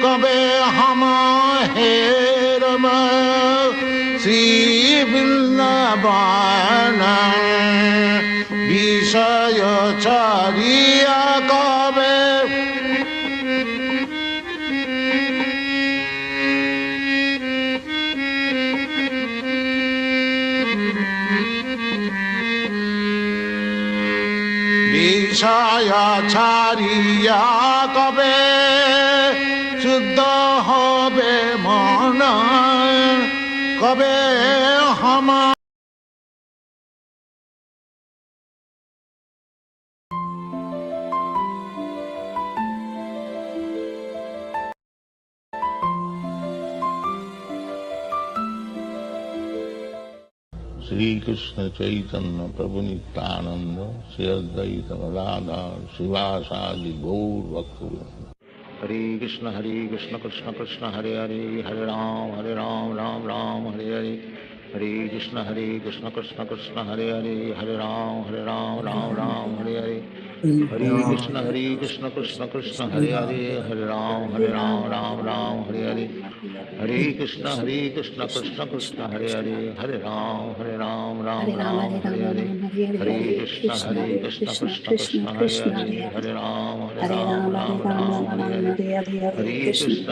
कबे हम हेरम श्री वृंदावन विषय चारिया कबे विषय चारिया कबे शुद्ध होबे मन कबे हम श्री कृष्ण चैतन्य प्रभु नित्यानंद श्री अद्वैत गदाधर शिवासादि गौर भक्तवृंद। हरे कृष्ण कृष्ण कृष्ण हरे हरे हरे राम राम राम हरे हरे हरे कृष्ण कृष्ण कृष्ण हरे हरे हरे राम राम हरे हरे हरे कृष्ण कृष्ण कृष्ण हरे हरे हरे राम राम हरे हरे हरे कृष्ण कृष्ण कृष्ण हरे हरे हरे राम राम हरे हरे हरे कृष्ण कृष्ण कृष्ण हरे हरे हरे राम राम हरे हरे हरे कृष्ण कृष्ण कृष्ण हरे हरे हरे राम हरे हरे हरे कृष्ण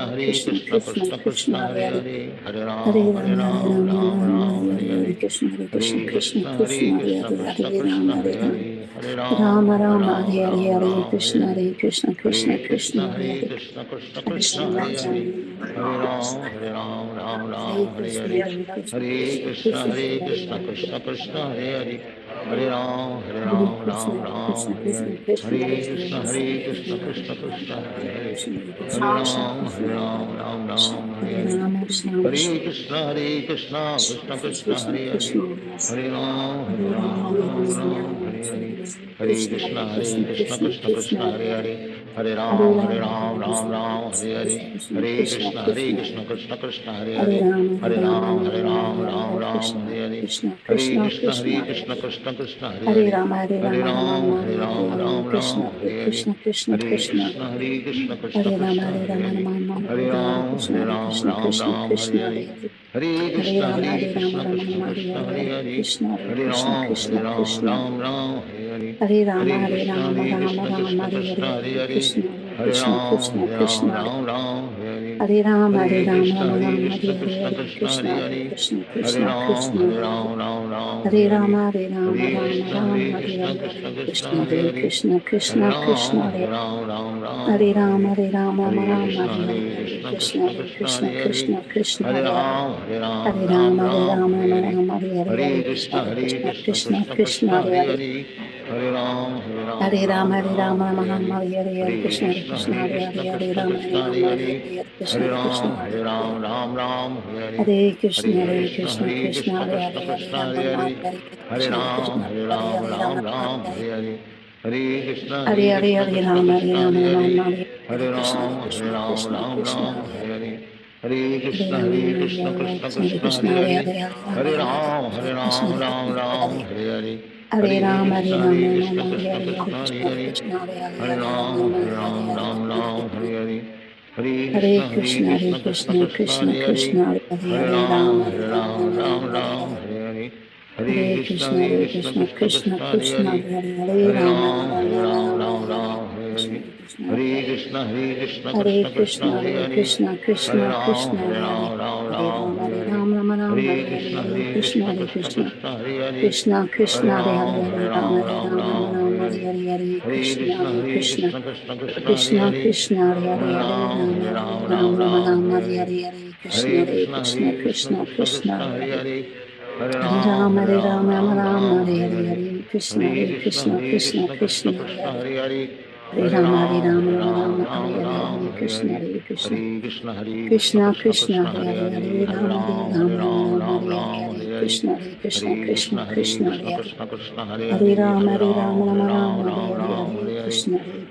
कृष्ण कृष्ण हरे हरे हरे राम हरे हरे कृष्ण कृष्ण कृष्ण कृष्ण हरे हरे हरे राम हरे हरे हरे कृष्ण कृष्ण कृष्ण हरे हरे हरे राम हरे हरे हरे कृष्ण कृष्ण कृष्ण हरे हरे हरे राम हरे हरे हरे कृष्ण कृष्ण कृष्ण हरे हरे हरे राम हरे हरे हरे कृष्ण कृष्ण कृष्ण हरे हरे हरे राम हरे हरे हरे कृष्ण कृष्ण कृष्ण हरे हरे हरे राम हरे हरे हरे कृष्ण कृष्ण कृष्ण हरे हरे हरे राम हरे हरे हरे कृष्ण कृष्ण कृष्ण हरे हरे हरे राम हरे हरे हरे कृष्ण कृष्ण कृष्ण हरे हरे हरे राम हरे हरे हरे कृष्ण कृष्ण कृष्ण हरे हरे हरे राम हरे हरे हरे कृष्ण कृष्ण कृष्ण हरे हरे हरे राम हरे हरे हरे कृष्ण कृष्ण कृष्ण हरे हरे हरे राम हरे Krishna Krishna Krishna Hare Hare Hare Ram Hare Hare Hare Krishna Krishna Krishna Hare Hare Hare Ram Hare Hare Hare Krishna Krishna Hare Hare Hare Ram Hare Hare Krishna Krishna Hare Hare Hare Ram Hare Hare Hare Krishna Krishna Hare Hare Hare Ram Hare Hare Hare Krishna Krishna Krishna Hare Hare Hare Ram Hare Hare Hare Krishna Krishna Krishna Hare Hare Hare Ram Hare Hare Hare Krishna Krishna Krishna Hare Hare Hare Ram Hare Hare Hare Krishna Krishna Krishna Hare Hare Hare Ram Hare Hare Hare Krishna Krishna Krishna Hare Hare Hare Ram Hare Hare Hare Krishna Krishna Krishna Hare Hare Hare Ram Hare Hare Hare Krishna Krishna Krishna Hare Hare Hare Ram Hare Hare Hare Krishna Krishna Krishna Hare Hare Hare Ram Hare Hare Hare Krishna Krishna Krishna Hare Hare Hare Ram Hare Hare Hare Krishna Krishna Krishna Hare Hare Hare Ram Hare Hare Hare Krishna Krishna Krishna Hare Hare Hare Ram Hare Hare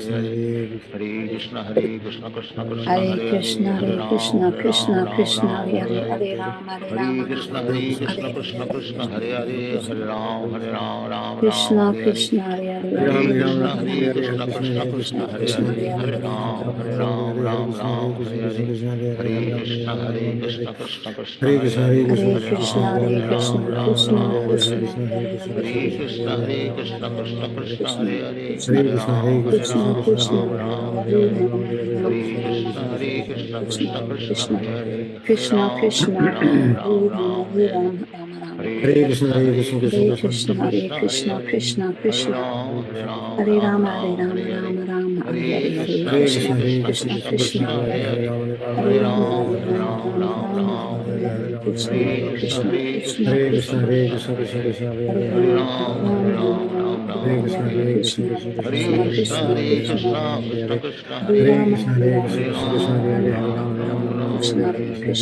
Hare Krishna Krishna Krishna Hare Hare Hare Krishna, Hare Hare Ram Krishna, Hare Ram Krishna Ram Krishna, Ram Hare Hare Hare, Hare Hare Rama, Hare Hare Rama, Krishna Rama Rama, Hare Krishna Hare, Krishna Hare Krishna Krishna, Hare Hare Hare Hare Krishna, Ram Ram Ram Krishna Hare Hare Krishna, Hare Hare, Hare Hare Rama, Krishna Hare Rama, Krishna Krishna Krishna Krishna Hare Krishna, Hare Hare Hare Hare, Ram Ram Hare Hare Hare Krishna Krishna Krishna Hare Hare Hare Hare Krishna, Ram Hare Ram Krishna, Ram Krishna Ram Hare Krishna, Hare Hare Hare, Hare Rama, Krishna Hare Krishna Rama, Krishna Hare Hare, Krishna Krishna Hare Hare Krishna, Hare Ram Krishna Krishna, Ram Hare Ram Hare, Hare Hare Rama, Hare Rama, Hare Hare Rama, Krishna Hare Hare, Krishna Krishna Krishna Krishna Krishna, Hare Hare Hare Krishna Ram Krishna, Ram Hare Ram Rama, Ram Hare Hare Hare Rama, Rama Rama, Hare Hare Hare, Krishna Hare Krishna Krishna, Hare Krishna Hare Krishna, Hare Krishna Hare Krishna,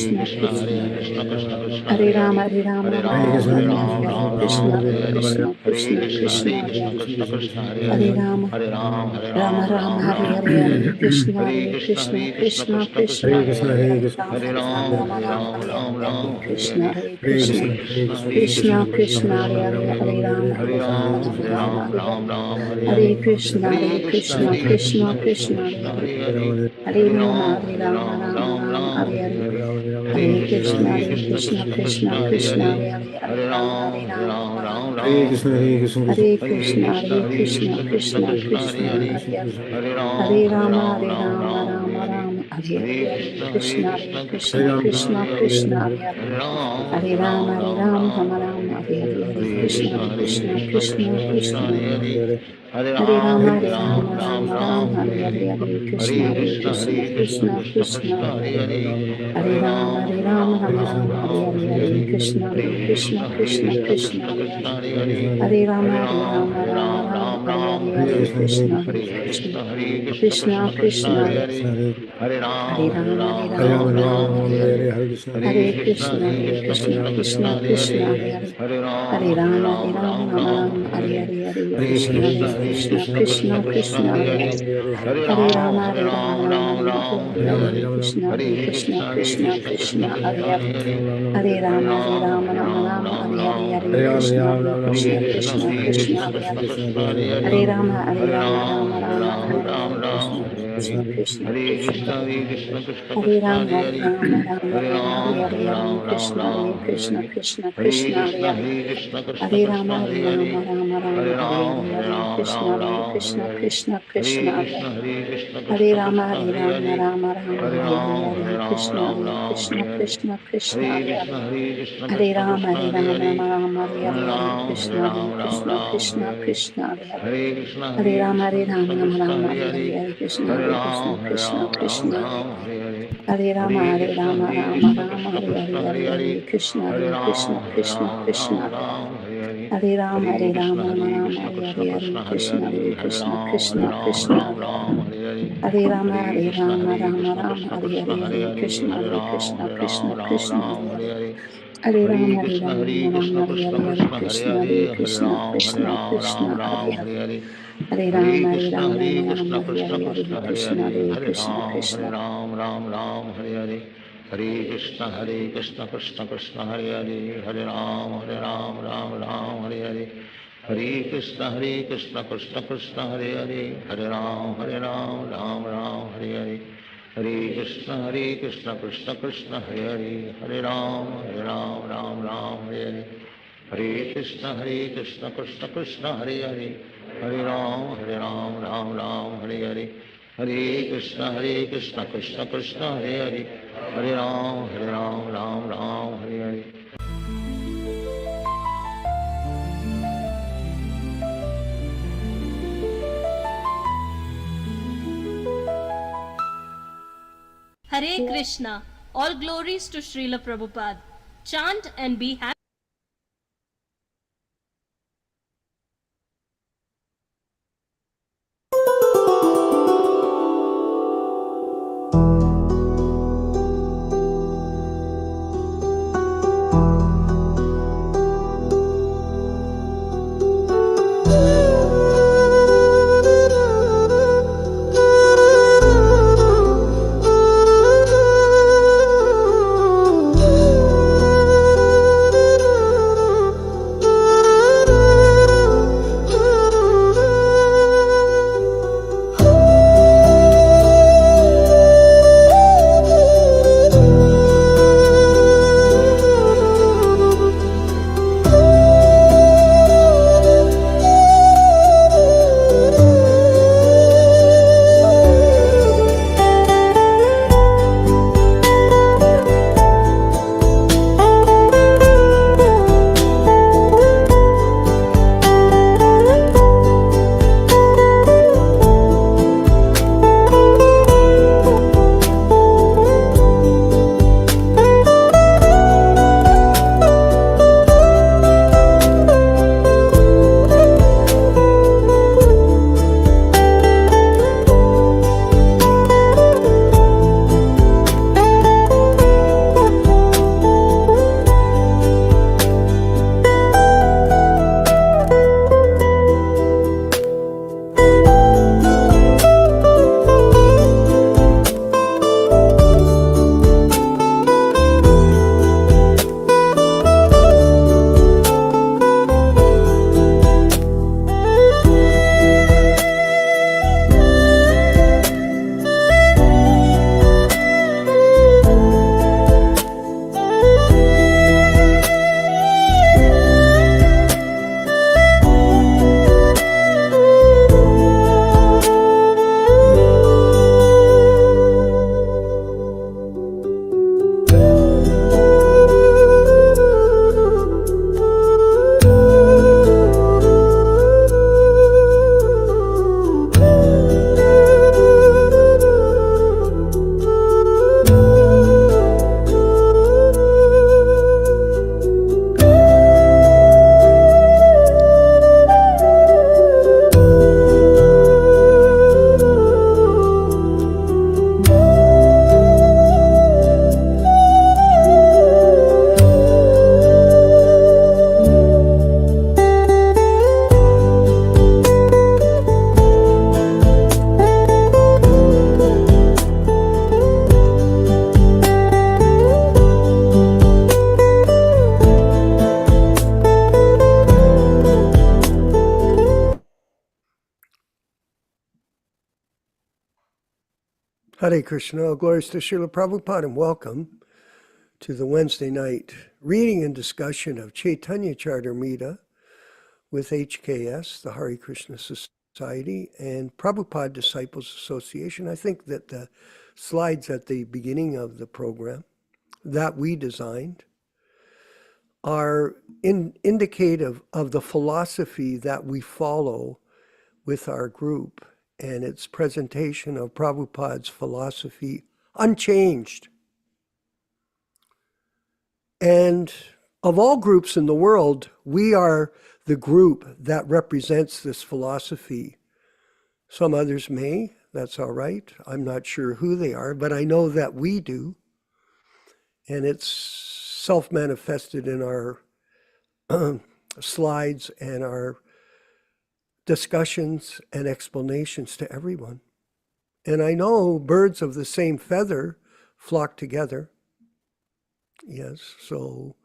Ram Hare Ram Rama, Hare Ram Rama, Hare Hare Rama Rama, Hare Hare Hare, Hare Krishna Krishna, Krishna Krishna Krishna, Krishna Hare Hare Hare Hare Rama, Hare Ram Rama, Ram Rama Ram Rama, Ram Hare Hare Hare, Hare Krishna Hare Krishna, Krishna Krishna Krishna, Krishna Hare Hare Hare Hare Rama, Ram Rama Ram Rama, Ram Hare Ram Hare, Hare Hare Hare Krishna, Hare Hare Krishna, Krishna Krishna Hare Krishna, Krishna Krishna Krishna Hare Hare Rama, Hare Hare Rama, Hare Rama Ram Rama, Ram Ram Hare Ram Krishna, Hare Hare Hare Krishna, Hare Krishna Krishna Krishna, Hare Krishna Krishna Krishna Hare Hare Rama, Hare Hare Rama, Hare Rama Hare Rama, Ram Hare Ram Krishna, Ram Hare Hare Hare Krishna, Hare Krishna Krishna Krishna, Hare Hare Krishna Hare, Krishna Krishna Hare Hare Hare Rama, Hare Rama Rama, Ram Hare Ram Hare, Hare Hare Hare Krishna, Hare Hare Krishna, Krishna Krishna Krishna Krishna, Krishna Hare Hare Hare, Hare Hare Rama, Hare Ram Rama Hare Rama, Ram Hare Ram Hare, Hare Ram Hare Krishna, Hare Hare Hare Krishna, Krishna Krishna Krishna Krishna, Hare Krishna Hare, Hare Hare Hare Rama, Hare Hare Rama, Ram Rama Hare Rama, Ram Hare Ram Hare, Ram Hare Hare Hare Krishna, Hare Hare Krishna, Krishna Krishna Krishna Krishna, Hare Krishna Hare, Hare Hare Hare Hare Rama, Ram Hare Hare Rama, Ram Rama Ram Rama, Ram Hare Hare Hare, Hare Hare Krishna, Hare Hare Krishna, Krishna, Krishna Krishna Krishna, Hare Krishna, Hare, Hare Hare Ram, Ram, Hare Hare Ram, Ram, Ram Ram Ram, Ram. Hare Hare, Hare Hare Krishna, Krishna, Hare Hare Krishna, Krishna, Krishna Krishna Krishna, Krishna, Hare Hare, Hare Hare. Hare Ram, Hare Hare Rama, Ram, Hare Ram Rama, Ram, Rama Hare Hare, Rama, Hare Hare Hare, Hare Krishna, Hare Krishna, Hare Krishna, Krishna Krishna, Krishna, Krishna Hare Hare, Krishna, Hare Hare. Hare Ram, Hare Hare Ram, Ram, Hare Ram Ram, Ram, Rama Hare Rama, Hare, Hare Hare, Hare Hare Krishna, Krishna, Hare Hare Krishna, Krishna, Krishna Krishna Krishna, Krishna, Hare Hare Hare, Hare. Hare Hare Ram, Rama, Hare Hare Ram, Rama, Ram Rama Ram, Rama, Hare Hare Hare, Hare, Hare Krishna, Hare Hare Krishna, Krishna, Hare Krishna, Krishna Krishna Krishna, Krishna, Hare Hare Hare. Hare, Hare Hare Rama, Ram, Hare Hare Rama, Ram, Rama Ram Rama, Hare Ram, Hare, Hare Hare Hare, Krishna, Hare Hare Krishna, Krishna, Hare Krishna Krishna, Krishna, Krishna Hare Krishna, Hare. Hare Hare, Hare Hare Rama, Hare Ram, Rama, Hare Rama Ram, Rama, Ram Hare Ram, Hare, Hare Hare Hare, Krishna, Hare Hare Krishna, Krishna, Hare Krishna, Krishna Krishna Krishna, Krishna, Hare Hare Hare, Hare Hare Ram, Hare Rama, Hare Ram, Rama, Ram Rama Ram, Rama, Hare Hare Hare, Hare. Hare Hare Krishna, Krishna, Hare Hare Krishna, Krishna, Krishna Krishna, Krishna Hare Krishna, Hare, Hare Hare. Hare Hare Ram, Hare Rama, Hare Ram, Rama, Ram Rama Ram, Rama, Hare Hare Hare, Hare, Hare Hare Krishna, Krishna, Hare Hare Krishna, Krishna, Krishna Krishna Krishna, Krishna, Hare Hare Hare, Hare. Hare Hare Ram, Rama, Hare Hare Rama, Ram, Rama Ram Rama, Ram, Hare Hare Hare, Hare, Hare Krishna, Hare Hare Krishna, Krishna, Hare Krishna Krishna, Krishna Krishna, Hare Krishna, Hare. Hare Hare, Hare Hare Rama, Hare Ram, Rama, Hare Rama Ram, Rama, Ram Hare Hare, Ram, Hare Hare Hare, Krishna, Hare Hare Krishna, Krishna, Krishna Hare Krishna, Krishna, Hare Krishna Hare. Krishna, Hare Hare, Hare Rama, Hare Hare Rama, Ram, Rama Hare Rama, Ram, Hare Ram Hare Ram, Krishna, Hare Krishna Hare, Krishna Hare Krishna, Krishna, Hare Hare Hare. Krishna, Krishna Hare Krishna, Rama, Hare Hare Hare, Rama, Rama Hare Rama, Ram, Hare Hare Hare, Hare Ram, Ram Krishna, Hare Ram, Hare Krishna, Hare, Krishna Hare Krishna, Krishna, Hare Hare. Hare Krishna, Krishna Hare Rama, Krishna, Hare Hare Rama, Hare, Rama Hare Rama, Hare Ram, Hare, Hare Hare Ram, Krishna, Ram Hare Ram, Hare Krishna, Hare, Krishna Hare Krishna, Hare Krishna, Hare. Hare Krishna, Hare Krishna Rama, Krishna, Hare Hare Rama, Hare, Rama Rama, Hare Hare Hare, Ram, Hare Hare Ram, Krishna, Ram Hare Ram, Krishna, Hare Hare, Krishna Krishna, Hare Hare Krishna, Hare. Hare Krishna, Hare Krishna Rama, Krishna, Hare Hare Rama, Hare, Rama Rama, Hare Hare Hare, Hare Ram, Hare Krishna, Hare Ram, Ram Krishna, Ram, Hare Krishna Hare, Krishna, Hare Hare. Hare Krishna, Hare Hare Rama, Krishna, Hare Krishna Rama, Rama Krishna, Rama, Hare Hare Hare, Hare, Hare Krishna, Hare Hare Ram, Krishna, Hare Krishna Ram, Ram Krishna, Hare Ram, Hare. Hare Hare, Hare Rama, Hare Hare Krishna, Rama, Hare Rama Krishna, Rama, Krishna Hare Krishna, Hare, Hare Hare Hare, Hare Krishna, Hare Hare Krishna, Ram, Hare Krishna Ram, Krishna, Ram Hare Hare. Ram, Hare Hare, Hare Rama, Hare Hare Krishna, Rama, Rama Hare Rama, Krishna, Hare Krishna Hare, Hare Krishna, Hare Krishna, Hare, Hare Hare Krishna, Ram, Hare Krishna Ram, Krishna, Ram Hare Hare. Ram, Hare Hare, Hare Rama, Hare Hare Krishna, Rama, Hare Rama Krishna, Rama, Krishna Hare Krishna, Hare, Hare Hare Hare, Krishna, Hare Hare Ram, Krishna, Hare Krishna Ram, Ram Krishna, Hare Ram, Hare Hare. Hare, Hare Rama, Hare Hare Krishna, Rama, Hare Rama, Krishna, Hare Krishna Hare, Hare Krishna, Hare Krishna, Hare Hare, Hare Krishna, Ram, Hare Krishna Ram, Krishna, Ram Hare Ram, Hare. Hare Hare, Hare Hare Rama, Hare Krishna, Rama, Hare Rama Krishna, Rama, Hare Krishna Hare, Krishna, Hare Hare Krishna, Hare, Hare Hare Krishna, Ram, Hare Krishna. Ram, Ram Ram, Hare Hare, Hare Krishna, Hare Krishna, Krishna Krishna, Hare Hare, Hare Ram, Hare Ram, Ram Ram, Hare Hare, Hare Krishna, Hare Krishna, Krishna Krishna, Hare Hare, Hare Ram, Hare Ram, Ram Ram, Hare Hare, Hare Krishna, Hare Krishna, Krishna Krishna, Hare Hare, Hare Ram, Hare Ram, Ram Ram, Hare Hare, Hare Krishna, Hare Krishna, Krishna Krishna, Hare Hare, Hare Ram, Hare Ram, Ram Ram, Hare Hare, Hare Krishna, Hare Krishna, Krishna Krishna, Hare Hare, Hare Ram, Hare Ram, Ram Ram, Hare Hare. Hare Krishna. All glories to Srila Prabhupada. Chant and be happy. Hare Krishna, glories to Srila Prabhupada, and welcome to the Wednesday night reading and discussion of Chaitanya Charitamrita with HKS, the Hare Krishna Society, and Prabhupada Disciples Association. I think that the slides at the beginning of the program that we designed are indicative of the philosophy that we follow with our group and its presentation of Prabhupada's philosophy unchanged. And of all groups in the world, we are the group that represents this philosophy. Some others may, that's all right. I'm not sure who they are, but I know that we do. And it's self-manifested in our slides and our discussions and explanations to everyone. And I know birds of the same feather flock together. Yes, so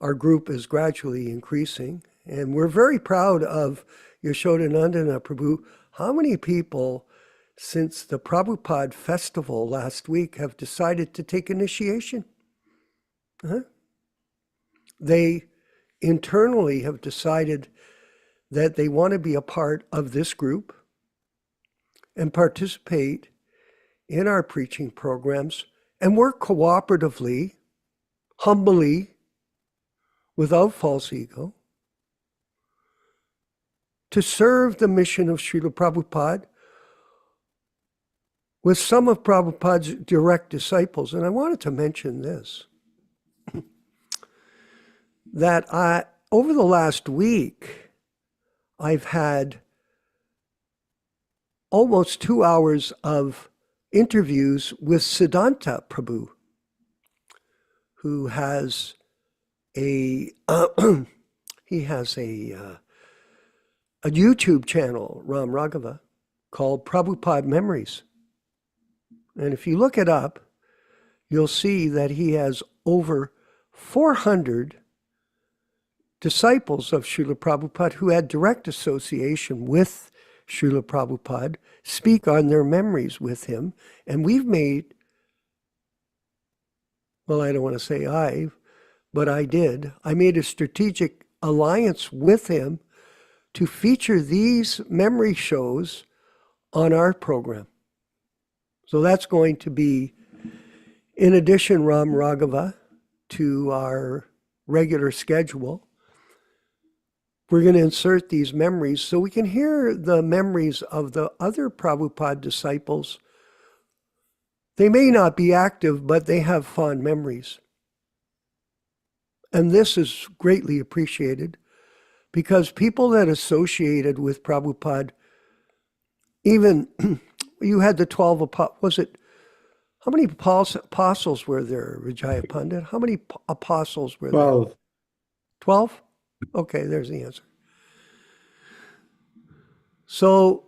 our group is gradually increasing. And we're very proud of Yashodanandana Prabhu. How many people since the Prabhupada festival last week have decided to take initiation? They internally have decided that they want to be a part of this group and participate in our preaching programs and work cooperatively, humbly, without false ego, to serve the mission of Srila Prabhupada with some of Prabhupada's direct disciples. And I wanted to mention this, that over the last week, I've had almost 2 hours of interviews with Siddhanta Prabhu, who has a YouTube channel, Ram Raghava, called Prabhupada Memories. And if you look it up, you'll see that he has over 400 disciples of Srila Prabhupada who had direct association with Srila Prabhupada speak on their memories with him. And we've made, well, I don't want to say but I did. I made a strategic alliance with him to feature these memory shows on our program. So that's going to be, in addition, Ram Raghava, to our regular schedule. We're going to insert these memories so we can hear the memories of the other Prabhupada disciples. They may not be active, but they have fond memories. And this is greatly appreciated because people that associated with Prabhupada, even you had the 12 apostles, how many apostles were there, Vijaya Pandit? How many apostles were there? 12. 12? Okay, there's the answer. So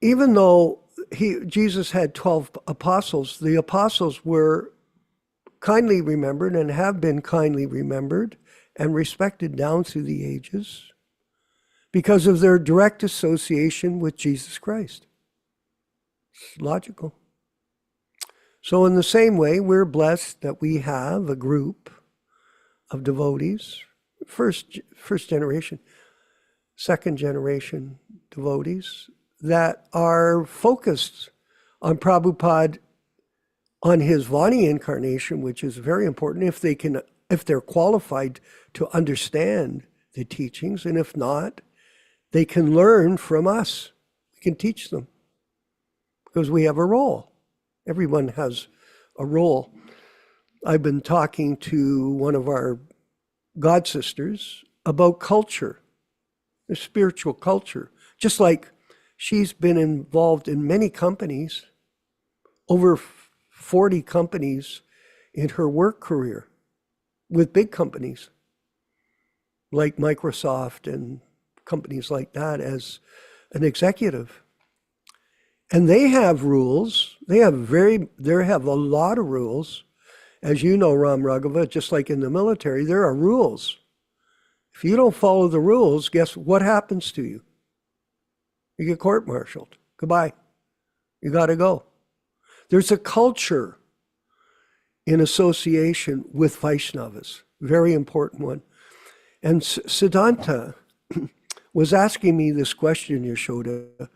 even though Jesus had 12 apostles, the apostles were kindly remembered and have been kindly remembered and respected down through the ages because of their direct association with Jesus Christ. It's logical. So in the same way, we're blessed that we have a group of devotees, first generation, second generation devotees that are focused on Prabhupada, on his Vani incarnation, which is very important if they're qualified to understand the teachings, and if not, they can learn from us. We can teach them because we have a role. Everyone has a role. I've been talking to one of our God sisters about culture, the spiritual culture, just like she's been involved in many companies, over 40 companies in her work career with big companies like Microsoft and companies like that as an executive. And they have rules. They have a lot of rules. As you know, Ram Raghava, just like in the military, there are rules. If you don't follow the rules, guess what happens to you? You get court-martialed. Goodbye. You got to go. There's a culture in association with Vaishnavas, very important one. And Siddhanta was asking me this question, Yashoda,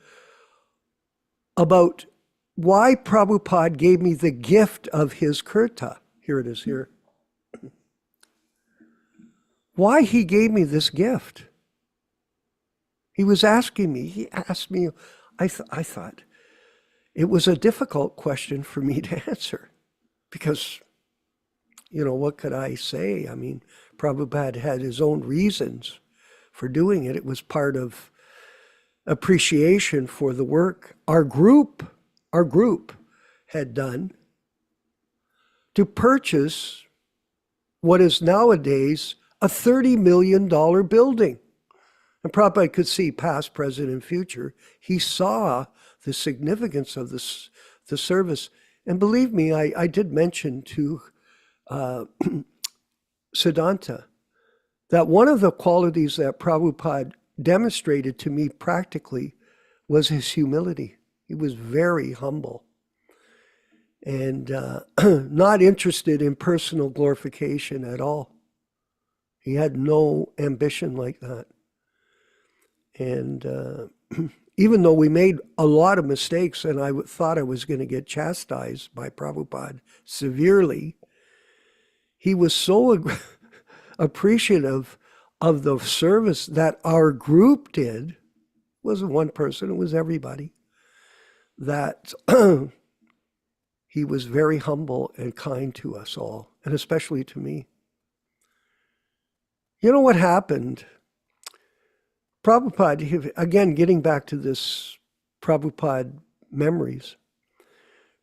about why Prabhupada gave me the gift of his kirta. Here it is here. Why he gave me this gift. He was asking me, he asked me, I thought it was a difficult question for me to answer because, what could I say? I mean, Prabhupada had his own reasons for doing it. It was part of appreciation for the work our group had done to purchase what is nowadays a $30 million building. And Prabhupada could see past, present, and future. He saw the significance of the service. And believe me, I did mention to Siddhanta that one of the qualities that Prabhupada demonstrated to me practically was his humility. He was very humble and not interested in personal glorification at all. He had no ambition like that. And even though we made a lot of mistakes and I thought I was going to get chastised by Prabhupada severely, he was so appreciative of the service that our group did. It wasn't one person, it was everybody. That he was very humble and kind to us all, and especially to me. You know what happened? Prabhupada, again, getting back to this Prabhupada memories,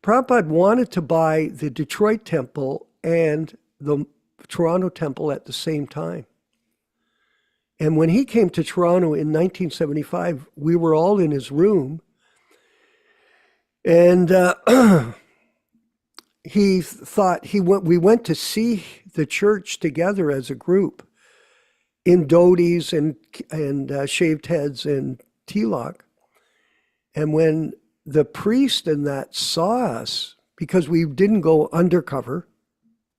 Prabhupada wanted to buy the Detroit temple and the Toronto temple at the same time. And when he came to Toronto in 1975, we were all in his room. And he thought we went to see the church together as a group in dhotis and shaved heads and tilak. And when the priest and that saw us, because we didn't go undercover,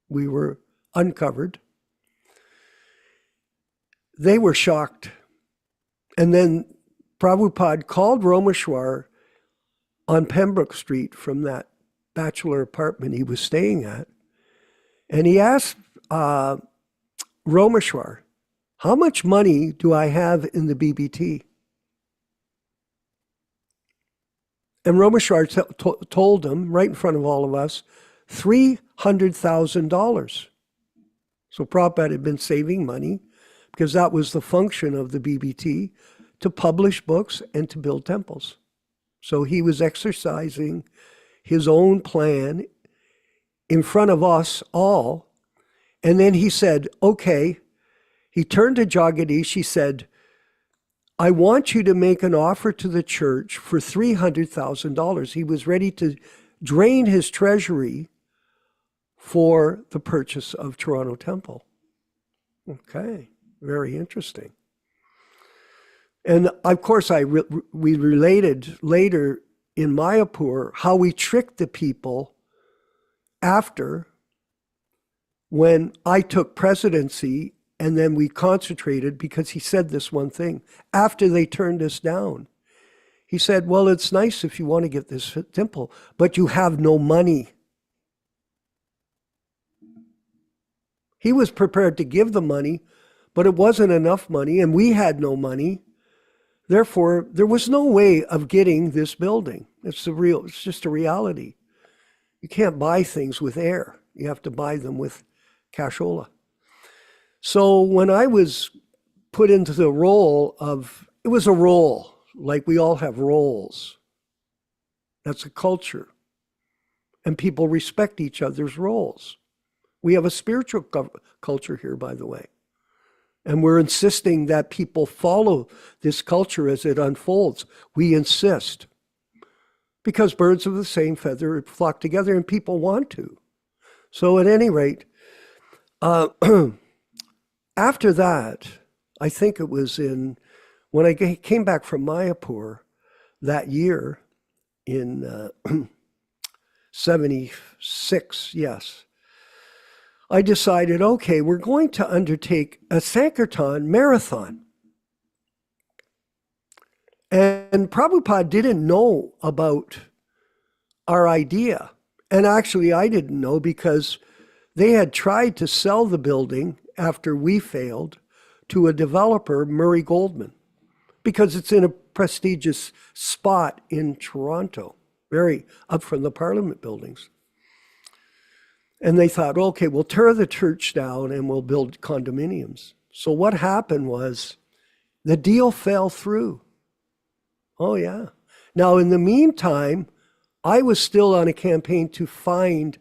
we were uncovered, they were shocked. And then Prabhupada called Romeshwar on Pembroke Street from that bachelor apartment he was staying at. And he asked Romeshwar, how much money do I have in the BBT? And Romeshwar told him, right in front of all of us, $300,000. So Prabhupada had been saving money because that was the function of the BBT, to publish books and to build temples. So he was exercising his own plan in front of us all. And then he said, okay, he turned to Jagadish, he said, I want you to make an offer to the church for $300,000. He was ready to drain his treasury for the purchase of Toronto Temple. Okay, very interesting. And of course, we related later in Mayapur how we tricked the people after, when I took presidency, and then we concentrated, because he said this one thing, after they turned us down. He said, well, it's nice if you want to get this temple, but you have no money. He was prepared to give the money, but it wasn't enough money, and we had no money. Therefore, there was no way of getting this building. It's just a reality. You can't buy things with air. You have to buy them with cashola. So when I was put into the role of, it was a role, like we all have roles. That's a culture. And people respect each other's roles. We have a spiritual culture here, by the way. And we're insisting that people follow this culture as it unfolds. We insist. Because birds of the same feather flock together and people want to. So at any rate, after that, I think it was when I came back from Mayapur that year in 76, yes. I decided, okay, we're going to undertake a Sankirtan marathon. And Prabhupada didn't know about our idea. And actually, I didn't know because they had tried to sell the building after we failed to a developer, Murray Goldman, because it's in a prestigious spot in Toronto, very up from the Parliament buildings. And they thought, okay, we'll tear the church down and we'll build condominiums. So what happened was the deal fell through. Oh, yeah. Now, in the meantime, I was still on a campaign to find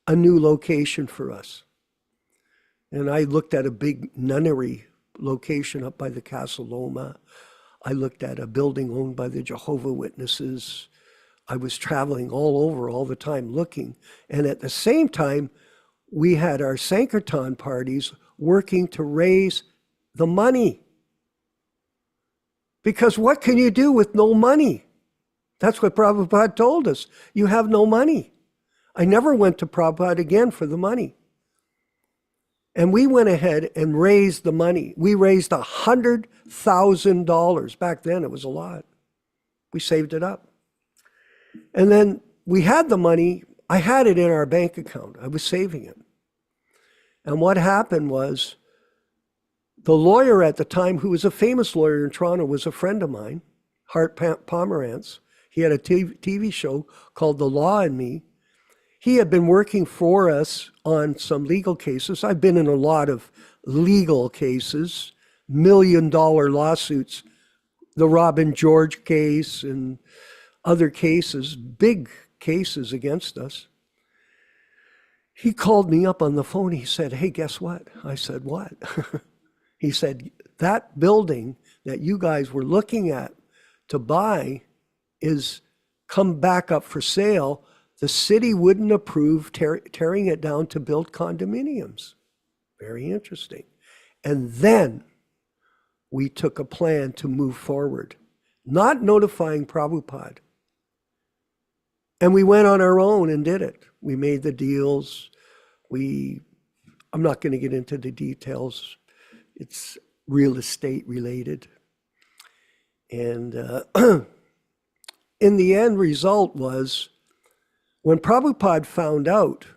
a new location for us. And I looked at a big nunnery location up by the Castle Loma. I looked at a building owned by the Jehovah Witnesses. I was traveling all over all the time looking. And at the same time, we had our Sankirtan parties working to raise the money. Because what can you do with no money? That's what Prabhupada told us. You have no money. I never went to Prabhupada again for the money. And we went ahead and raised the money. We raised $100,000. Back then, it was a lot. We saved it up. And then we had the money. I had it in our bank account. I was saving it. And what happened was, the lawyer at the time, who was a famous lawyer in Toronto, was a friend of mine, Hart Pomerantz. He had a TV show called The Law and Me. He had been working for us on some legal cases. I've been in a lot of legal cases, million-dollar lawsuits, the Robin George case and other cases, big cases against us. He called me up on the phone. He said, hey, guess what? I said, what? He said, that building that you guys were looking at to buy is come back up for sale. The city wouldn't approve tearing it down to build condominiums. Very interesting. And then we took a plan to move forward, not notifying Prabhupada. And we went on our own and did it. We made the deals. I'm not going to get into the details. It's real estate related. And in the end result was, when Prabhupada found out,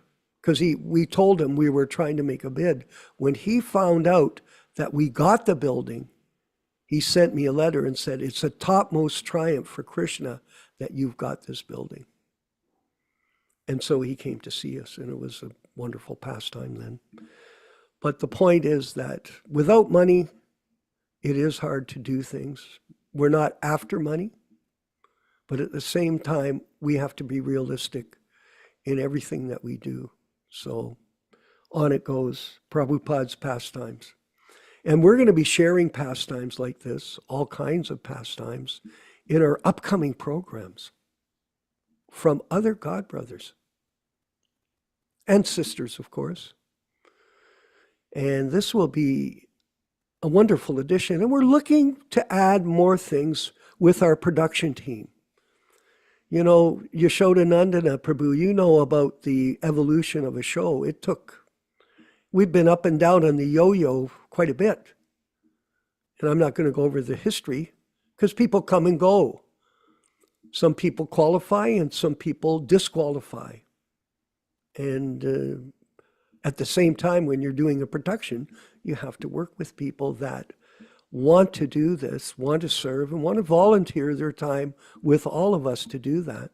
because we told him we were trying to make a bid, when he found out that we got the building, he sent me a letter and said, it's a topmost triumph for Krishna that you've got this building. And so he came to see us, and it was a wonderful pastime then. But the point is that without money, it is hard to do things. We're not after money, but at the same time, we have to be realistic in everything that we do. So on it goes, Prabhupada's pastimes. And we're going to be sharing pastimes like this, all kinds of pastimes, in our upcoming programs from other God brothers and sisters, of course. And this will be a wonderful addition. And we're looking to add more things with our production team. You know, Yashodanandana Prabhu, you know about the evolution of a show. We've been up and down on the yo-yo quite a bit. And I'm not going to go over the history because people come and go. Some people qualify and some people disqualify. And at the same time, when you're doing a production, you have to work with people that want to do this, want to serve, and want to volunteer their time with all of us to do that.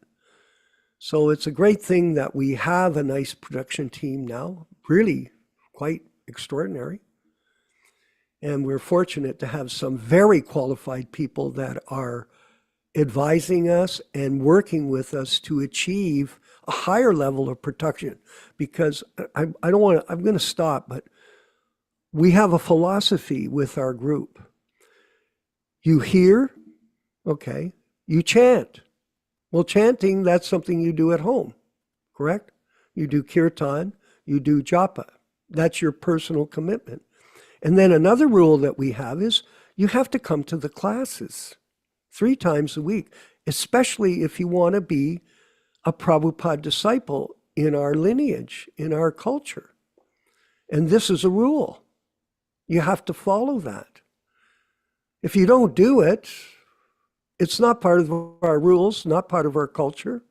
So it's a great thing that we have a nice production team now, really quite extraordinary. And we're fortunate to have some very qualified people that are advising us and working with us to achieve a higher level of production. Because I'm going to stop, but we have a philosophy with our group. You hear, okay, you chant. Well, chanting, that's something you do at home, correct? You do kirtan, you do japa. That's your personal commitment. And then another rule that we have is you have to come to the classes 3 times a week, especially if you want to be a Prabhupada disciple in our lineage, in our culture. And this is a rule. You have to follow that. If you don't do it, it's not part of our rules, not part of our culture.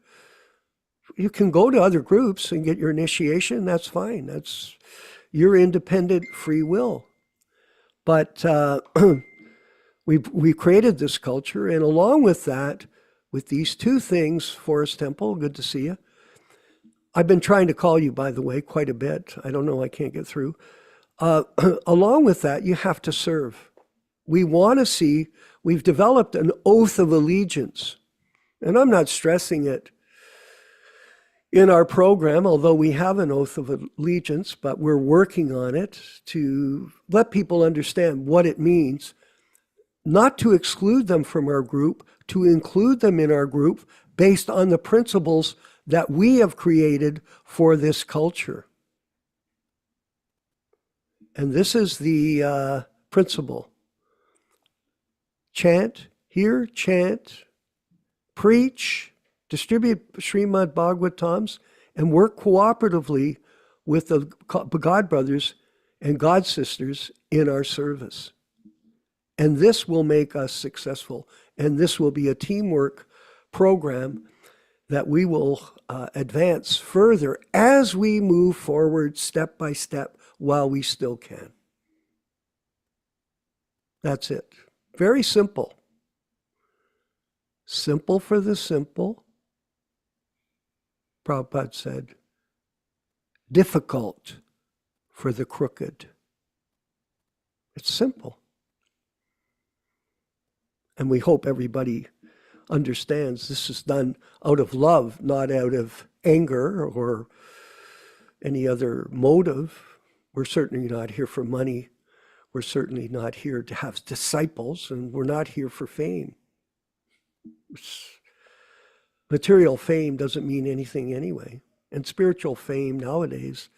You can go to other groups and get your initiation, that's fine. That's your independent free will. But we created this culture, and along with that, with these two things, Forest Temple, good to see you. I've been trying to call you, by the way, quite a bit. I don't know, I can't get through. Along with that, you have to serve. We want to see, we've developed an oath of allegiance. And I'm not stressing it in our program, although we have an oath of allegiance, but we're working on it to let people understand what it means, not to exclude them from our group, to include them in our group based on the principles that we have created for this culture. And this is the principle. Chant, hear, chant, preach, distribute Srimad Bhagavatams, and work cooperatively with the God brothers and God sisters in our service. And this will make us successful. And this will be a teamwork program that we will advance further as we move forward step by step while we still can. That's it. Very simple. Simple for the simple. Prabhupada said, difficult for the crooked. It's simple. And we hope everybody understands this is done out of love, not out of anger or any other motive. We're certainly not here for money. We're certainly not here to have disciples, and we're not here for fame. Material fame doesn't mean anything anyway. And spiritual fame nowadays,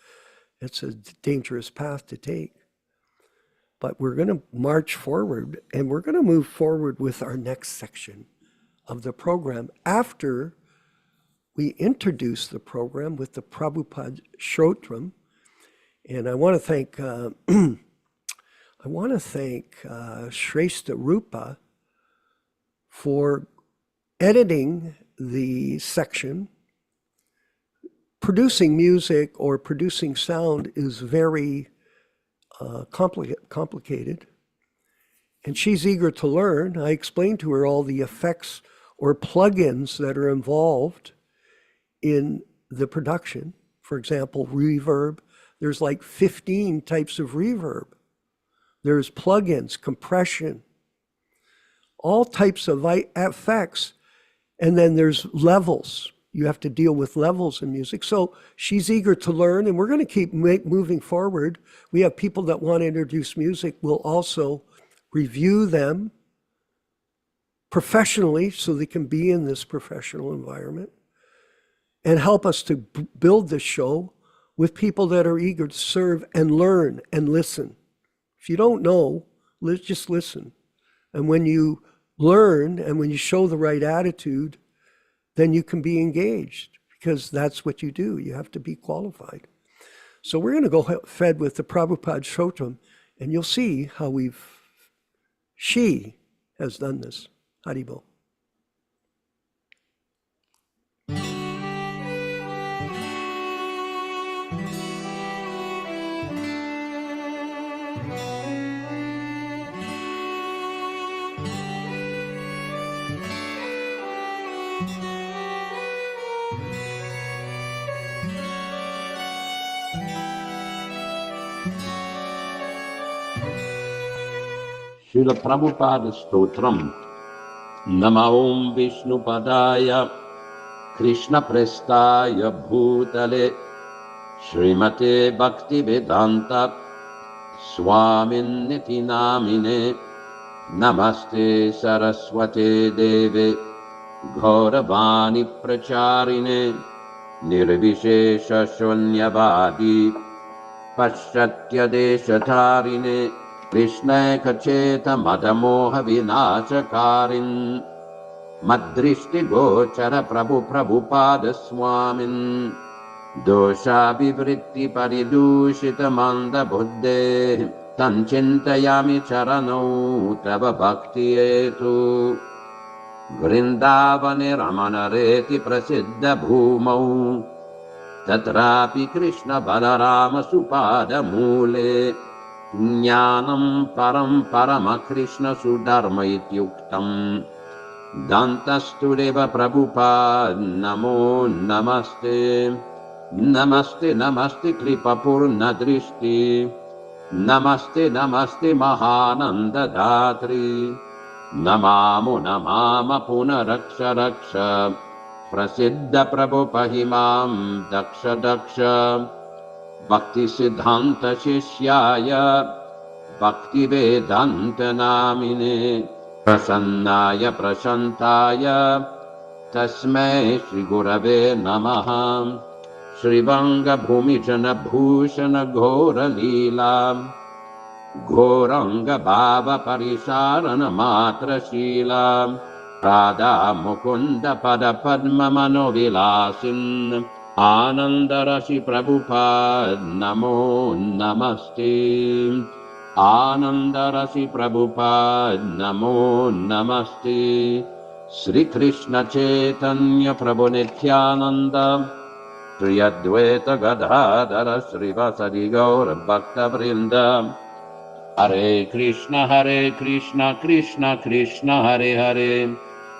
it's a dangerous path to take. But we're going to march forward, and we're going to move forward with our next section of the program after we introduce the program with the Prabhupada Shrotram. And I want to thank Shrestha Rupa for editing the section. Producing music or producing sound is very complicated. And she's eager to learn. I explained to her all the effects or plugins that are involved in the production. For example, reverb. There's like 15 types of reverb. There's plugins, compression, all types of effects. And then there's levels. You have to deal with levels in music. So she's eager to learn, and we're going to keep moving forward. We have people that want to introduce music. We'll also review them professionally so they can be in this professional environment and help us to build this show with people that are eager to serve and learn and listen. If you don't know, just listen. And when you learn and when you show the right attitude, then you can be engaged, because that's what you do. You have to be qualified. So we're going to go fed with the Prabhupada Shrotram, and you'll see how she has done this. Haribol. Srila Prabhupada Stotram. Nama Om Vishnupadaya Krishna Prestaya Bhutale Srimate Bhakti Vedanta Swamin Niti Namine Namaste Saraswate Deve Gauravani Pracharine Nirvishesha Shunyavadi Paschatya Deshatarine Krishna Kacheta Madamoha Vinashakarin Madristi-gochara Prabhupada Swamin Dosha-vivritti-paridushita-manda-buddhe Tanchintayami charanau tava bhakti-etu Vrindavane Ramanareti Prasiddha Bhumau Tatrapi Krishna Balarama Supada Mule Jnanam Param Parama Krishna Sudharma Ityuktam Dantastudeva Prabhupada Namo Namaste Namaste Namaste Kripa Purna Drishti Namaste Namaste Mahananda Dhatri Namamo Namama Punaraksha Raksha Prasiddha Prabhupahimam Daksha Daksha Bhakti Siddhanta Shishyaya Bhakti Vedanta Namine Prasannaya Prashantaya Tasmai Shri Gurave Namaha Shri Vanga Bhumijana Bhushana Ghora Leela Ghoranga Bhava Parisharana Matra Shila Radha Mukunda Pada Padma Manovilasin Ananda Rashi Prabhupada Namo Namaste Ananda Rasi Prabhupada Namo Namaste Sri Krishna Chaitanya Prabhu Nityananda Sri Advaita Gadadhara Srivasadi Gaura Bhakta Vrinda Hare Krishna Krishna Krishna Hare Hare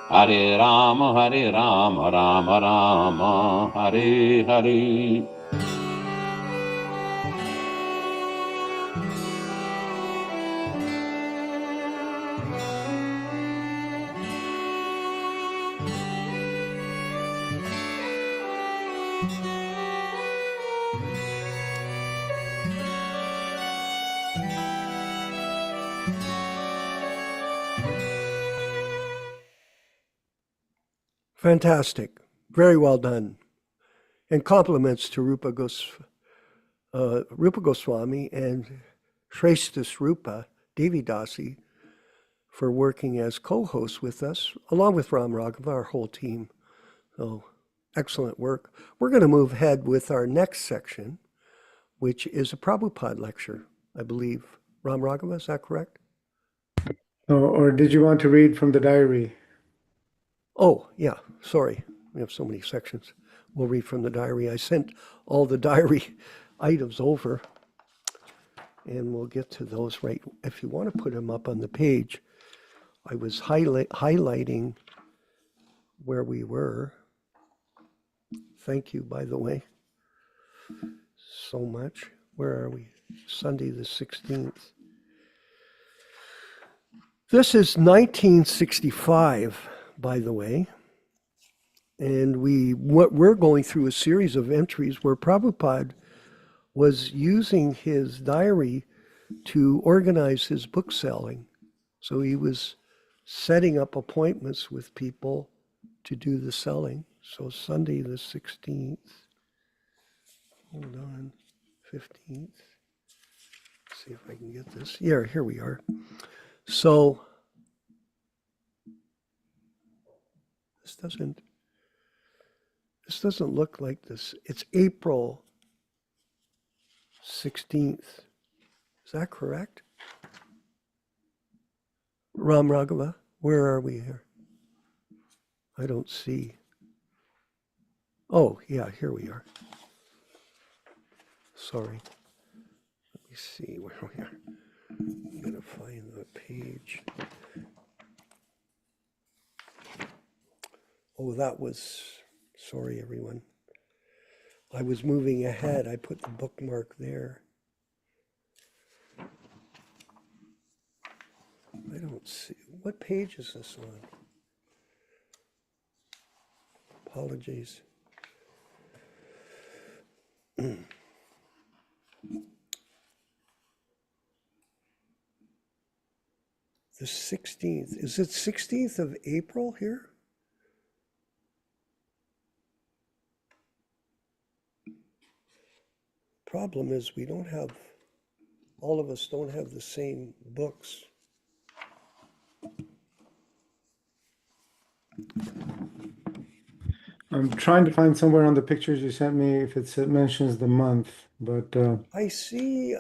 Hare Rama Rama Rama Hare Hare Fantastic. Very well done. And compliments to Rupa Goswami and Shrestha Rupa Devidasi for working as co-hosts with us, along with Ram Raghava, our whole team. So excellent work. We're going to move ahead with our next section, which is a Prabhupada lecture, I believe. Ram Raghava, is that correct? Or did you want to read from the diary? Oh, yeah, sorry. We have so many sections. We'll read from the diary. I sent all the diary items over, and we'll get to those right. If you want to put them up on the page, I was highlighting where we were. Thank you, by the way, so much. Where are we? Sunday the 16th. This is 1965, by the way. And we're going through a series of entries where Prabhupada was using his diary to organize his book selling. So he was setting up appointments with people to do the selling. So Sunday the 16th, hold on, 15th. Let's see if I can get this. Yeah, here we are. So this doesn't look like this. It's April 16th. Is that correct? Ram Raghava, where are we here? I don't see. Oh, yeah, here we are. Sorry. Let me see where we are. I'm going to find the page. Oh, that was, sorry, everyone. I was moving ahead. I put the bookmark there. I don't see. What page is this on? Apologies. The 16th. Is it 16th of April here? Problem is we don't have, all of us don't have the same books. I'm trying to find somewhere on the pictures you sent me if it mentions the month, but I see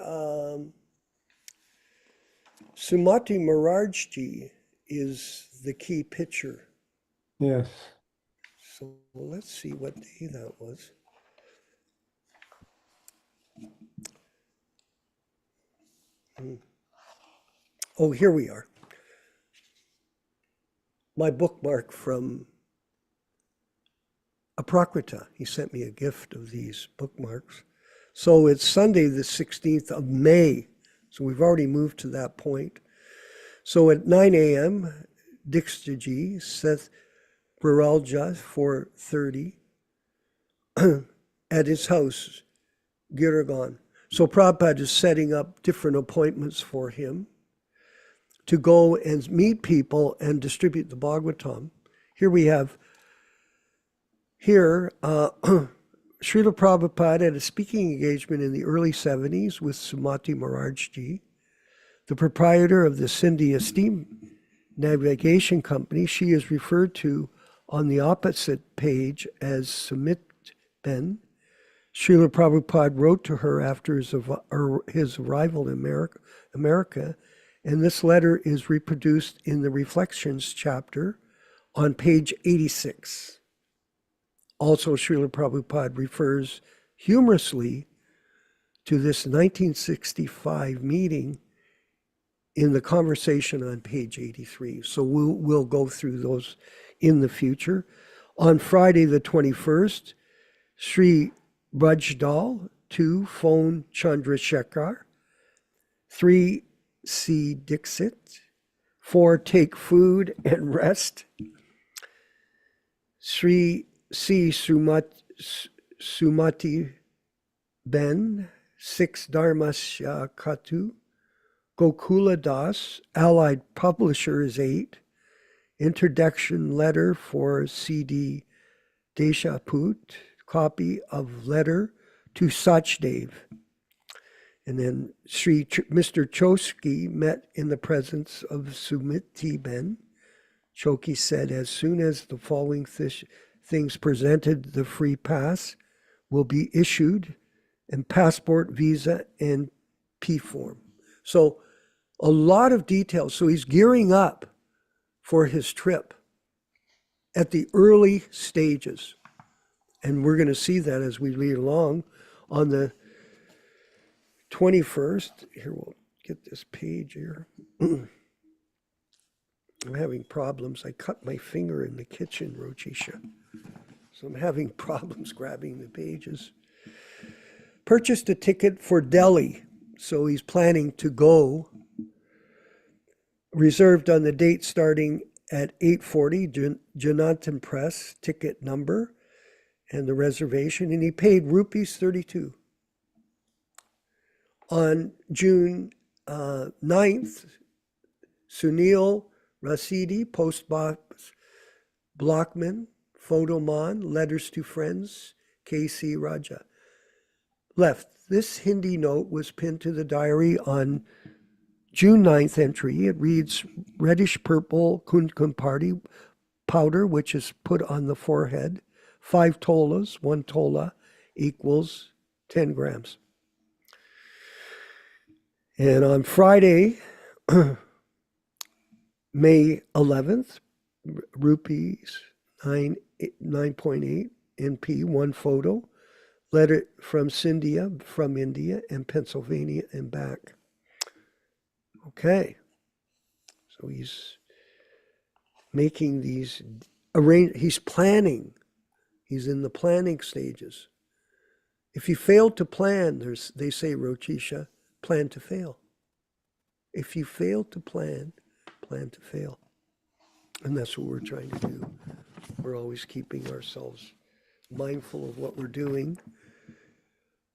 Sumati Maharajji is the key picture. yes. So let's see what day that was. Oh, here we are. My bookmark from Ācārya. He sent me a gift of these bookmarks. So it's Sunday, the 16th of May. So we've already moved to that point. So at 9 a.m., Dikshtaji, Seth Baralja, 4:30, at his house, Giragan. So Prabhupada is setting up different appointments for him to go and meet people and distribute the Bhagavatam. Here we have, Srila Prabhupada had a speaking engagement in the early 70s with Sumati Maharajji, the proprietor of the Sindhi Steam Navigation Company. She is referred to on the opposite page as Sumit Ben. Srila Prabhupada wrote to her after his arrival in America, and this letter is reproduced in the Reflections chapter on page 86. Also, Srila Prabhupada refers humorously to this 1965 meeting in the conversation on page 83. So we'll go through those in the future. On Friday the 21st, Sri Brajdal, 2, phone Chandrasekhar, 3, C. Dixit, 4, take food and rest, Sri C. Sumati Ben, 6, Dharmasya Katu, Gokula Das, Allied Publisher is 8, introduction letter for C.D. Deshaput, copy of letter to Sachdev. And then Mr. Chosky met in the presence of Sumiti Ben. Choki said, as soon as the following things presented, the free pass will be issued, and passport, visa, and P form. So a lot of details. So he's gearing up for his trip at the early stages. And we're going to see that as we lead along on the 21st. Here, we'll get this page here. I'm having problems. I cut my finger in the kitchen, Rochisha. So I'm having problems grabbing the pages. Purchased a ticket for Delhi. So he's planning to go. Reserved on the date starting at 8:40, Janatan Press, ticket number, and the reservation, and he paid rupees 32. On June 9th, Sunil Rasidi, Post Box Blockman, Photoman, Letters to Friends, K.C. Raja. Left. This Hindi note was pinned to the diary on June 9th entry. It reads, reddish purple kumkum party powder, which is put on the forehead, 5 tolas, 1 tola equals 10 grams. And on Friday, May 11th, rupees 9.8 NP, 1 photo, letter from India and Pennsylvania and back. Okay, so he's making these he's planning. He's in the planning stages. If you fail to plan, they say, Rochisha, plan to fail. If you fail to plan to fail. And that's what we're trying to do. We're always keeping ourselves mindful of what we're doing.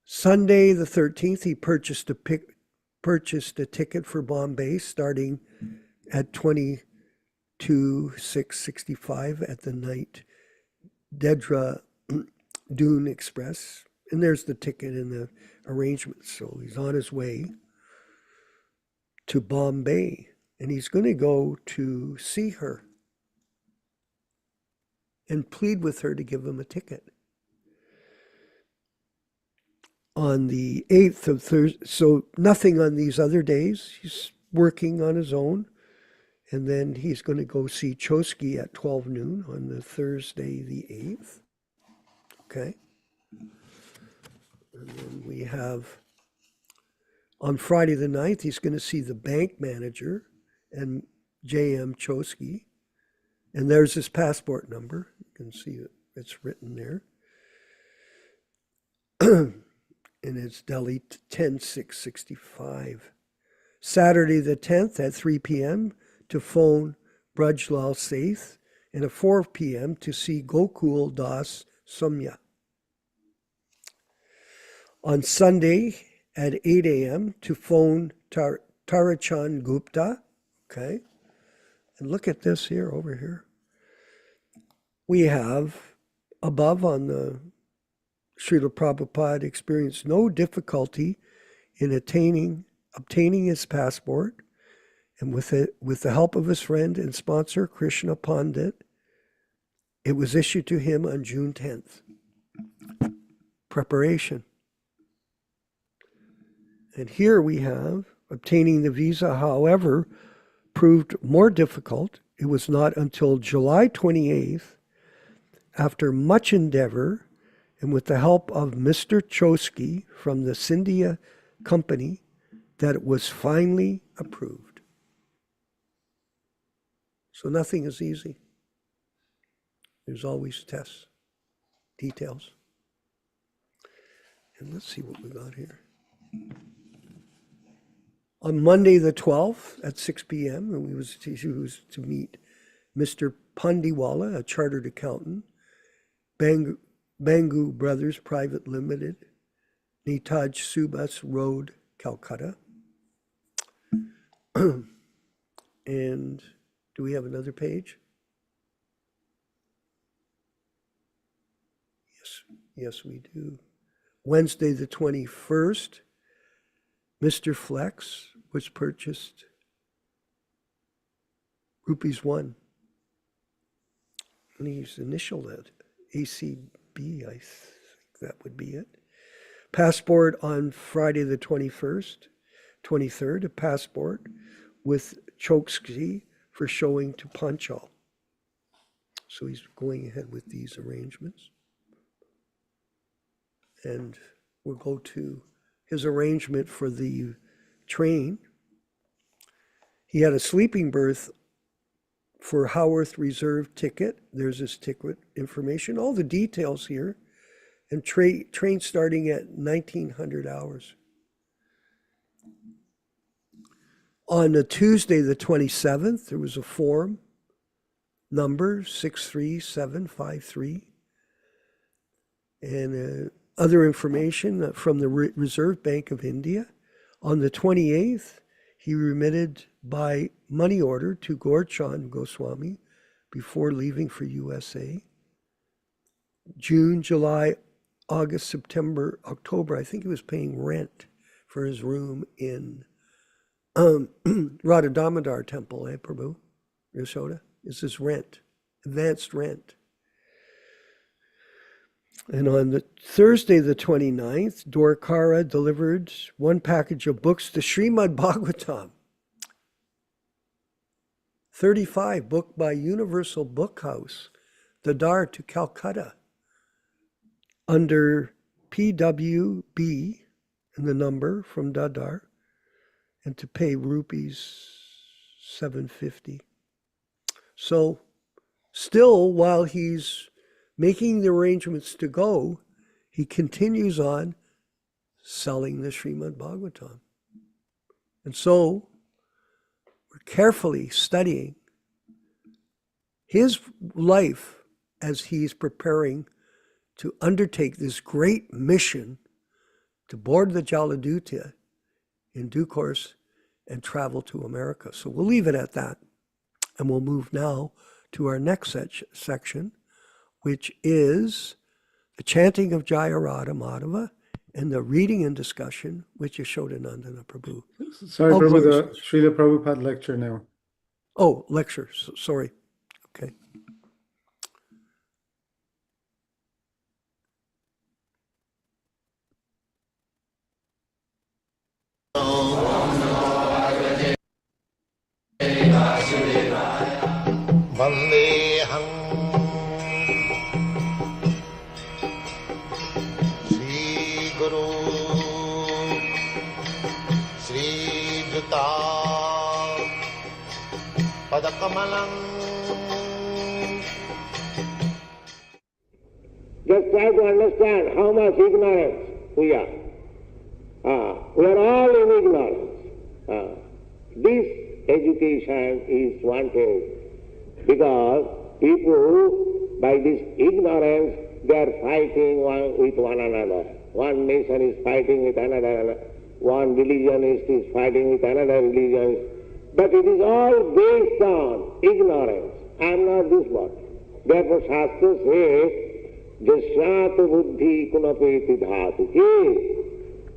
Sunday the 13th, he purchased a ticket for Bombay starting at 22,665 at the night Dedra Dune Express. And there's the ticket and the arrangement. So he's on his way to Bombay, and he's going to go to see her. and plead with her to give him a ticket. On the 8th of Thursday, so nothing on these other days. He's working on his own. And then he's going to go see Chosky at 12 noon on the Thursday, the 8th. Okay. And then we have, on Friday the 9th, he's going to see the bank manager and J.M. Chosky. And there's his passport number. You can see it's written there. And it's Delhi 10665. Saturday the 10th at 3 p.m. to phone Brajlal Seth, and at 4 p.m. to see Gokul Das Sumya. On Sunday at 8 a.m. to phone Tarachan Gupta. Okay. And look at this here, over here. We have above on the Srila Prabhupada experienced no difficulty in obtaining his passport, and with the help of his friend and sponsor, Krishna Pandit, it was issued to him on June 10th. Preparation. And here we have obtaining the visa, however, proved more difficult. It was not until July 28th, after much endeavor, and with the help of Mr. Chosky from the Scindia company, that it was finally approved. So nothing is easy. There's always tests, details. And let's see what we got here. On Monday the 12th at 6 p.m., and he was to meet Mr. Pandiwala, a chartered accountant, Bangu Brothers Private Limited, Netaj Subhas Road, Calcutta. And do we have another page? Yes, we do. Wednesday the 21st, Mr. Flex was purchased ₹1. And he's initialed it, ACB, I think that would be it. Passport on Friday the 23rd, a passport with Chokski for showing to Panchal. So he's going ahead with these arrangements. And we'll go to his arrangement for the train. He had a sleeping berth for Haworth reserved ticket. There's his ticket information, all the details here. And train starting at 1900 hours. On a Tuesday, the 27th, there was a form, number 63753, and other information from the Reserve Bank of India. On the 28th, he remitted by money order to Gaurchand Goswami before leaving for USA. June, July, August, September, October, I think he was paying rent for his room in Radha Damodar Temple, Prabhu, Yashoda. This is rent, advanced rent. And on the Thursday, the 29th, Dwarkara delivered one package of books to Srimad Bhagavatam. 35, book by Universal Book House, Dadar to Calcutta, under PWB, and the number from Dadar, and to pay rupees 750. So still, while he's making the arrangements to go, he continues on selling the Srimad Bhagavatam. And so we're carefully studying his life as he's preparing to undertake this great mission to board the Jaladuta in due course and travel to America. So we'll leave it at that. And we'll move now to our next section, which is the chanting of Jaya Radha Madhava and the reading and discussion with Yashodanandana Prabhu. Sorry, Prabhu, Glories. the Srila Prabhupada lecture now. Oh, lecture. Sorry. Okay. Vandeham Sri Guru Sri Juta Padakamalam. Just try to understand how much ignorance we are. We are all in ignorance. This education is wanted because people, by this ignorance, they are fighting with one another. One nation is fighting with another, one religionist is fighting with another religion. But it is all based on ignorance. I am not this one. Therefore Shastra says, Jashyata buddhi kunapeti dhatu.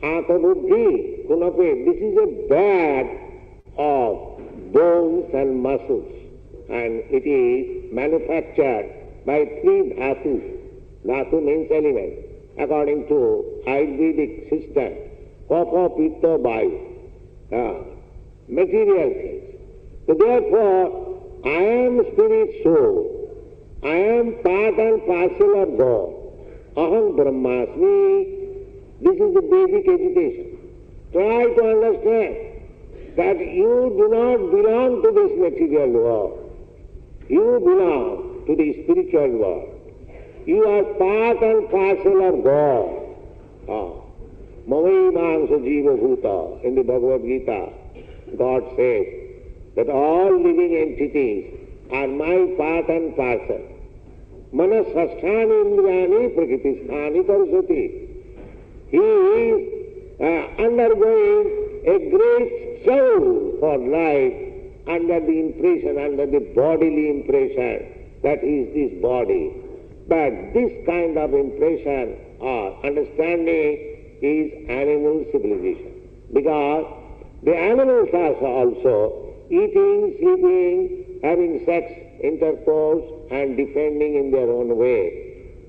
Ata buddhi kunapeti. This is a bag of bones and muscles, and it is manufactured by 3 dhatus. Dhatu means element. According to Ayurvedic system, Kapha, Pitta, Vayu. Material things. So therefore, I am spirit soul. I am part and parcel of God. Aham Brahmasmi. This is the basic education. Try to understand that you do not belong to this material world. You belong to the spiritual world. You are part and parcel of God. Mamai Mansa Jiva Bhuta. In the Bhagavad Gita, God says that all living entities are my part and parcel. Manasasthani indriyani prakritisthani karsati. He is undergoing a great struggle for life under the impression, under the bodily impression that is this body. But this kind of impression or understanding is animal civilization. Because the animals are also eating, sleeping, having sex, intercourse, and defending in their own way.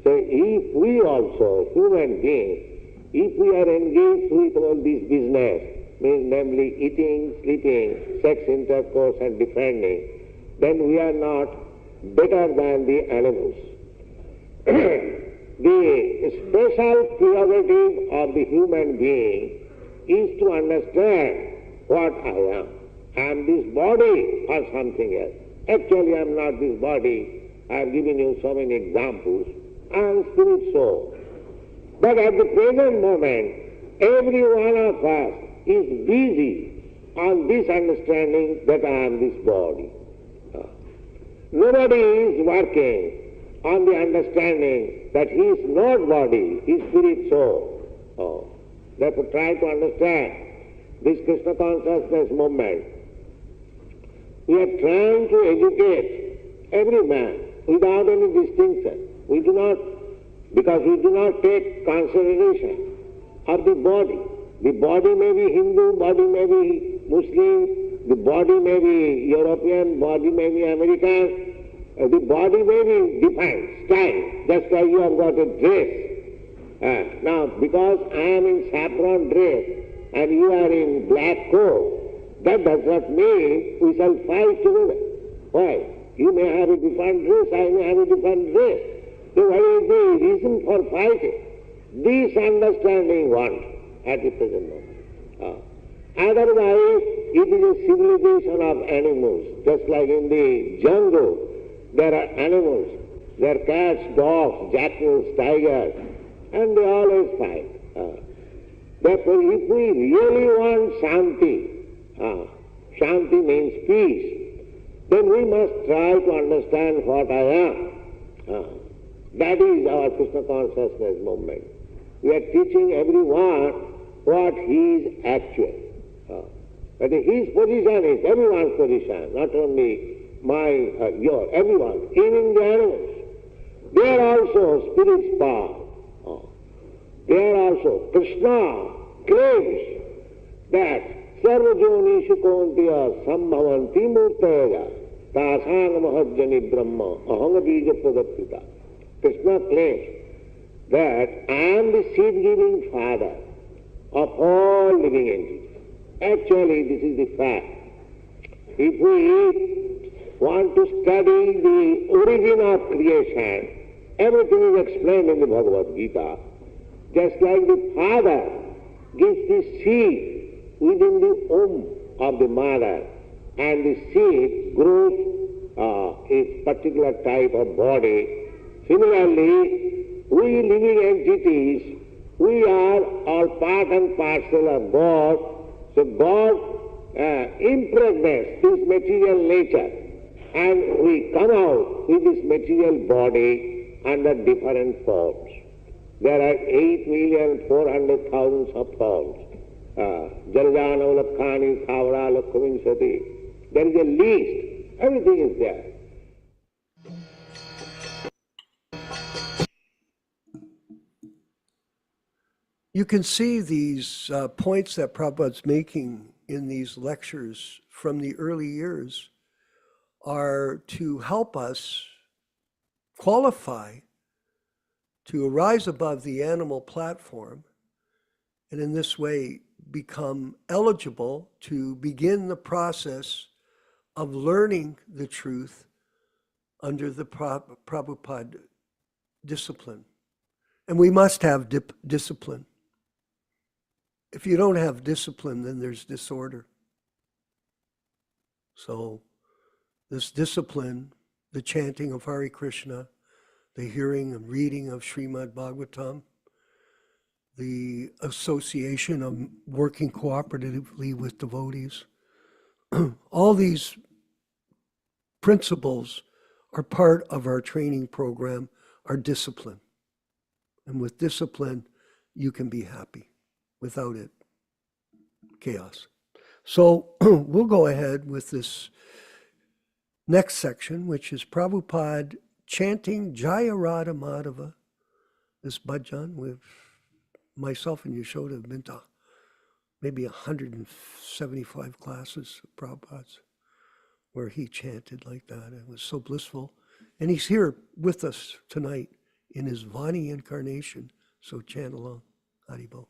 So if we also, human beings, if we are engaged with all this business, means namely eating, sleeping, sex, intercourse, and defending, then we are not better than the animals. The special prerogative of the human being is to understand what I am. I am this body or something else. Actually, I am not this body. I have given you so many examples. I am spirit soul. But at the present moment, every one of us is busy on this understanding that I am this body. Nobody is working on the understanding that he is not body, he is spirit soul. Therefore try to understand this Krishna consciousness movement. We are trying to educate every man without any distinction. We do not, because we do not take consideration of the body. The body may be Hindu, body may be Muslim, the body may be European, body may be American. The body may be defined, style, just like you have got a dress. Now, because I am in saffron dress and you are in black coat, that does not mean we shall fight together. Why? You may have a different dress, I may have a different dress. So what is the reason for fighting? This understanding want at the present moment. Otherwise, it is a civilization of animals, just like in the jungle. There are animals, there are cats, dogs, jackals, tigers, and they always fight. Therefore, if we really want Shanti, Shanti means peace, then we must try to understand what I am. That is our Krishna consciousness movement. We are teaching everyone what he is actually. But his position is everyone's position, not only your, everyone, even the animals. They are also spirit's power. They are also, Krishna claims that Sarvajonishu Kauntiya Sambhavanti Murtaya Tasang Mahajjani Brahma Ahanga Bija Pradapita. Krishna claims that I am the seed-giving father of all living entities. Actually, this is the fact. If we eat want to study the origin of creation, everything is explained in the Bhagavad Gita. Just like the father gives the seed within the womb of the mother, and the seed grows a particular type of body. Similarly, we living entities, we are all part and parcel of God. So God impregnates this material nature, and we come out with this material body under different forms. There are 8,400,000 of forms. Jarjana Lakhani, Thavara Lakhavinsati. There is a list. Everything is there. You can see these points that Prabhupada's making in these lectures from the early years are to help us qualify to arise above the animal platform, and in this way become eligible to begin the process of learning the truth under the Prabhupada discipline. And we must have discipline. If you don't have discipline, then there's disorder. So this discipline, the chanting of Hare Krishna, the hearing and reading of Srimad Bhagavatam, the association of working cooperatively with devotees, all these principles are part of our training program, our discipline. And with discipline, you can be happy. Without it, chaos. So we'll go ahead with this next section, which is Prabhupada chanting Jaya Radha Madhava, this bhajan with myself and Yashoda have been to maybe 175 classes of Prabhupada's where he chanted like that. It was so blissful. And he's here with us tonight in his Vani incarnation. So chant along. Haribol.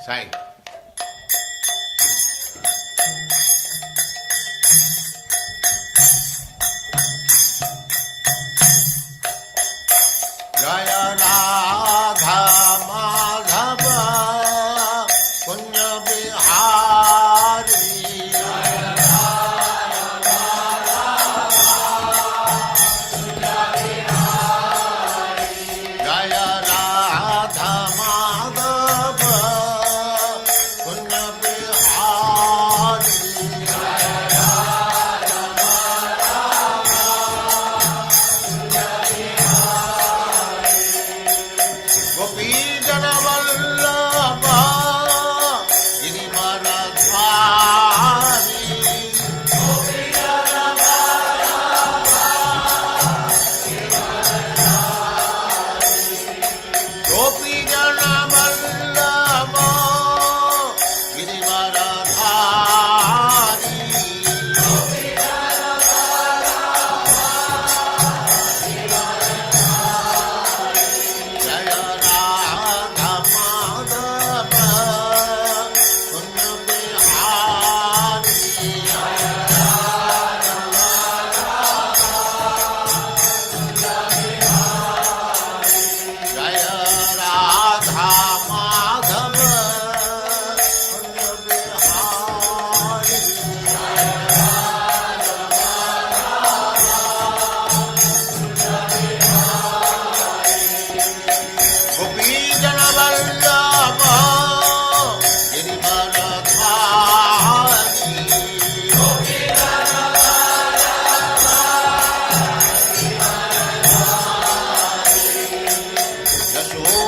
Sai. Jaya Radha Madhava Punya Bihari. Jaya Radha Madhava Jaya Radha Madhava Punya Bihari. Gopi Jana Vallabha Girivaradhari. Gopi Jana Vallabha Gopi Jana Vallabha Girivaradhari. Gopi Jana Jaya Radha Madhava Punya Bihari. Jaya Radha Jaya Radha Madhava Punya Bihari. Gopi Jana Vallabha Girivaradhari. Gopi Jana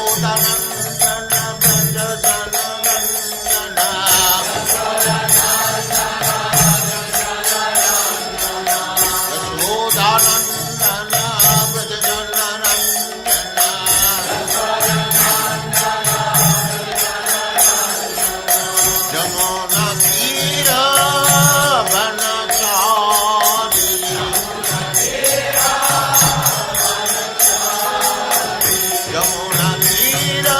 Yashodanandana Braja Jananandana. Yashodanandana Braja Jananandana. Jamuna Tira Vanachari. Jamuna Tira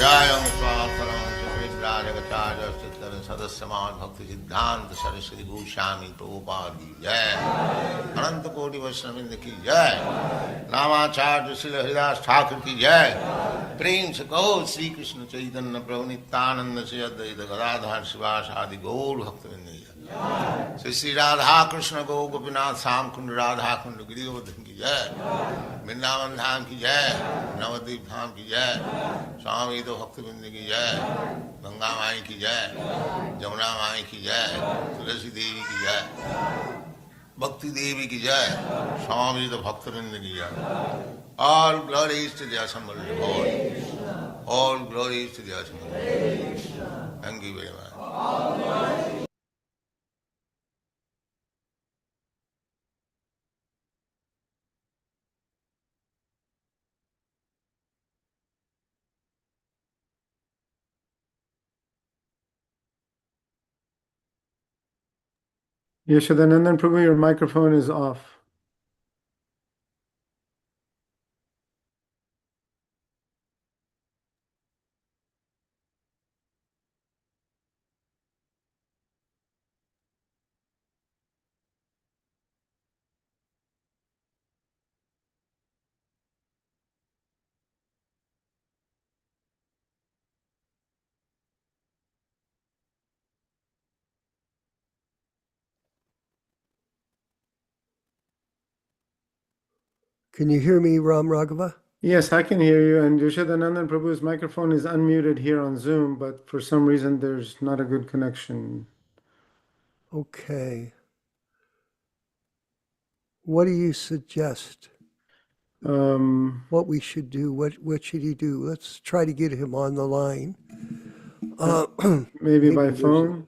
Jayam Swasaram Vibrajagacharya Chittara Sadasyaman Bhakti Siddhanta Saraswati Goswami Prabhupada ki Jai. Ananta Koti Vaishnavrinda ki Jai. Ācārya Srila Haridas Thakur ki Jai. Prem se kaho Sri Krishna Chaitanya Prabhu Nityananda Sri Advaita Gadadhar Sivasadi Gaur Bhaktivinoda ki Jai. Sri Radha Krishna Go Gopinath Sam Kund Radha Kund Giri Govardhan ki Jai. Vrindavan Dham ki Jai. Navadvip Dham ki Jai. Swami to Bhaktivinoda ki Jai. Ganga Mai ki Jai. Jamuna Mai ki Jai. Tulasi Devi ki Jai. Bhakti Devi ki Jai. Swami to Bhaktivinoda ki Jai. All glories to the assembled Lord. All glories to the assembled Lord. Thank you very much. Yashodanandan Prabhu, your microphone is off. Can you hear me, Ram Raghava? Yes, I can hear you. And Yashodanandan Prabhu's microphone is unmuted here on Zoom, but for some reason there's not a good connection. Okay. What do you suggest? What we should do? What should he do? Let's try to get him on the line. Maybe by phone?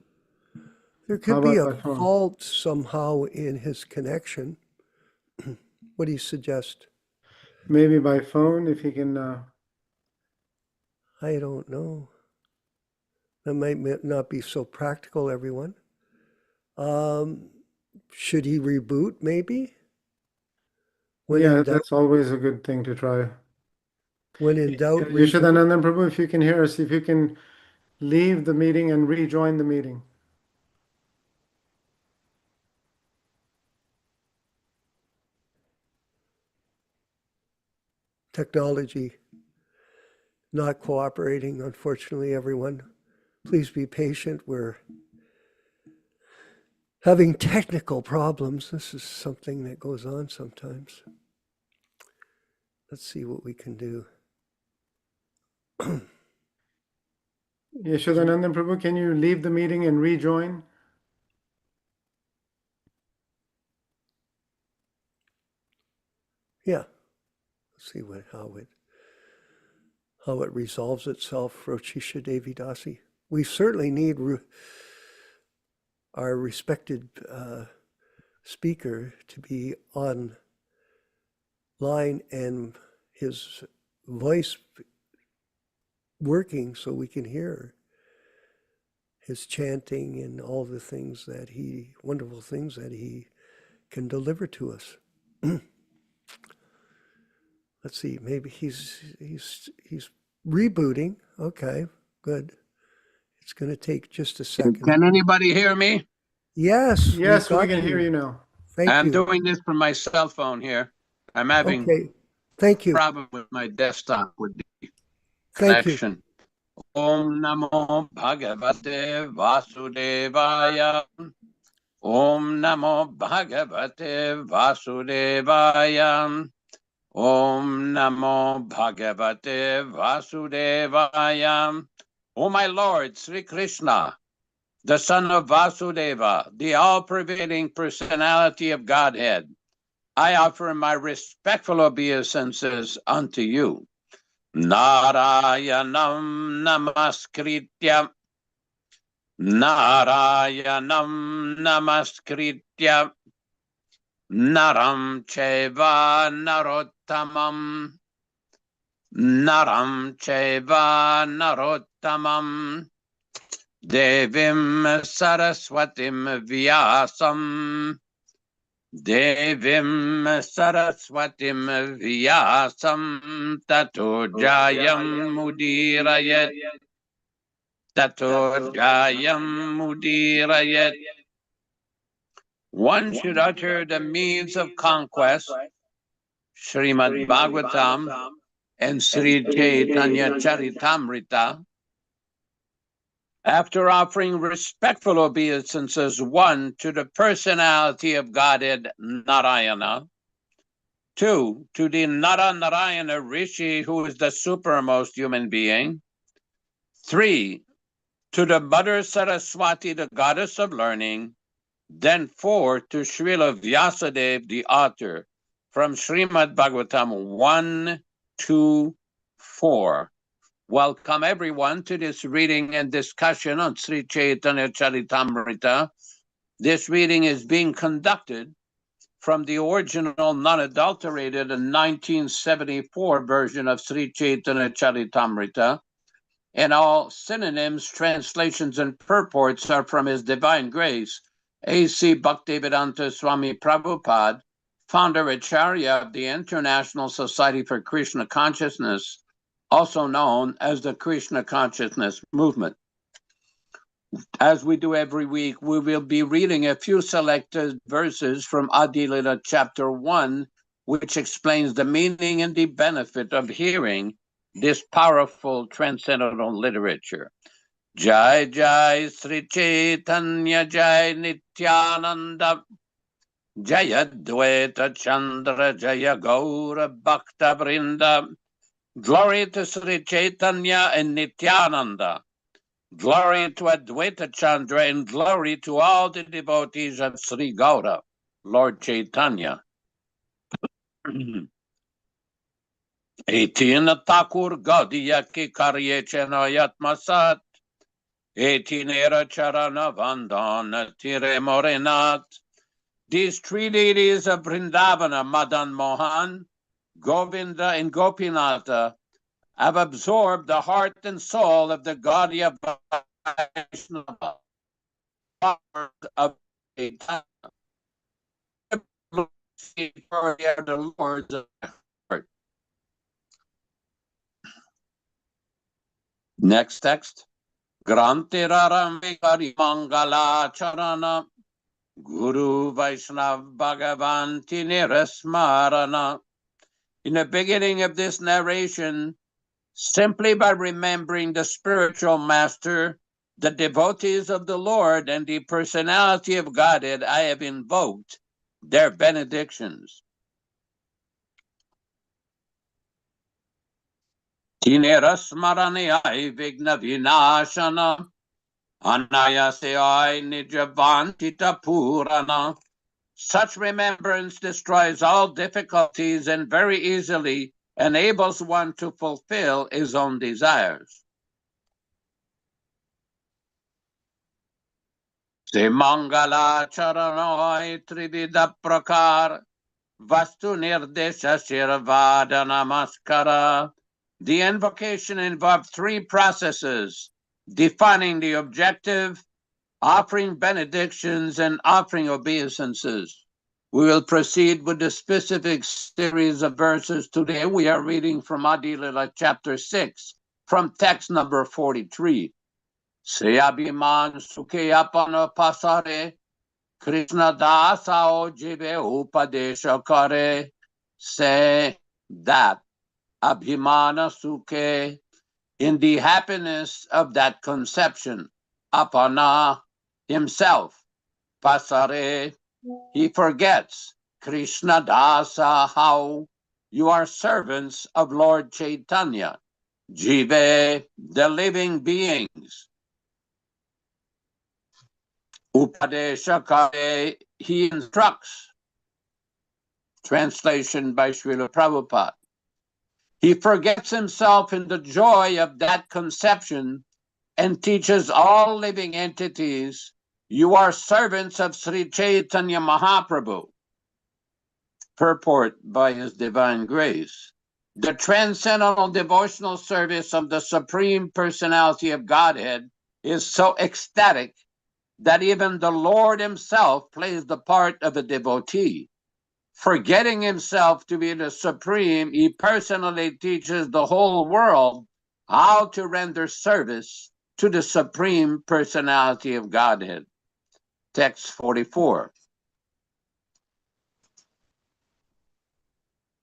There How could be a about by phone? fault somehow in his connection. What do you suggest? Maybe by phone, if he can. I don't know. That might not be so practical, everyone. Should he reboot, maybe? Yeah, that's always a good thing to try. When in doubt, reboot. Yashodanandan Prabhu, if you can hear us, if you can leave the meeting and rejoin the meeting. Technology not cooperating, unfortunately, everyone. Please be patient. We're having technical problems. This is something that goes on sometimes. Let's see what we can do. Yashodanandan Prabhu, can you leave the meeting and rejoin? Yeah. Let's see how it resolves itself, Rochisha Devi Dasi. We certainly need our respected speaker to be on line and his voice working so we can hear his chanting and all the things that wonderful things that he can deliver to us. Let's see, maybe he's rebooting. Okay, good. It's going to take just a second. Can anybody hear me? Yes. Yes, we can hear you now. Thank you. I'm doing this from my cell phone here. I'm having Okay. Thank you. problem with my desktop with the Thank you. connection. Om Namo Bhagavate Vasudevaya. Om Namo Bhagavate Vasudevaya. Om Namo Bhagavate Vasudevaya. O my Lord, Sri Krishna, the son of Vasudeva, the all-pervading personality of Godhead, I offer my respectful obeisances unto you. Narayanam namaskritya. Narayanam namaskritya. Naram cheva narottamam. Naram cheva narottamam. Devim saraswatim vyasam. Devim Saraswatim Vyasam Tato Jayam Mudirayat. Tato Jayam Mudirayat. One should utter the means of conquest, Srimad Bhagavatam and Sri Chaitanya Charitamrita, after offering respectful obeisances, one, to the personality of Godhead Narayana, two, to the Narayana Rishi, who is the supermost human being, three, to the Mother Saraswati, the goddess of learning, then four, to Srila Vyasadeva, the author, from Srimad Bhagavatam 1, 2, 4. Welcome everyone to this reading and discussion on Sri Chaitanya Charitamrita. This reading is being conducted from the original non-adulterated 1974 version of Sri Chaitanya Charitamrita, and all synonyms, translations, and purports are from His Divine Grace, A.C. Bhaktivedanta Swami Prabhupada, founder Ācārya of the International Society for Krishna Consciousness, also known as the Krishna Consciousness Movement. As we do every week, we will be reading a few selected verses from Adi Lila chapter 1, which explains the meaning and the benefit of hearing this powerful transcendental literature. Jai Jai Sri Chaitanya Jai Nityananda Jaya Advaita Chandra Jaya Gaura Bhakta Vrinda. Glory to Sri Chaitanya and Nityananda. Glory to Advaita Chandra, and glory to all the devotees of Sri Gaura, Lord Chaitanya. 18 Thakur Gaudiya ki karye chenayat masat. 18 Era Charana Vandana Tire Morenat. These three deities of Vrindavana, Madan Mohan, Govinda, and Gopinatha, have absorbed the heart and soul of the Gaudiya Vaishnava of Chaitanya. The Lords of the heart. Next text. Grantiraram Vikari Mangala Charana Guru Vaishnav Bhagavanti Nirasmarana. In the beginning of this narration, simply by remembering the spiritual master, the devotees of the Lord, and the personality of Godhead, I have invoked their benedictions. Tinerasmaranayai vigna vinashana anayasayai nijavantita purana. Such remembrance destroys all difficulties and very easily enables one to fulfill his own desires. Se mangala charanoi trivida prakar vastu nirdesha shirvada namaskara. The invocation involved three processes: defining the objective, offering benedictions, and offering obeisances. We will proceed with the specific series of verses. Today we are reading from Adi Lila chapter 6, from text number 43. Se abhiman sukheyapana pasare, Krishna dasao jive upadesha kare. Say that abhimana sukhe, in the happiness of that conception, apana, himself, pasare, he forgets, Krishna dasa, how you are servants of Lord Chaitanya, jive, the living beings, upadesha kare, he instructs. Translation by Srila Prabhupada. He forgets himself in the joy of that conception and teaches all living entities, you are servants of Sri Chaitanya Mahaprabhu. Purport by His Divine Grace. The transcendental devotional service of the Supreme Personality of Godhead is so ecstatic that even the Lord himself plays the part of a devotee. Forgetting himself to be the supreme, he personally teaches the whole world how to render service to the supreme personality of Godhead. Text 44.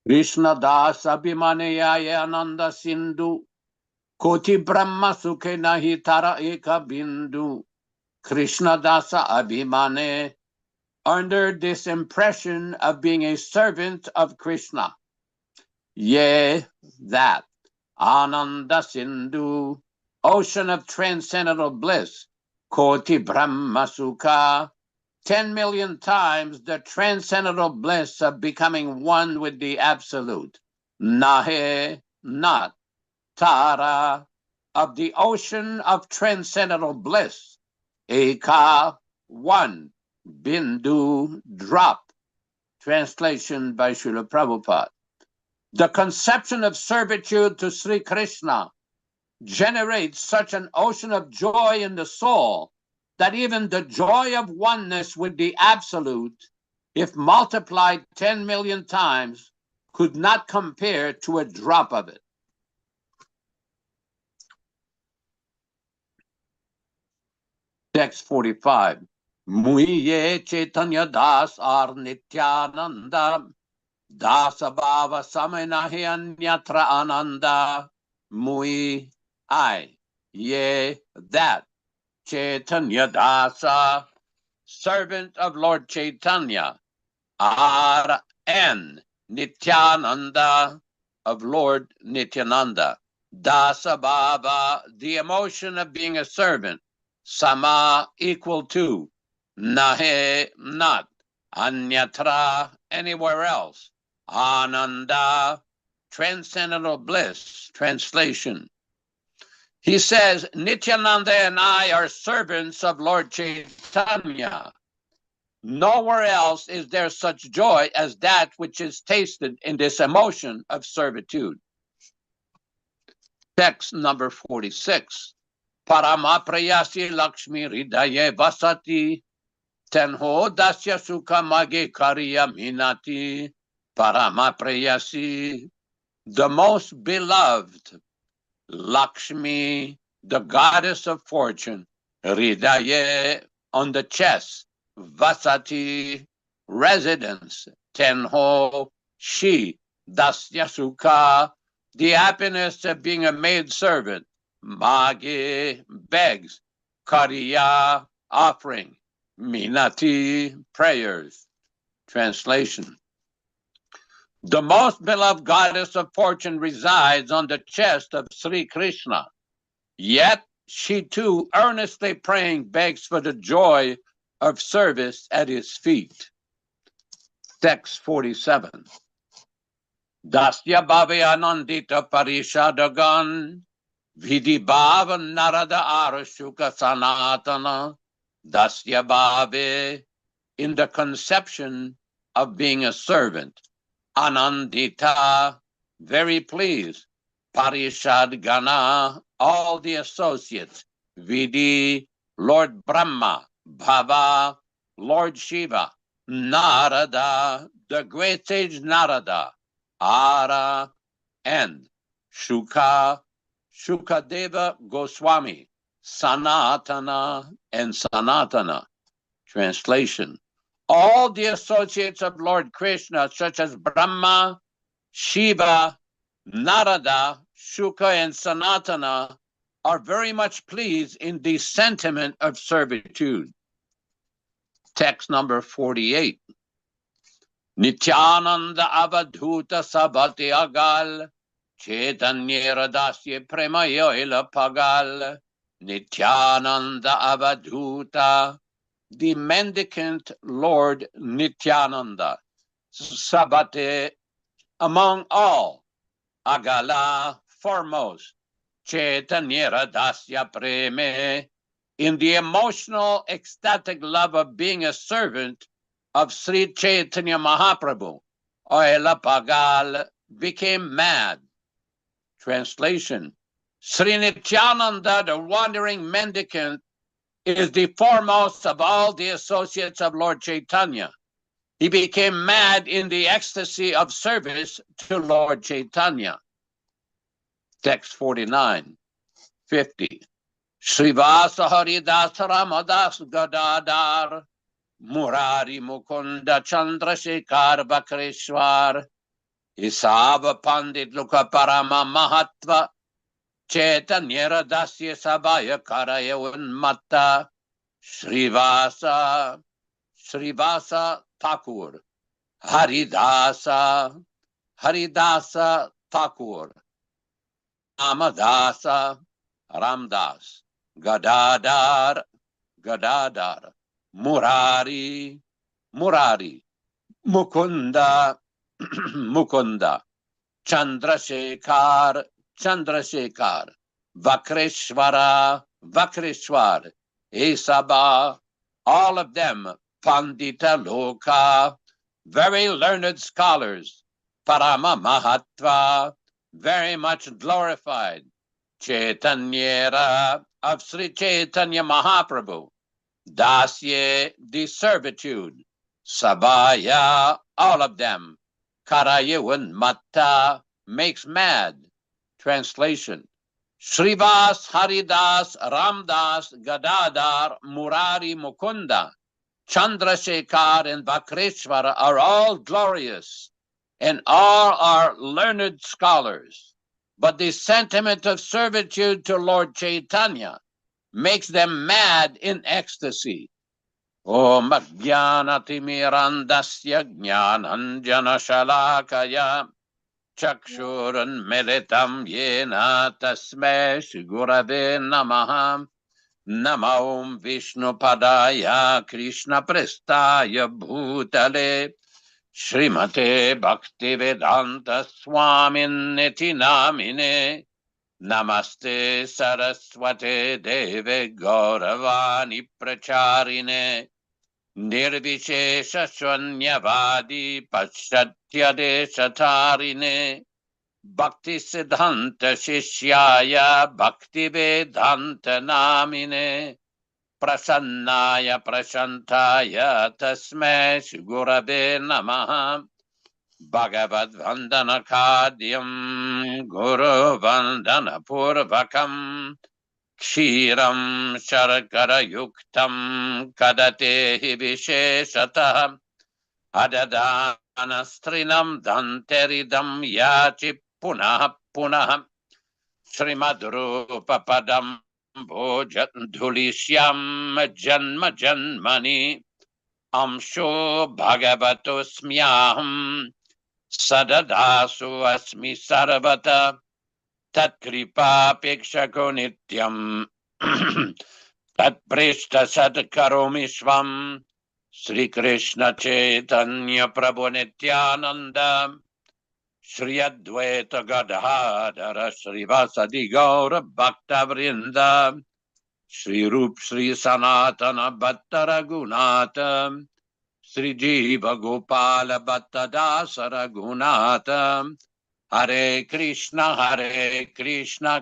Krishna das abhimaneyaya ananda sindhu koti brahma sukhe nahi tara eka bindu. Krishna dasa abhimane, under this impression of being a servant of Krishna. Yea, that Ananda Sindhu, ocean of transcendental bliss, Koti Brahma Sukha, 10 million times the transcendental bliss of becoming one with the Absolute. Nahe, not, Tara, of the ocean of transcendental bliss. Eka, one, Bindu, drop. Translation by Srila Prabhupada. The conception of servitude to Sri Krishna generates such an ocean of joy in the soul that even the joy of oneness with the Absolute, if multiplied 10 million times, could not compare to a drop of it. Text 45. Muye Chaitanya Das Ar Nityananda Dasa Bhava Saminahi Anyatra Ananda Mui I Ye that Chaitanya Dasa, servant of Lord Chaitanya, Ar N Nityananda, of Lord Nityananda, Dasa Bhava, the emotion of being a servant, Sama, equal to, Nahe, not, Anyatra, anywhere else, Ananda, transcendental bliss. Translation. He says, Nityananda and I are servants of Lord Chaitanya. Nowhere else is there such joy as that which is tasted in this emotion of servitude. Text number 46. Paramaprayasi Lakshmi Hridaye Vasati Tenho Dasya Sukha Mage Kariya Minati. Paramaprayasi, the most beloved, Lakshmi, the goddess of fortune, Hridaye, on the chest, Vasati, residence, Tenho, she, Dasya Sukha, the happiness of being a maidservant, Mage, begs, Kariya, offering, Minati, prayers. Translation. The most beloved goddess of fortune resides on the chest of Sri Krishna. Yet she too, earnestly praying, begs for the joy of service at his feet. Text 47. Dasya Bhave Anandita Parishadagan Vidhi Bhava Narada Arashuka Sanatana. Dasya Bhave, in the conception of being a servant. Anandita, very pleased. Parishad Gana, all the associates. Vidhi, Lord Brahma. Bhava, Lord Shiva. Narada, the great sage Narada. Ara, and Shuka, Shukadeva Goswami. Sanatana and Sanatana. Translation. All the associates of Lord Krishna, such as Brahma, Shiva, Narada, Shuka, and Sanatana, are very much pleased in the sentiment of servitude. Text number 48. Nityananda Avadhuta Sabhati Agal Chaitanya Radasya Premayoila Pagal. Nityananda Avadhuta, the mendicant Lord Nityananda, Sabhate, among all, Agala, foremost, Chaitanya Radasya Preme, in the emotional, ecstatic love of being a servant of Sri Chaitanya Mahaprabhu, Oila Pagal, became mad. Translation. Sri Nityananda, the wandering mendicant, is the foremost of all the associates of Lord Chaitanya. He became mad in the ecstasy of service to Lord Chaitanya. Text 49, 50. Srivasa Haridas Ramadas Gadadar Murari Mukunda Chandrasekhar Bakreshwar Isava Pandit Luka Parama Mahatva Chaitanya Radasya Sabaya Karaya Unmatta Srivasa Thakur Haridasa Thakur Amadasa Ramdas Gadadar Murari Mukunda Chandrasekhar Vakreshwar Esaba, all of them Pandita Loka, very learned scholars, Parama Mahatva, very much glorified, Chaitanyera of Sri Chaitanya Mahaprabhu, Dasye, the servitude, Sabaya, all of them, Karayuan Matta, makes mad. Translation: Srivas, Haridas, Ramdas, Gadadar, Murari, Mukunda, Chandrasekhar, and Vakreshwara are all glorious, and all are learned scholars. But the sentiment of servitude to Lord Chaitanya makes them mad in ecstasy. Om Ajnanatimirandasya Jnananjana Shalakaya Chakshuran Militam Yena Tasmai Gurave Namaha Namo Vishnu Padaya Krishna Prestaya Bhutale Srimate Bhaktivedanta Swamin Niti Namine Namaste Saraswate Deve Gauravani Pracharine Nirvishesha Shwanyavadi Paschatya Deshatarine Bhakti Siddhanta Shishyaya Bhakti Vedanta Namine Prasannaya Prashantaya Tasmai Gurave Namaha Bhagavad Vandana Kadyam Guru Vandana Purvakam Kshiram Sharakara Yuktam Kadatehi Visheshatah Adadana Strinam Danteridam Yachi Punah Punah Srimadrupa Padam Bhojandhulishyam Janma Janmani Amsho Bhagavatosmyaham Sadadasu Asmi Sarvata Tat Kripa Pekshako Nityam Tat Prishta Sadkaromi Swam Sri Krishna Chaitanya Prabhu Nityananda Shri Advaita Gadadhara Shri Vasadi Gaura Bhakta Vrinda Shri Rup Shri Sanatana Bhatta Raghunatha Sri Jiva Gopala Bhatta Dasa Raghunatha Hare Krishna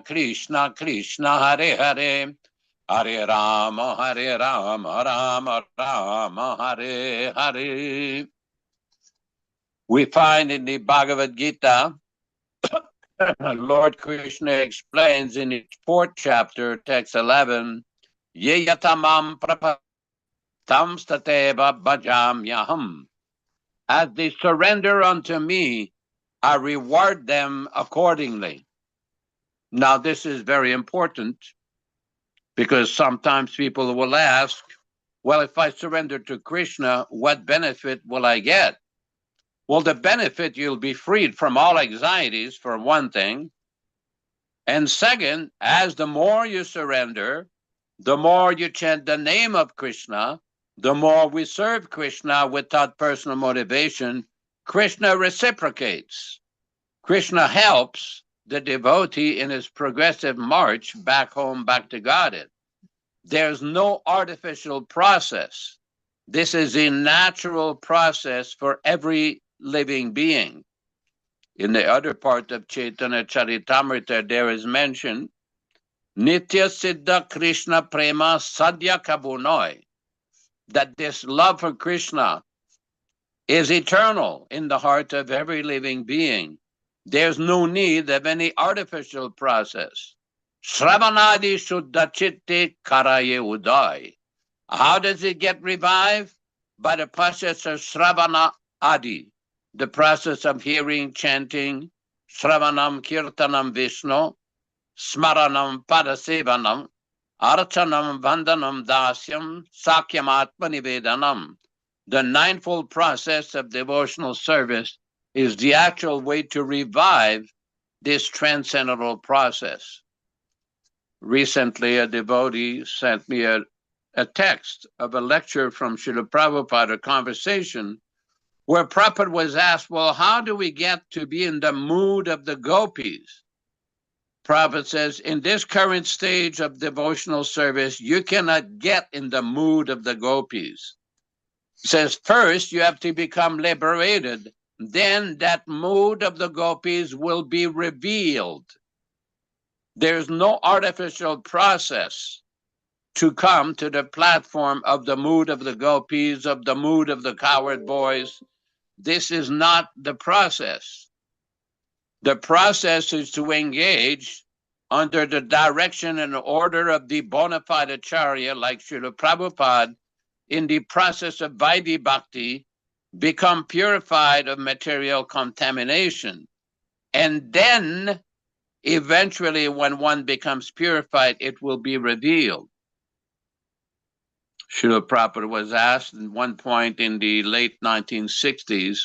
Krishna Krishna Hare Hare Hare Rama Rama Rama Hare Hare. We find in the Bhagavad Gita, Lord Krishna explains in its 4th chapter, text 11, Ye yatamam prapatam stateva bhajamyaham. As they surrender unto me, I reward them accordingly. Now, this is very important because sometimes people will ask, well, if I surrender to Krishna, what benefit will I get? Well, the benefit, you'll be freed from all anxieties, for one thing. And second, as the more you surrender, the more you chant the name of Krishna, the more we serve Krishna without personal motivation, Krishna reciprocates. Krishna helps the devotee in his progressive march back home, back to Godhead. There's no artificial process. This is a natural process for every living being. In the other part of Chaitanya Charitamrita, there is mentioned, Nitya Siddha Krishna Prema Sadhya Kabunoi, that this love for Krishna is eternal in the heart of every living being. There's no need of any artificial process. Shravanadi Shuddha Chitte Karaye Udai. How does it get revived? By the process of Shravana Adi, the process of hearing, chanting, Shravanam Kirtanam Vishnu, Smaranam Padasevanam, Archanam Vandanam Dasyam, Sakyam Atmanivedanam. The ninefold process of devotional service is the actual way to revive this transcendental process. Recently, a devotee sent me a text of a lecture from Srila Prabhupada, a conversation where Prabhupada was asked, well, how do we get to be in the mood of the gopis? Prabhupada says, in this current stage of devotional service, you cannot get in the mood of the gopis. Says first you have to become liberated, then that mood of the gopis will be revealed. There's no artificial process to come to the platform of the mood of the gopis, of the mood of the coward boys. This is not the process. The process is to engage under the direction and order of the bona fide Ācārya like Srila Prabhupada, in the process of Vaidhi Bhakti, become purified of material contamination. And then, eventually, when one becomes purified, it will be revealed. Srila Prabhupada was asked at one point in the late 1960s,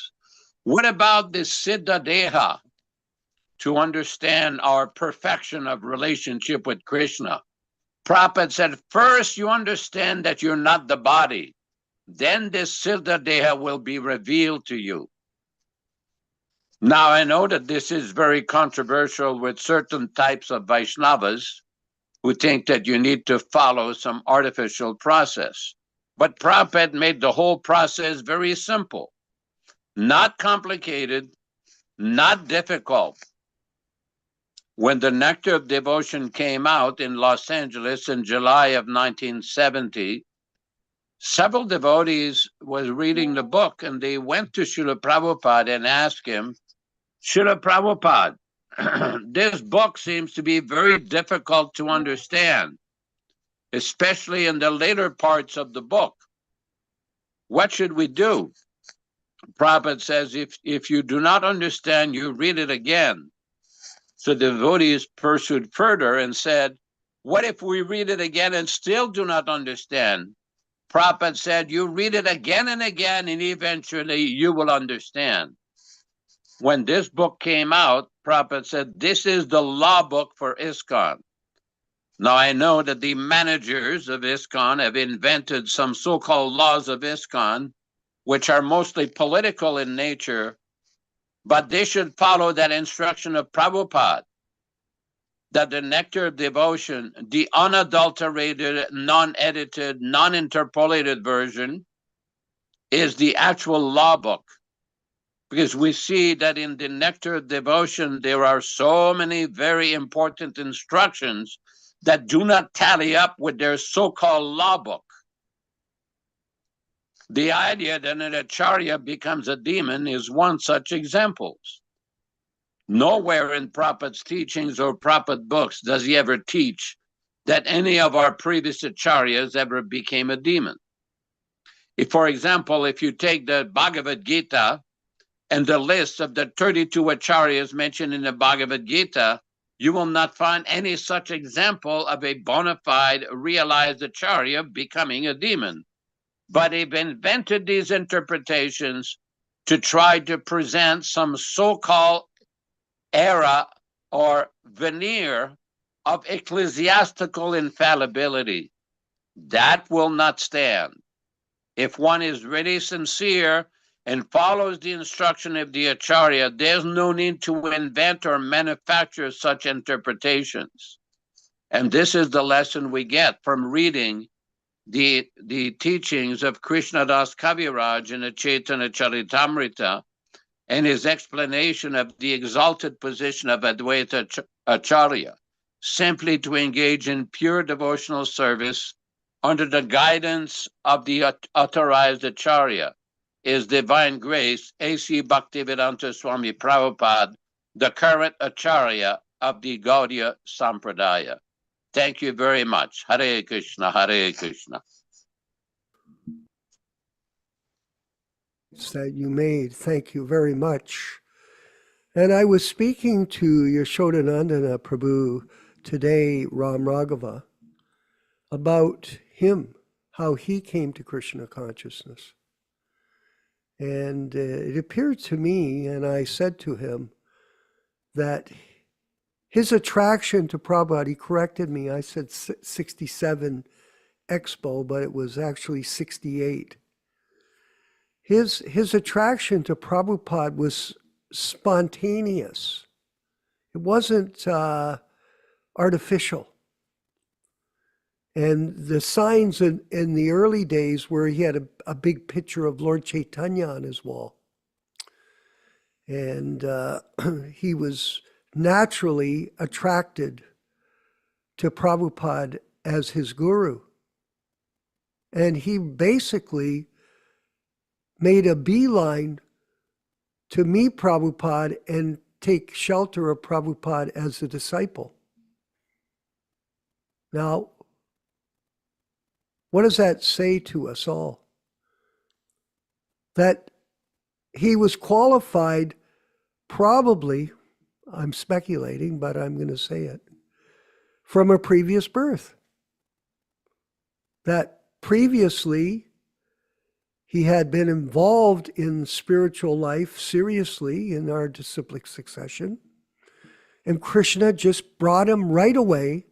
what about this Siddha Deha to understand our perfection of relationship with Krishna? Prabhupada said, first you understand that you're not the body. Then this Siddha Deha will be revealed to you. Now I know that this is very controversial with certain types of Vaishnavas who think that you need to follow some artificial process. But Prabhupada made the whole process very simple, not complicated, not difficult. When the Nectar of Devotion came out in Los Angeles in July of 1970, several devotees was reading the book and they went to Srila Prabhupada and asked him, Srila Prabhupada, this book seems to be very difficult to understand, especially in the later parts of the book. What should we do? Prabhupada says, if you do not understand, you read it again. So the devotees pursued further and said, what if we read it again and still do not understand? Prabhupada said, you read it again and again and eventually you will understand. When this book came out, Prabhupada said, this is the law book for ISKCON. Now I know that the managers of ISKCON have invented some so-called laws of ISKCON, which are mostly political in nature, but they should follow that instruction of Prabhupada, that the Nectar of Devotion, the unadulterated, non-edited, non-interpolated version, is the actual law book. Because we see that in the Nectar of Devotion, there are so many very important instructions that do not tally up with their so-called law book. The idea that an Ācārya becomes a demon is one such example. Nowhere in Prabhupada's teachings or Prabhupada books does he ever teach that any of our previous Ācāryas ever became a demon. If, for example, if you take the Bhagavad Gita and the list of the 32 Ācāryas mentioned in the Bhagavad Gita, you will not find any such example of a bona fide realized Ācārya becoming a demon. But they've invented these interpretations to try to present some so-called era or veneer of ecclesiastical infallibility. That will not stand. If one is really sincere and follows the instruction of the Ācārya, there's no need to invent or manufacture such interpretations. And this is the lesson we get from reading the teachings of Krishnadas Kaviraj in the Chaitanya Charitamrita and his explanation of the exalted position of Advaita Ācārya. simply to engage in pure devotional service under the guidance of the authorized Ācārya, His Divine Grace, A.C. Bhaktivedanta Swami Prabhupada, the current Ācārya of the Gaudiya Sampradaya. Thank you very much. Hare Krishna, Hare Krishna. That you made. Thank you very much. And I was speaking to Yashodanandana Prabhu today, Ram Raghava, about him, how he came to Krishna consciousness. And it appeared to me, and I said to him, that his attraction to Prabhupada, he corrected me, I said 67 Expo, but it was actually 68. His attraction to Prabhupada was spontaneous. It wasn't artificial. And the signs in the early days where he had a big picture of Lord Chaitanya on his wall. And he was naturally attracted to Prabhupada as his guru. And he basically made a beeline to meet Prabhupada and take shelter of Prabhupada as a disciple. Now, what does that say to us all? That he was qualified, probably, I'm speculating, but I'm going to say it, from a previous birth. That previously he had been involved in spiritual life seriously in our disciplic succession, and Krishna just brought him right away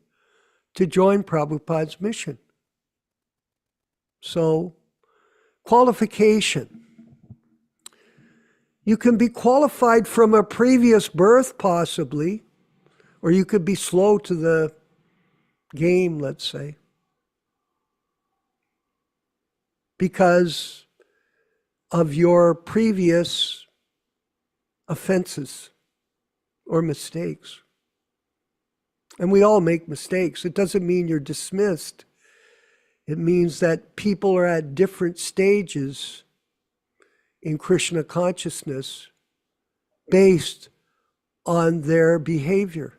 to join Prabhupada's mission. So, qualification. You can be qualified from a previous birth, possibly, or you could be slow to the game, let's say, because of your previous offenses or mistakes. And we all make mistakes. It doesn't mean you're dismissed. It means that people are at different stages in Krishna consciousness based on their behavior.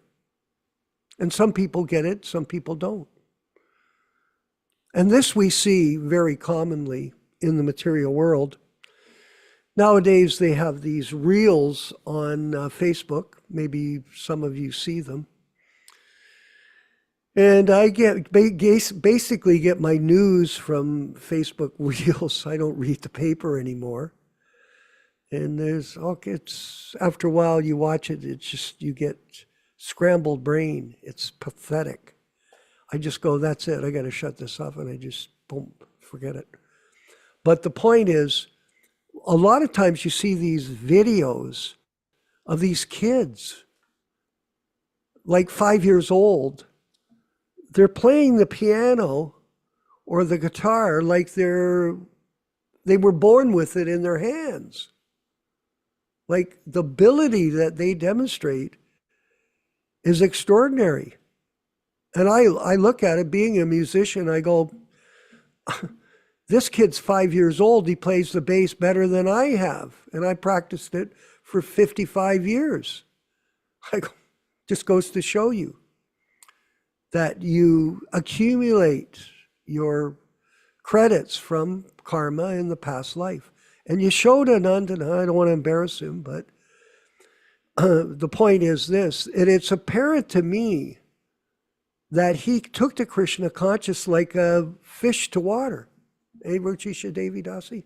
And some people get it, some people don't. And this we see very commonly in the material world. Nowadays, they have these reels on Facebook. Maybe some of you see them. And I basically get my news from Facebook reels. I don't read the paper anymore. And it's after a while you watch it, it's just, you get scrambled brain. It's pathetic. I just go, that's it. I got to shut this off, and I just, boom, forget it. But the point is, a lot of times you see these videos of these kids, like 5 years old. They're playing the piano or the guitar like they were born with it in their hands. Like, the ability that they demonstrate is extraordinary. And I look at it, being a musician, I go, this kid's 5 years old, he plays the bass better than I have. And I practiced it for 55 years. I go, just goes to show you that you accumulate your credits from karma in the past life. And Yashodanandana, I don't want to embarrass him, but the point is this, and it's apparent to me that he took to Krishna conscious like a fish to water. Ruchisha Devi Dasi.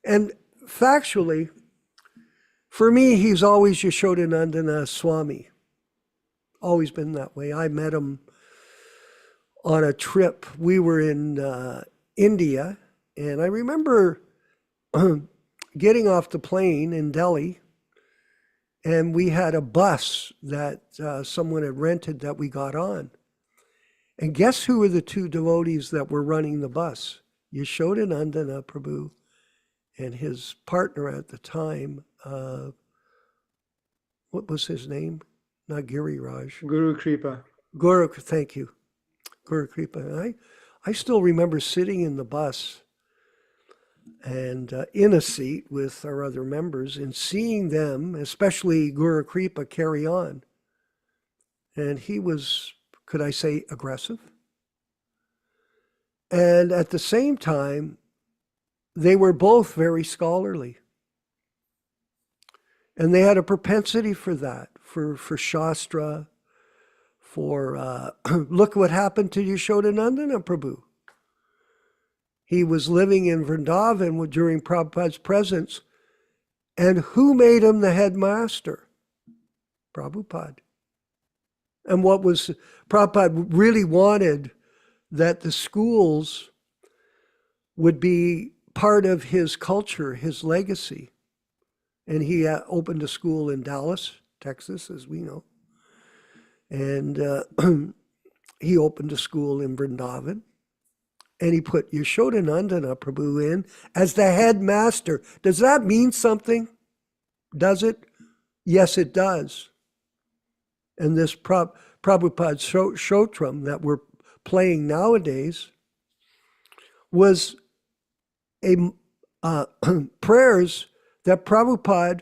And factually, for me, he's always Yashodanandana Swami. Always been that way. I met him on a trip. We were in India, and I remember getting off the plane in Delhi, and we had a bus that someone had rented that we got on. And guess who were the two devotees that were running the bus? Yashodanandana Prabhu and his partner at the time, what was his name? not Giriraj. Guru Kripa. Guru, thank you. Guru Kripa. I still remember sitting in the bus and in a seat with our other members and seeing them, especially Guru Kripa, carry on. And he was, could I say, aggressive? And at the same time, they were both very scholarly. And they had a propensity for that, for Shastra, for, look what happened to Yashodanandana Prabhu. He was living in Vrindavan during Prabhupada's presence, and who made him the headmaster? Prabhupada. And what was, Prabhupada really wanted that the schools would be part of his culture, his legacy. And he opened a school in Dallas, Texas, as we know. And he opened a school in Vrindavan. And he put Yashodanandana Prabhu in as the headmaster. Does that mean something? Does it? Yes, it does. And this Prabhupada Shotram that we're playing nowadays was a prayers that Prabhupada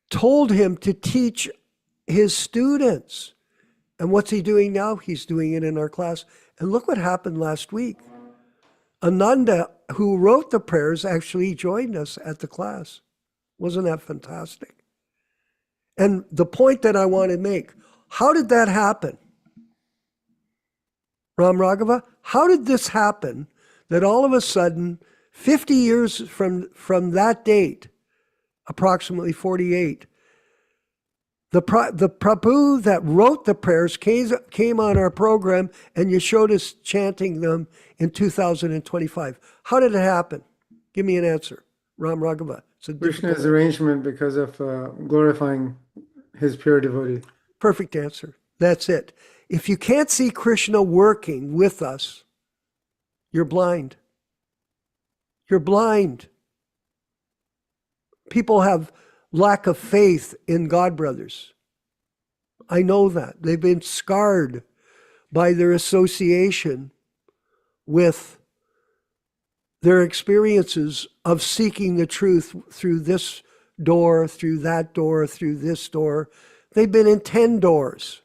told him to teach his students. And what's he doing now? He's doing it in our class. And look what happened last week. Ananda, who wrote the prayers, actually joined us at the class. Wasn't that fantastic? And the point that I want to make, how did that happen? Ram Raghava, how did this happen that all of a sudden, 50 years from that date, approximately 48, the Prabhu that wrote the prayers came on our program and you showed us chanting them in 2025. How did it happen? Give me an answer. Ram Raghava. Krishna's arrangement because of glorifying his pure devotee. Perfect answer. That's it. If you can't see Krishna working with us, you're blind. You're blind. People have lack of faith in God brothers. I know that. They've been scarred by their association with their experiences of seeking the truth through this door, through that door, through this door. They've been in 10 doors.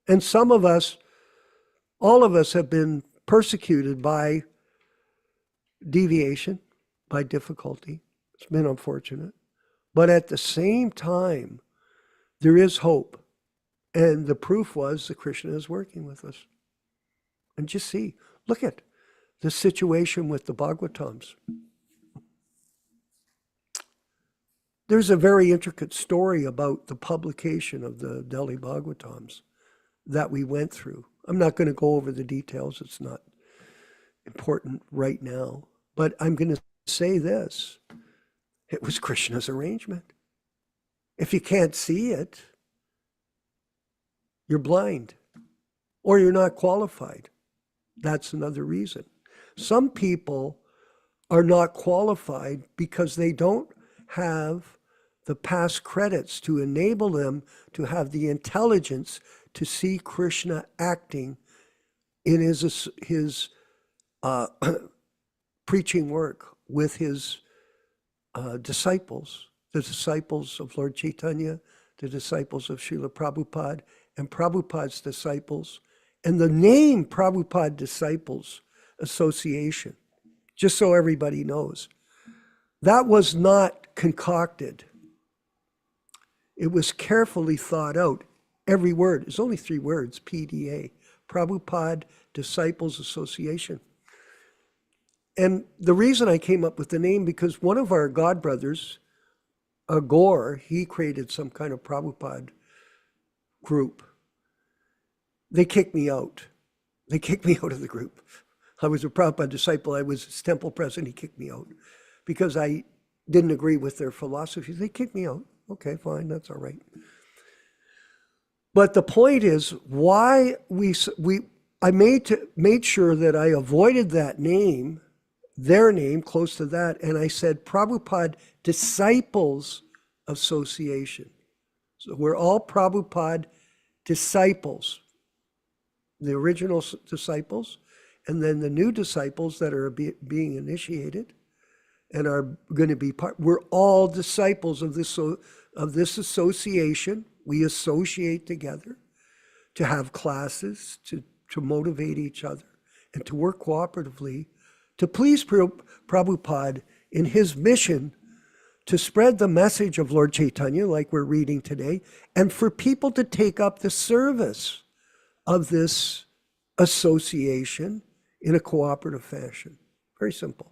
And some of us, all of us have been persecuted by deviation, by difficulty. It's been unfortunate. But at the same time, there is hope. And the proof was that Krishna is working with us. And just see, look at the situation with the Bhagavatams. There's a very intricate story about the publication of the Delhi Bhagavatams that we went through. I'm not going to go over the details. It's not important right now. But I'm going to say this. It was Krishna's arrangement. If you can't see it, you're blind or you're not qualified. That's another reason. Some people are not qualified because they don't have the past credits to enable them to have the intelligence to see Krishna acting in his preaching work with his disciples, the disciples of Lord Chaitanya, the disciples of Srila Prabhupada, and Prabhupada's disciples, and the name Prabhupada Disciples Association, just so everybody knows. That was not concocted. It was carefully thought out. Every word, it's only 3 words, PDA, Prabhupada Disciples Association. And the reason I came up with the name, because one of our godbrothers, Gore, he created some kind of Prabhupada group. They kicked me out. They kicked me out of the group. I was a Prabhupada disciple. I was his temple president. He kicked me out because I didn't agree with their philosophy. They kicked me out. Okay, fine, that's all right. But the point is, why I made sure that I avoided that name, their name, close to that, and I said Prabhupada Disciples association. So we're all Prabhupada disciples, the original disciples, and then the new disciples that are being initiated and are going to be part. We're all disciples of this association. We associate together to have classes, to motivate each other, and to work cooperatively to please Prabhupada in his mission to spread the message of Lord Chaitanya, like we're reading today, and for people to take up the service of this association in a cooperative fashion. Very simple.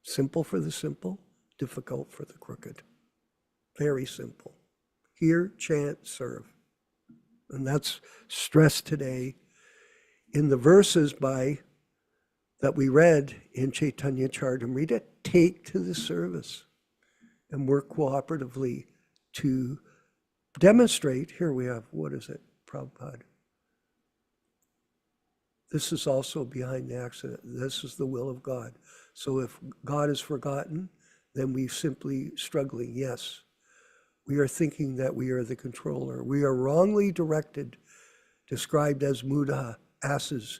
Simple for the simple, difficult for the crooked. Very simple. Hear, chant, serve. And that's stressed today in the verses that we read in Chaitanya Charitamrita. Take to the service and work cooperatively to demonstrate. Here we have, what is it, Prabhupada? This is also behind the accident. This is the will of God. So if God is forgotten, then we simply struggling. Yes, we are thinking that we are the controller. We are wrongly directed, described as Muda, asses.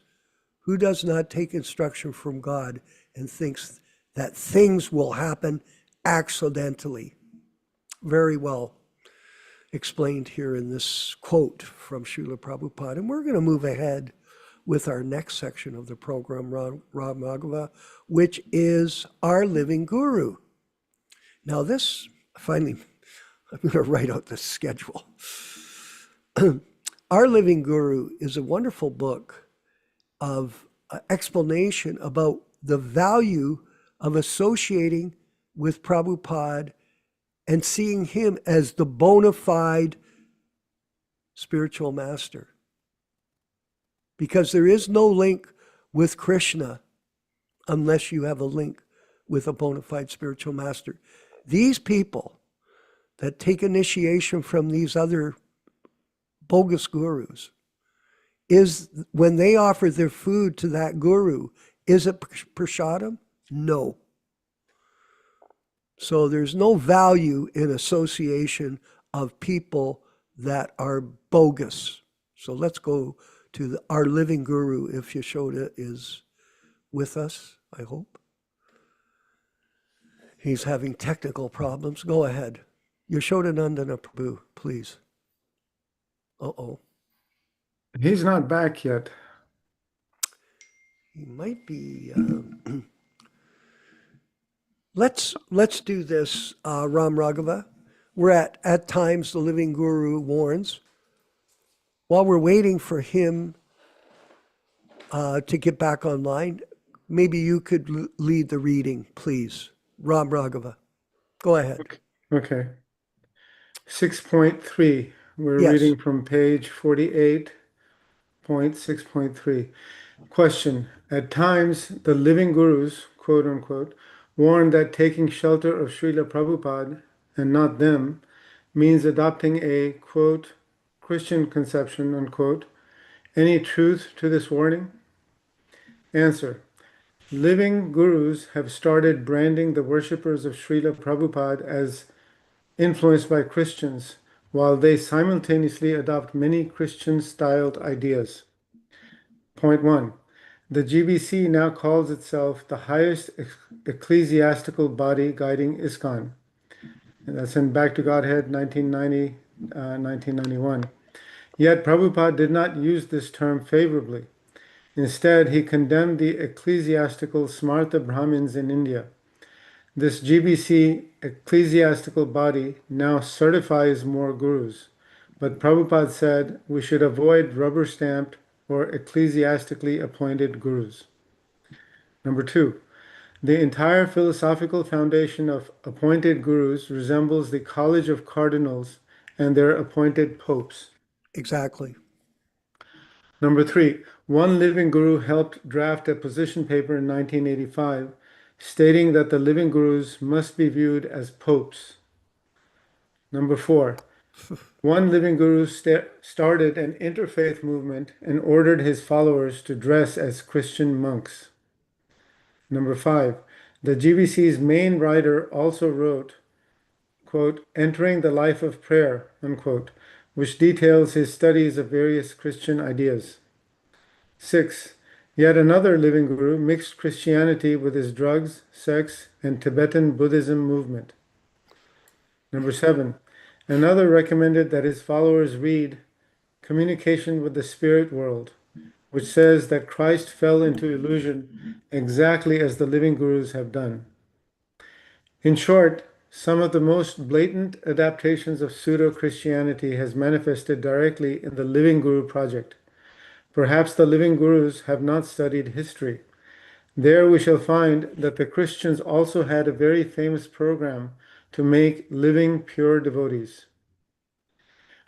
Who does not take instruction from God and thinks that things will happen accidentally? Very well explained here in this quote from Srila Prabhupada. And we're going to move ahead with our next section of the program, Ram Raghava, which is Our Living Guru. Now this, finally, I'm going to write out the schedule. Our Living Guru is a wonderful book of explanation about the value of associating with Prabhupada and seeing him as the bona fide spiritual master. Because there is no link with Krishna unless you have a link with a bona fide spiritual master. These people that take initiation from these other bogus gurus, is when they offer their food to that guru, is it prasadam? No. So there's no value in association of people that are bogus. So let's go to Our Living Guru, if Yashoda is with us, I hope. He's having technical problems. Go ahead. Yashoda Nandana Prabhu, please. Uh-oh. He's not back yet. He might be. Let's do this, Ram Raghava. We're at times the Living Guru warns. While we're waiting for him to get back online, maybe you could lead the reading, please. Ram Raghava. Go ahead. Okay. 6.3. We're Yes. reading from page 48.6.3. Question. At times, the living gurus, quote unquote, warn that taking shelter of Srila Prabhupada and not them means adopting a, quote, Christian conception, unquote. Any truth to this warning? Answer. Living gurus have started branding the worshippers of Srila Prabhupada as influenced by Christians, while they simultaneously adopt many Christian-styled ideas. Point 1. The GBC now calls itself the highest ecclesiastical body guiding ISKCON. And that's in Back to Godhead, 1991. Yet Prabhupada did not use this term favorably. Instead, he condemned the ecclesiastical Smarta Brahmins in India. This GBC ecclesiastical body now certifies more gurus, but Prabhupada said we should avoid rubber-stamped or ecclesiastically appointed gurus. Number 2, the entire philosophical foundation of appointed gurus resembles the College of Cardinals and their appointed popes. Exactly. Number 3, one living guru helped draft a position paper in 1985 stating that the living gurus must be viewed as popes. Number 4, one living guru started an interfaith movement and ordered his followers to dress as Christian monks. Number 5, the GBC's main writer also wrote quote, Entering the Life of Prayer, unquote, which details his studies of various Christian ideas. 6. Yet another living guru mixed Christianity with his drugs, sex, and Tibetan Buddhism movement. Number 7. Another recommended that his followers read Communication with the Spirit World, which says that Christ fell into illusion exactly as the living gurus have done. In short, some of the most blatant adaptations of pseudo-Christianity has manifested directly in the Living Guru project. Perhaps the living gurus have not studied history. There we shall find that the Christians also had a very famous program to make living pure devotees.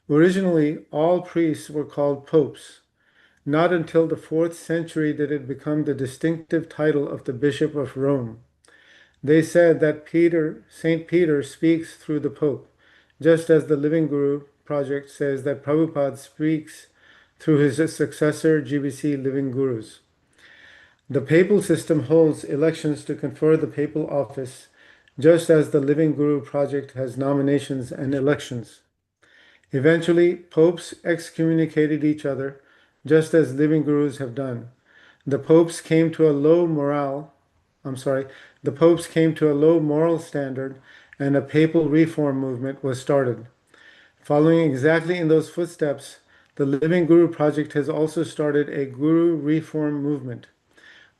Originally, all priests were called popes. Not until the 4th century did it become the distinctive title of the Bishop of Rome. They said that Saint Peter speaks through the Pope, just as the Living Guru project says that Prabhupada speaks through his successor GBC Living Gurus. The papal system holds elections to confer the papal office, just as the Living Guru project has nominations and elections. Eventually, popes excommunicated each other, just as living gurus have done. The popes came to a low moral standard, and a papal reform movement was started. Following exactly in those footsteps, the Living Guru project has also started a guru reform movement.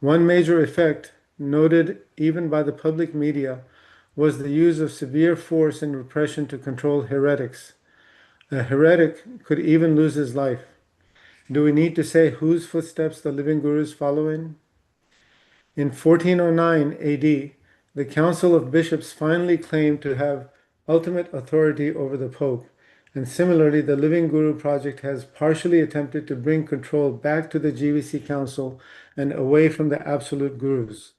One major effect, noted even by the public media, was the use of severe force and repression to control heretics. A heretic could even lose his life. Do we need to say whose footsteps the living gurus follow in? In 1409 AD, the Council of Bishops finally claimed to have ultimate authority over the Pope, and similarly, the Living Guru project has partially attempted to bring control back to the GBC Council and away from the absolute gurus.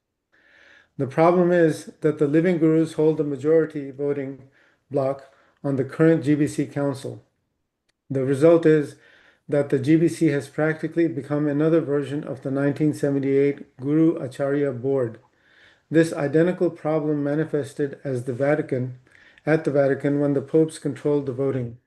The problem is that the living gurus hold the majority voting bloc on the current GBC Council. The result is that the GBC has practically become another version of the 1978 Guru Ācārya board. This identical problem manifested at the Vatican when the popes controlled the voting.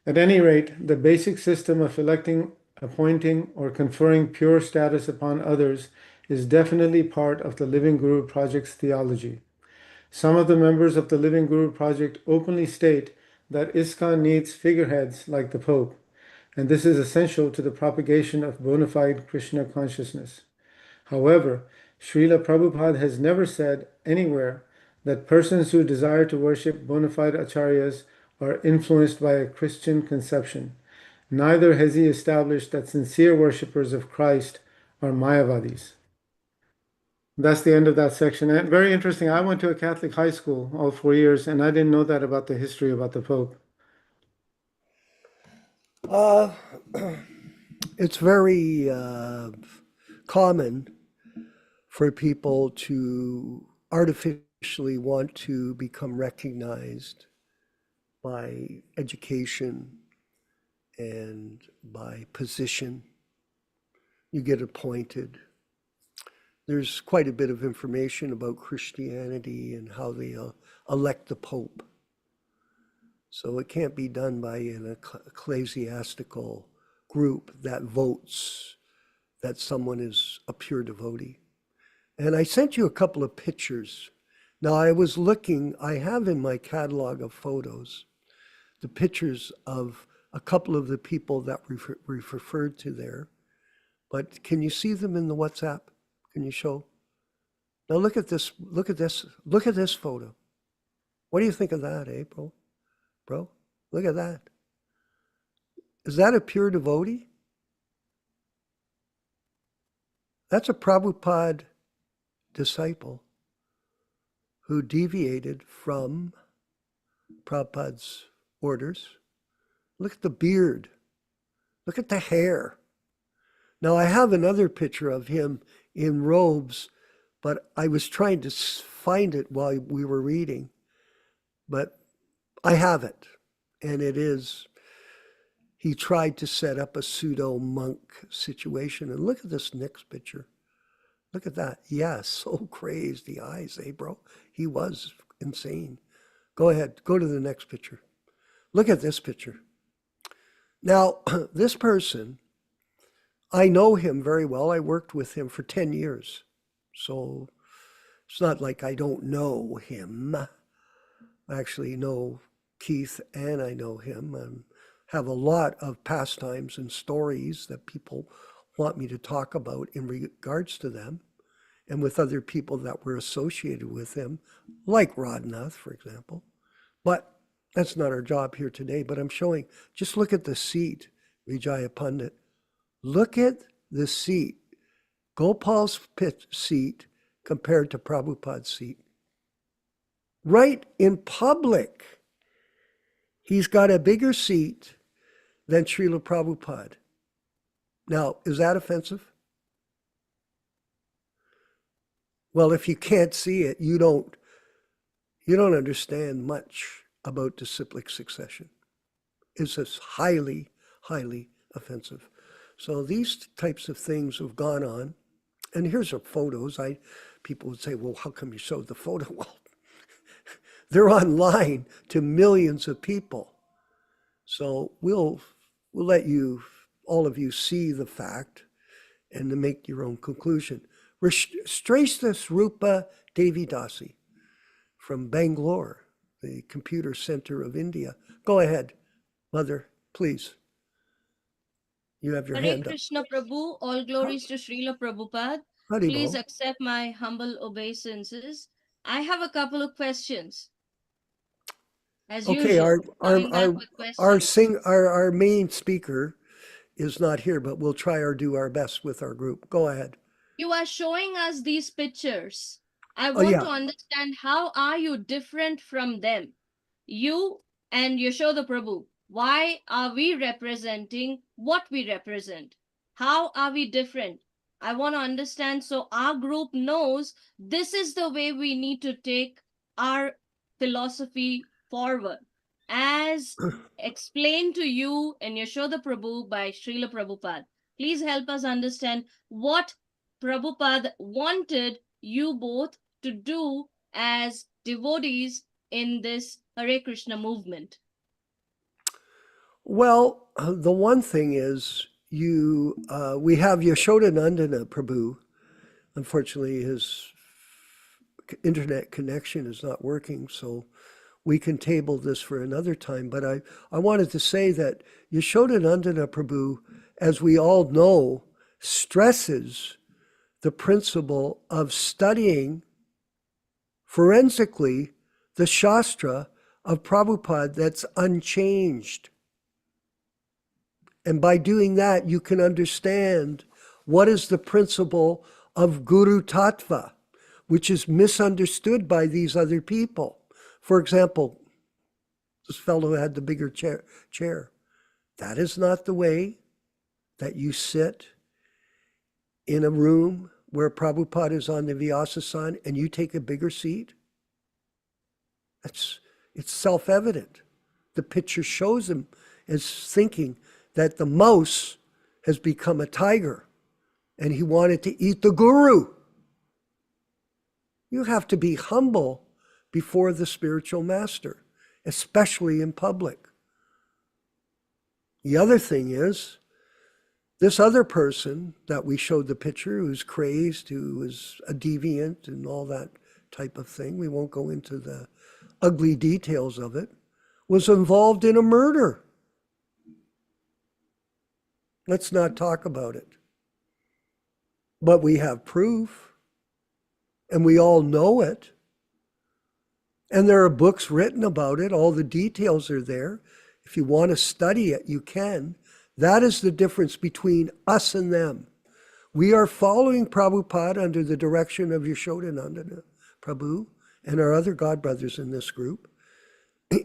At any rate, the basic system of electing, appointing, or conferring pure status upon others is definitely part of the Living Guru Project's theology. Some of the members of the Living Guru Project openly state that ISKCON needs figureheads like the Pope, and this is essential to the propagation of bona fide Krishna consciousness. However, Srila Prabhupada has never said anywhere that persons who desire to worship bona fide acharyas are influenced by a Christian conception. Neither has he established that sincere worshippers of Christ are Mayavadis. That's the end of that section. And very interesting. I went to a Catholic high school all 4 years, and I didn't know that about the history about the Pope. It's very common for people to artificially want to become recognized by education and by position. You get appointed. There's quite a bit of information about Christianity and how they elect the Pope. So it can't be done by an ecclesiastical group that votes that someone is a pure devotee. And I sent you a couple of pictures. Now I was looking, I have in my catalog of photos the pictures of a couple of the people that we've referred to there. But can you see them in the WhatsApp? Can you show? Now look at this, look at this photo. What do you think of that, April? Bro, look at that. Is that a pure devotee? That's a Prabhupada disciple who deviated from Prabhupada's orders. Look at the beard. Look at the hair. Now I have another picture of him in robes, but I was trying to find it while we were reading. But I have it, and it is, he tried to set up a pseudo-monk situation. And look at this next picture. Look at that. Yeah, so crazed, the eyes, bro? He was insane. Go ahead. Go to the next picture. Look at this picture. Now, this person, I know him very well. I worked with him for 10 years. So it's not like I don't know him. I actually know Keith and I know him and have a lot of pastimes and stories that people want me to talk about in regards to them and with other people that were associated with him, like Rodnath, for example. But that's not our job here today, but I'm showing, just look at the seat, Vijaya Pandit. Look at the seat, Gopal's seat compared to Prabhupada's seat. Right in public, he's got a bigger seat than Srila Prabhupada. Now, is that offensive? Well, if you can't see it, you don't understand much about disciplic succession. It's just highly, highly offensive. So these types of things have gone on. And here's our photos. People would say, well, how come you showed the photo? Well, they're online to millions of people. So we'll let you, all of you, see the fact and to make your own conclusion. Shrestha Rupa Devidasi from Bangalore, the computer center of India. Go ahead, Mother, please. You have your Hare hand up. Krishna Prabhu, all glories to Srila Prabhupada. Hari Please Bol. accept my humble obeisances. I have a couple of questions. As Okay, usual, coming back with questions. our main speaker is not here, but we'll try do our best with our group. Go ahead. You are showing us these pictures. I Oh, want yeah. to understand, how are you different from them? You and Yashoda Prabhu, why are we representing what we represent? How are we different? I want to understand so our group knows this is the way we need to take our philosophy forward. As explained to you and Yashoda Prabhu by Srila Prabhupada. Please help us understand what Prabhupada wanted you both to do as devotees in this Hare Krishna movement. Well, the one thing is we have Yashoda Nandana Prabhu. Unfortunately, his internet connection is not working, so we can table this for another time. But I wanted to say that Yashoda Nandana Prabhu, as we all know, stresses the principle of studying forensically the Shastra of Prabhupada that's unchanged. And by doing that, you can understand what is the principle of Guru Tattva, which is misunderstood by these other people. For example, this fellow who had the bigger chair. That is not the way that you sit in a room where Prabhupada is on the Vyasasana and you take a bigger seat. It's self-evident. The picture shows him as thinking that the mouse has become a tiger and he wanted to eat the guru. You have to be humble before the spiritual master, especially in public. The other thing is, this other person that we showed the picture, who's crazed, who is a deviant and all that type of thing, we won't go into the ugly details of it, was involved in a murder. Let's not talk about it. But we have proof, and we all know it. And there are books written about it. All the details are there. If you want to study it, you can. That is the difference between us and them. We are following Prabhupada under the direction of Yashodanandana Prabhu and our other godbrothers in this group.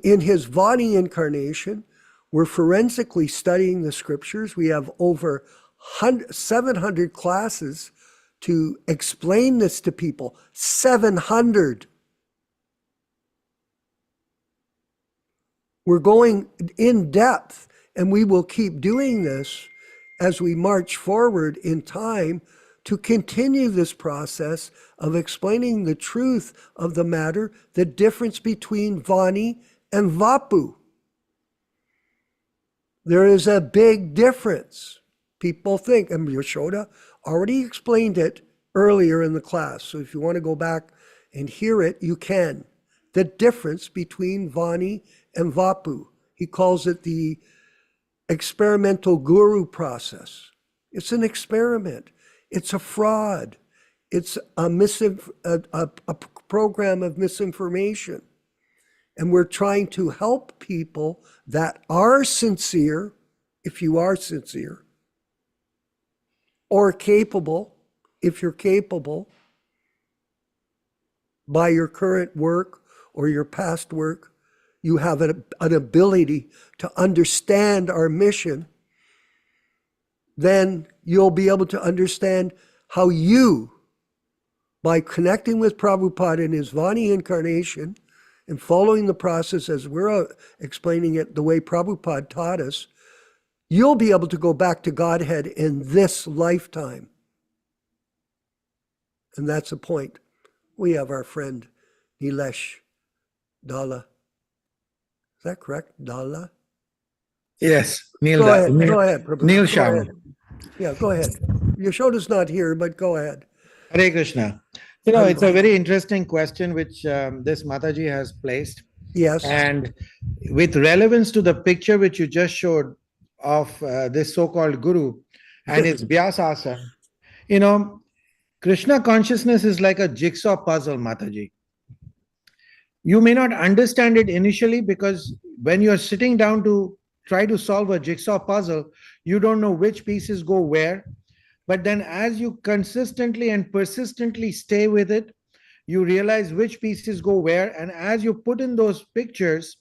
In his Vani incarnation, we're forensically studying the scriptures. We have over 700 classes to explain this to people. 700. We're going in depth, and we will keep doing this as we march forward in time to continue this process of explaining the truth of the matter, the difference between Vani and Vapu. There is a big difference. People think, and Yashoda already explained it earlier in the class, so if you want to go back and hear it, you can. The difference between Vani and Vapu. He calls it the experimental guru process. It's an experiment. It's a fraud. It's a program of misinformation. And we're trying to help people that are sincere, if you are sincere, or capable, if you're capable, by your current work or your past work, you have an ability to understand our mission, then you'll be able to understand how you, by connecting with Prabhupada in his Vani incarnation and following the process as we're explaining it the way Prabhupada taught us, you'll be able to go back to Godhead in this lifetime. And that's the point. We have our friend Nilesh Dalla. Is that correct? Dalla? Yes, Neil. Go ahead, Prabhu. Neil Go Sharma. ahead. Yeah, go ahead. Yashoda's not here, but go ahead. Hare Krishna. You know, it's a very interesting question which this Mataji has placed. Yes. And with relevance to the picture which you just showed of this so-called guru and his Vyasasana, you know, Krishna consciousness is like a jigsaw puzzle, Mataji. You may not understand it initially because when you're sitting down to try to solve a jigsaw puzzle, you don't know which pieces go where. But then as you consistently and persistently stay with it, you realize which pieces go where. And as you put in those pictures,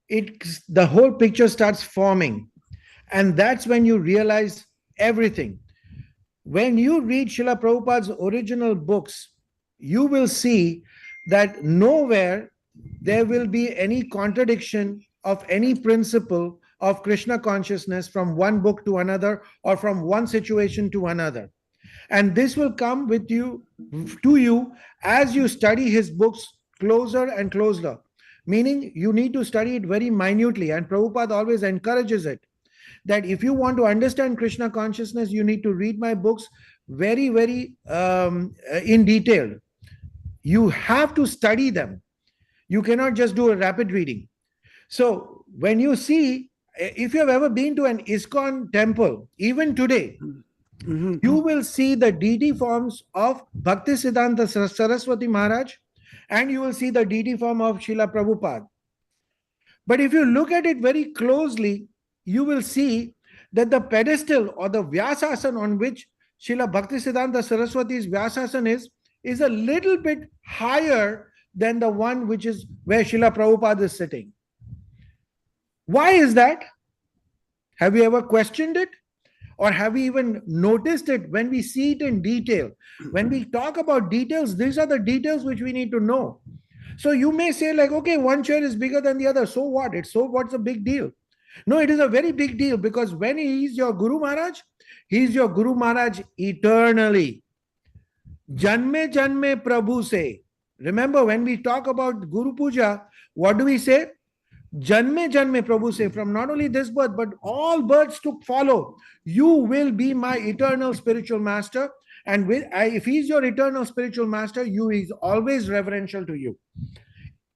the whole picture starts forming. And that's when you realize everything. When you read Srila Prabhupada's original books, you will see that nowhere there will be any contradiction of any principle of Krishna consciousness from one book to another or from one situation to another. And this will come with you to you as you study his books closer and closer, meaning you need to study it very minutely. And Prabhupada always encourages it, that if you want to understand Krishna consciousness, you need to read my books very, very in detail. You have to study them. You cannot just do a rapid reading. So when you see, if you have ever been to an ISKCON temple, even today, you will see the deity forms of Bhaktisiddhanta Saraswati Maharaj, and you will see the deity form of Srila Prabhupada. But if you look at it very closely, you will see that the pedestal or the Vyasasana on which Srila Bhaktisiddhanta Saraswati's Vyasasana is a little bit higher than the one which is where Srila Prabhupada is sitting. Why is that? Have you ever questioned it? Or have we even noticed it when we see it in detail? When we talk about details, these are the details which we need to know. So you may say like, okay, one chair is bigger than the other. So what? What's the big deal? No, it is a very big deal, because when he is your Guru Maharaj, he is your Guru Maharaj eternally. Janme Janme Prabhu se. Remember, when we talk about Guru Puja, what do we say? Janme Janme Prabhu se, from not only this birth, but all births to follow, you will be my eternal spiritual master. And if he is your eternal spiritual master, he is always reverential to you.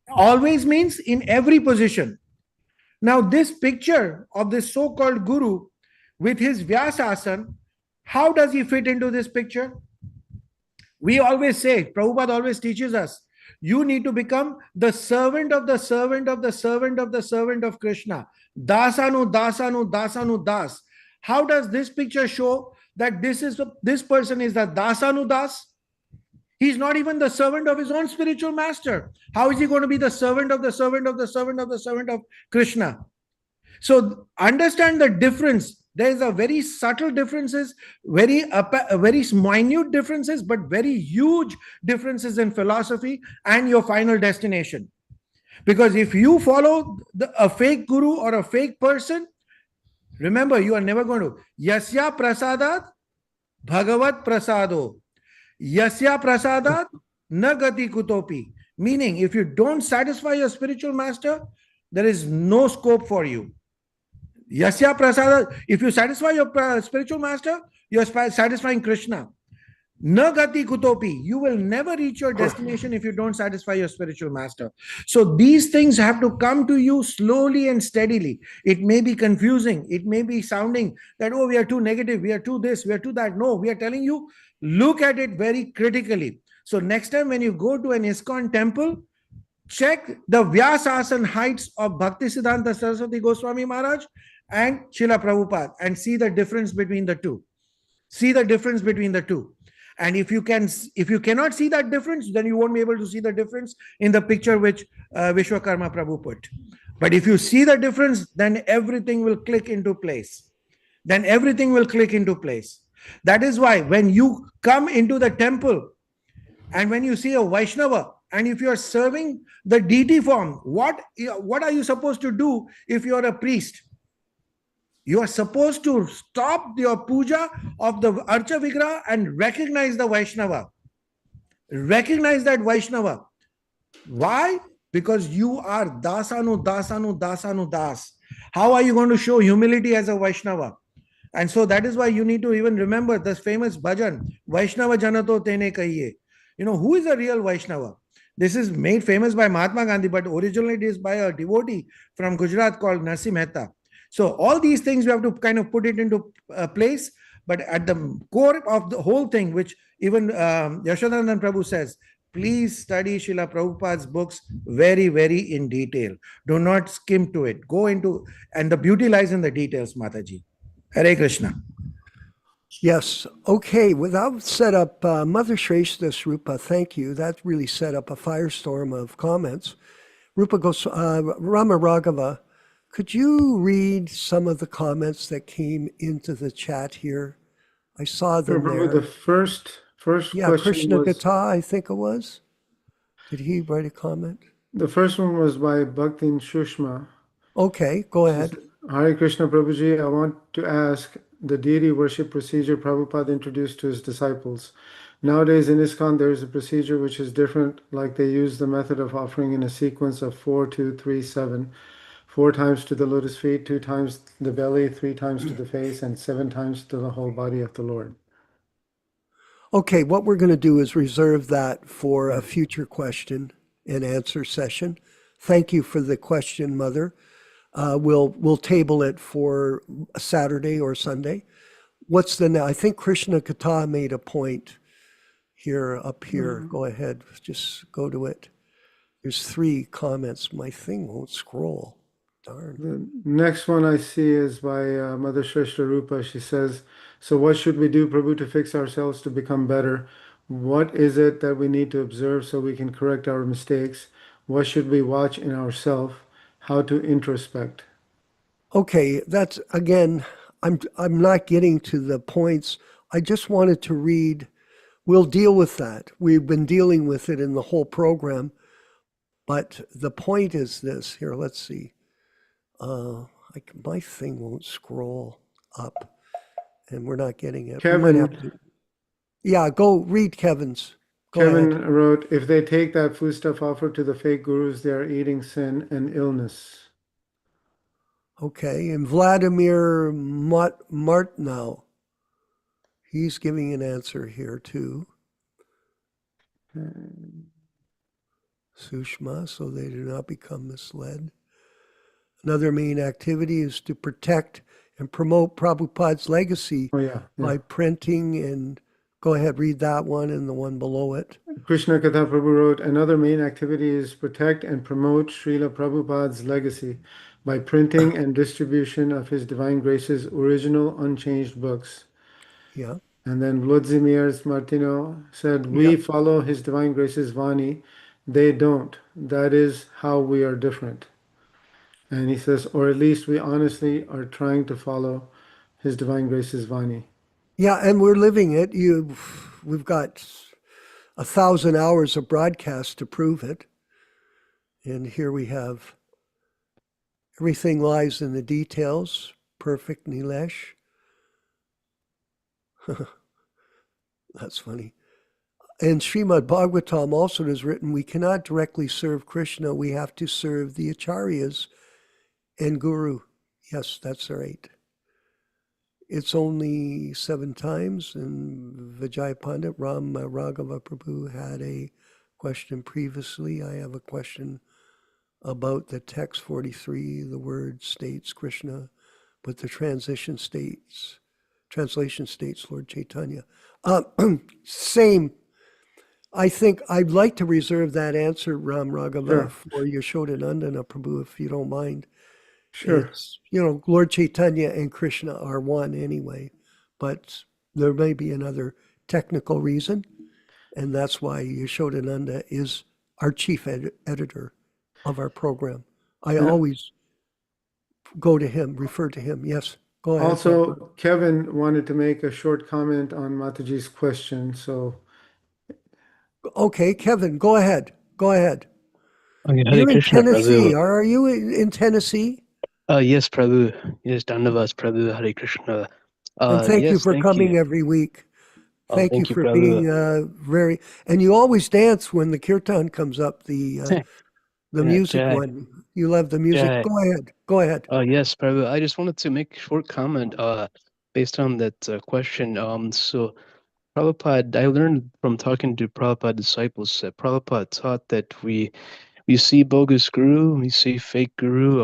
Always means in every position. Now, this picture of this so-called guru with his Vyasasana, how does he fit into this picture? We always say, Prabhupada always teaches us, you need to become the servant of the servant of the servant of the servant of Krishna. Dasanu, dasanu, dasanu, das. How does this picture show that this person is the dasanu das? He's not even the servant of his own spiritual master. How is he going to be the servant of the servant of the servant of the servant of Krishna? So understand the difference. There is a very subtle differences, very minute differences, but very huge differences in philosophy and your final destination. Because if you follow a fake guru or a fake person, remember, you are never going to. Yasya prasadat Bhagavat prasado. Yasya prasadat na gati kutopi. Meaning, if you don't satisfy your spiritual master, there is no scope for you. Yasya prasada, if you satisfy your spiritual master, you're satisfying Krishna. Na gati kutopi, you will never reach your destination if you don't satisfy your spiritual master. So these things have to come to you slowly and steadily. It may be confusing. It may be sounding that, oh, we are too negative, we are too this, we are too that. No, we are telling you, look at it very critically. So next time when you go to an ISKCON temple, check the Vyasasan heights of Bhaktisiddhanta Saraswati Goswami Maharaj and Srila Prabhupada and see the difference between the two. See the difference between the two. And if you cannot see that difference, then you won't be able to see the difference in the picture which Vishwakarma Prabhu put. But if you see the difference, then everything will click into place. Then everything will click into place. That is why when you come into the temple and when you see a Vaishnava, and if you are serving the deity form, what are you supposed to do if you are a priest? You are supposed to stop your puja of the Archa Vigraha and recognize the Vaishnava. Recognize that Vaishnava. Why? Because you are dasanu, dasanu, dasanu, das. How are you going to show humility as a Vaishnava? And so that is why you need to even remember this famous bhajan, Vaishnava Janato Tene Kahiye. You know, who is a real Vaishnava? This is made famous by Mahatma Gandhi, but originally it is by a devotee from Gujarat called Narsi Mehta. So all these things we have to kind of put it into place. But at the core of the whole thing, which even Yashodanand Prabhu says, please study Srila Prabhupada's books very, very in detail. Do not skim to it. Go into, and the beauty lies in the details, Mataji. Hare Krishna. Yes. Okay. Without set up, Mother Shrestha Rupa, thank you. That really set up a firestorm of comments. Rupa Rama Raghava, could you read some of the comments that came into the chat here? I saw them there. The first Yeah, question Krishna was, Gata, I think it was. Did he write a comment? the first one was by Bhaktin Shushma. Okay, go ahead. Hare Krishna Prabhuji, I want to ask the deity worship procedure Prabhupada introduced to his disciples. Nowadays in ISKCON there is a procedure which is different, like they use the method of offering in a sequence of 4, 2, 3, 7. 4 times to the lotus feet, 2 times the belly, 3 times to the face, and 7 times to the whole body of the Lord. Okay, what we're going to do is reserve that for a future question and answer session. Thank you for the question, Mother. We'll table it for Saturday or Sunday. I think Krishna Kata made a point here, up here. Go ahead, just go to it. There's 3 comments. My thing won't scroll. Darn. The next one I see is by Mother Shrestha Rupa. She says, so what should we do, Prabhu, to fix ourselves to become better? What is it that we need to observe so we can correct our mistakes? What should we watch in ourselves? How to introspect? Okay, that's, again, I'm not getting to the points. I just wanted to read. We'll deal with that. We've been dealing with it in the whole program. But the point is this. Here, let's see. My thing won't scroll up, and we're not getting it. Kevin, yeah, go read Kevin's. Kevin wrote, if they take that foodstuff offered to the fake gurus, they are eating sin and illness. Okay, and Vladimir Martnow, he's giving an answer here too. Sushma, so they do not become misled. Another main activity is to protect and promote Prabhupada's legacy by printing and, go ahead, read that one and the one below it. Krishna Katha Prabhu wrote, another main activity is protect and promote Srila Prabhupada's legacy by printing and distribution of His Divine Grace's original unchanged books. Yeah. And then Vladimir Martino said, we follow His Divine Grace's Vani. They don't. That is how we are different. And he says, or at least we honestly are trying to follow His Divine Grace's Vani. Yeah, and we're living it. We've got 1,000 hours of broadcast to prove it. And here we have, everything lies in the details. Perfect, Nilesh. That's funny. And Srimad Bhagavatam also is written, we cannot directly serve Krishna. We have to serve the Acharyas and Guru. Yes, that's right. It's only 7 times, and Vijay Pandit Ram Raghava Prabhu had a question previously. I have a question about the text 43. The word states Krishna, but the translation states Lord Chaitanya. Same. I think I'd like to reserve that answer, Ram Raghava, for Yashodanandana Prabhu, if you don't mind. Sure. It's, Lord Chaitanya and Krishna are one anyway, but there may be another technical reason, and that's why Yashodananda is our chief editor of our program. I always go to him, refer to him. Yes, go ahead. Also, Kevin wanted to make a short comment on Mataji's question, so. Okay, Kevin, go ahead. Go ahead. Okay, Hare You're in Krishna, Tennessee. Prabhu. Are you in Tennessee? Yes, Prabhu. Yes, Dandavas, Prabhu. Hare Krishna. And thank you Yes, for thank coming you. every week. Oh, Thank you thank you, for Prabhu. being very, and you always dance when the kirtan comes up, the music Jai, one. You love the music. Jai. Go ahead. Go ahead. Yes, Prabhu. I just wanted to make a short comment based on that question. So Prabhupada, I learned from talking to Prabhupada disciples that Prabhupada taught that we see bogus guru, we see fake guru,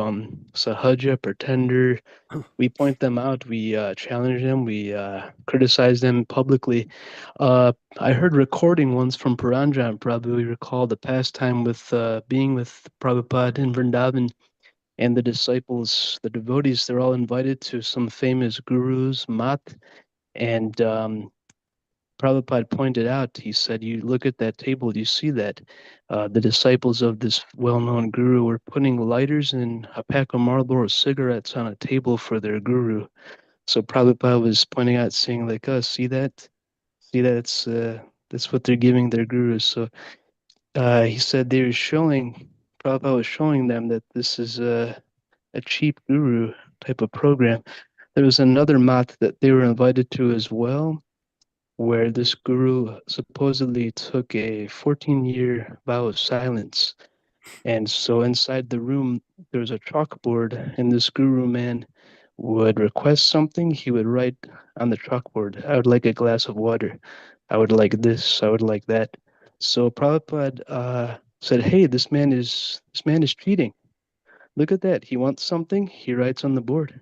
sahaja, pretender. We point them out, we challenge them, we criticize them publicly. I heard recording once from Paranjan Prabhu. We recall the past time with being with Prabhupada in Vrindavan, and the disciples, the devotees, they're all invited to some famous guru's mat, and Prabhupada pointed out, he said, you look at that table, you see that the disciples of this well-known guru were putting lighters and a pack of Marlboro cigarettes on a table for their guru. So Prabhupada was pointing out, saying like, "Oh, see that? See that's what they're giving their gurus." So he said they were showing, Prabhupada was showing them that this is a cheap guru type of program. There was another mat that they were invited to as well, where this guru supposedly took a 14-year vow of silence. And so inside the room, there was a chalkboard, and this guru man would request something. He would write on the chalkboard, I would like a glass of water. I would like this. I would like that. So Prabhupada said, hey, this man is cheating. Look at that. He wants something. He writes on the board.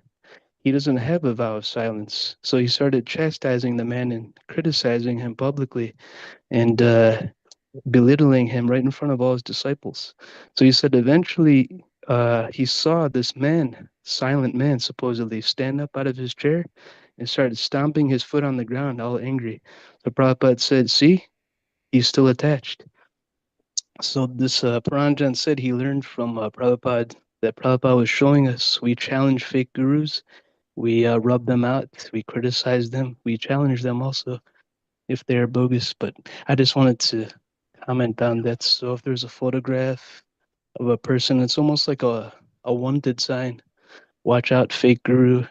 He doesn't have a vow of silence. So he started chastising the man and criticizing him publicly and belittling him right in front of all his disciples. So he said eventually he saw this man, silent man supposedly, stand up out of his chair and started stomping his foot on the ground, all angry. So Prabhupada said, see, he's still attached. So this Paranjan said he learned from Prabhupada that Prabhupada was showing us we challenge fake gurus, we rub them out, we criticize them, we challenge them also if they're bogus. But I just wanted to comment on that. So if there's a photograph of a person, it's almost like a wanted sign. Watch out, fake guru.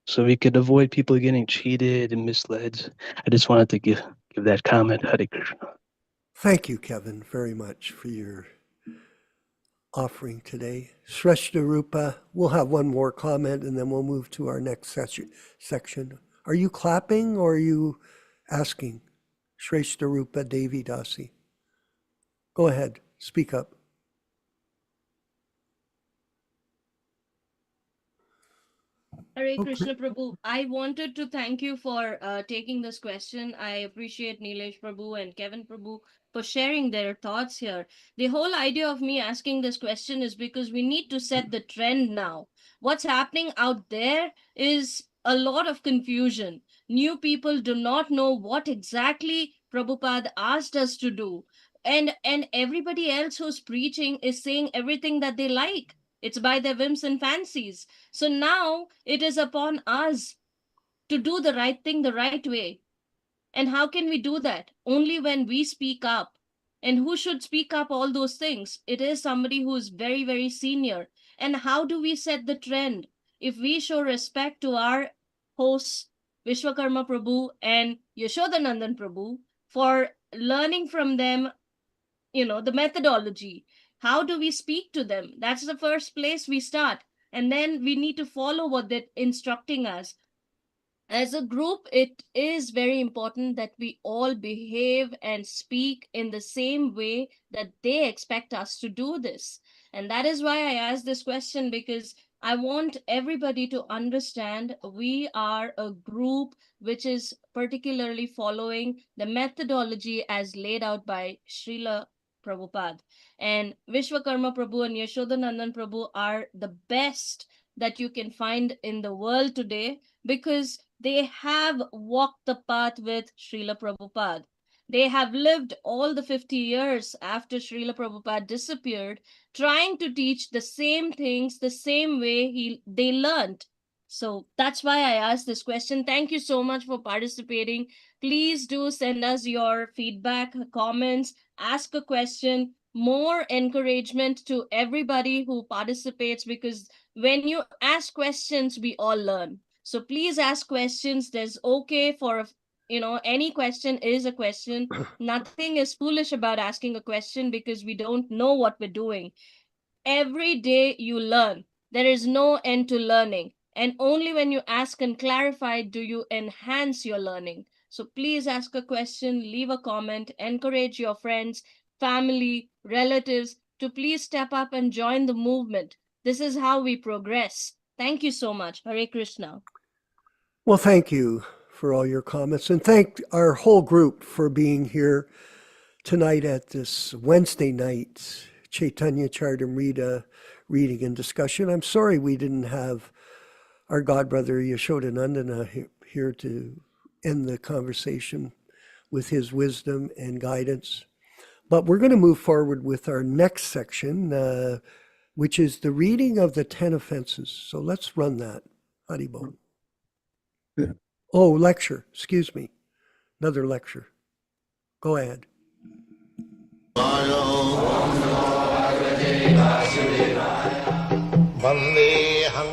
So we could avoid people getting cheated and misled. I just wanted to give that comment. Hare Krishna. Thank you, Kevin, very much for your offering today. Shrestha Rupa, we'll have one more comment and then we'll move to our next section. Are you clapping or are you asking? Shrestha Rupa Devi Dasi. Go ahead, speak up. Hare Krishna Prabhu, I wanted to thank you for taking this question. I appreciate Nilesh Prabhu and Kevin Prabhu for sharing their thoughts here. The whole idea of me asking this question is because we need to set the trend now. What's happening out there is a lot of confusion. New people do not know what exactly Prabhupada asked us to do. And everybody else who's preaching is saying everything that they like. It's by their whims and fancies. So now it is upon us to do the right thing the right way. And how can we do that? Only when we speak up. And who should speak up all those things? It is somebody who is very, very senior. And how do we set the trend? If we show respect to our hosts, Vishwakarma Prabhu and Yashodanandan Prabhu for learning from them, the methodology. How do we speak to them? That's the first place we start. And then we need to follow what they're instructing us. As a group, it is very important that we all behave and speak in the same way that they expect us to do this. And that is why I asked this question, because I want everybody to understand we are a group which is particularly following the methodology as laid out by Srila Prabhupada. And Vishwakarma Prabhu and Yashodanandan Prabhu are the best that you can find in the world today, because they have walked the path with Srila Prabhupada. They have lived all the 50 years after Srila Prabhupada disappeared, trying to teach the same things the same way they learned. So that's why I asked this question. Thank you so much for participating. Please do send us your feedback, comments, ask a question, more encouragement to everybody who participates, because when you ask questions, we all learn. So please ask questions. There's okay for, any question is a question. Nothing is foolish about asking a question because we don't know what we're doing. Every day you learn. There is no end to learning. And only when you ask and clarify do you enhance your learning. So please ask a question, leave a comment, encourage your friends, family, relatives to please step up and join the movement. This is how we progress. Thank you so much. Hare Krishna. Well, thank you for all your comments, and thank our whole group for being here tonight at this Wednesday night Chaitanya Charitamrita reading and discussion. I'm sorry we didn't have our godbrother Yashodanandana here to end the conversation with his wisdom and guidance. But we're going to move forward with our next section, which is the reading of the 10 offenses. So let's run that. Haribol. Yeah. Oh, lecture. Excuse me. Another lecture. Go ahead. Vandeham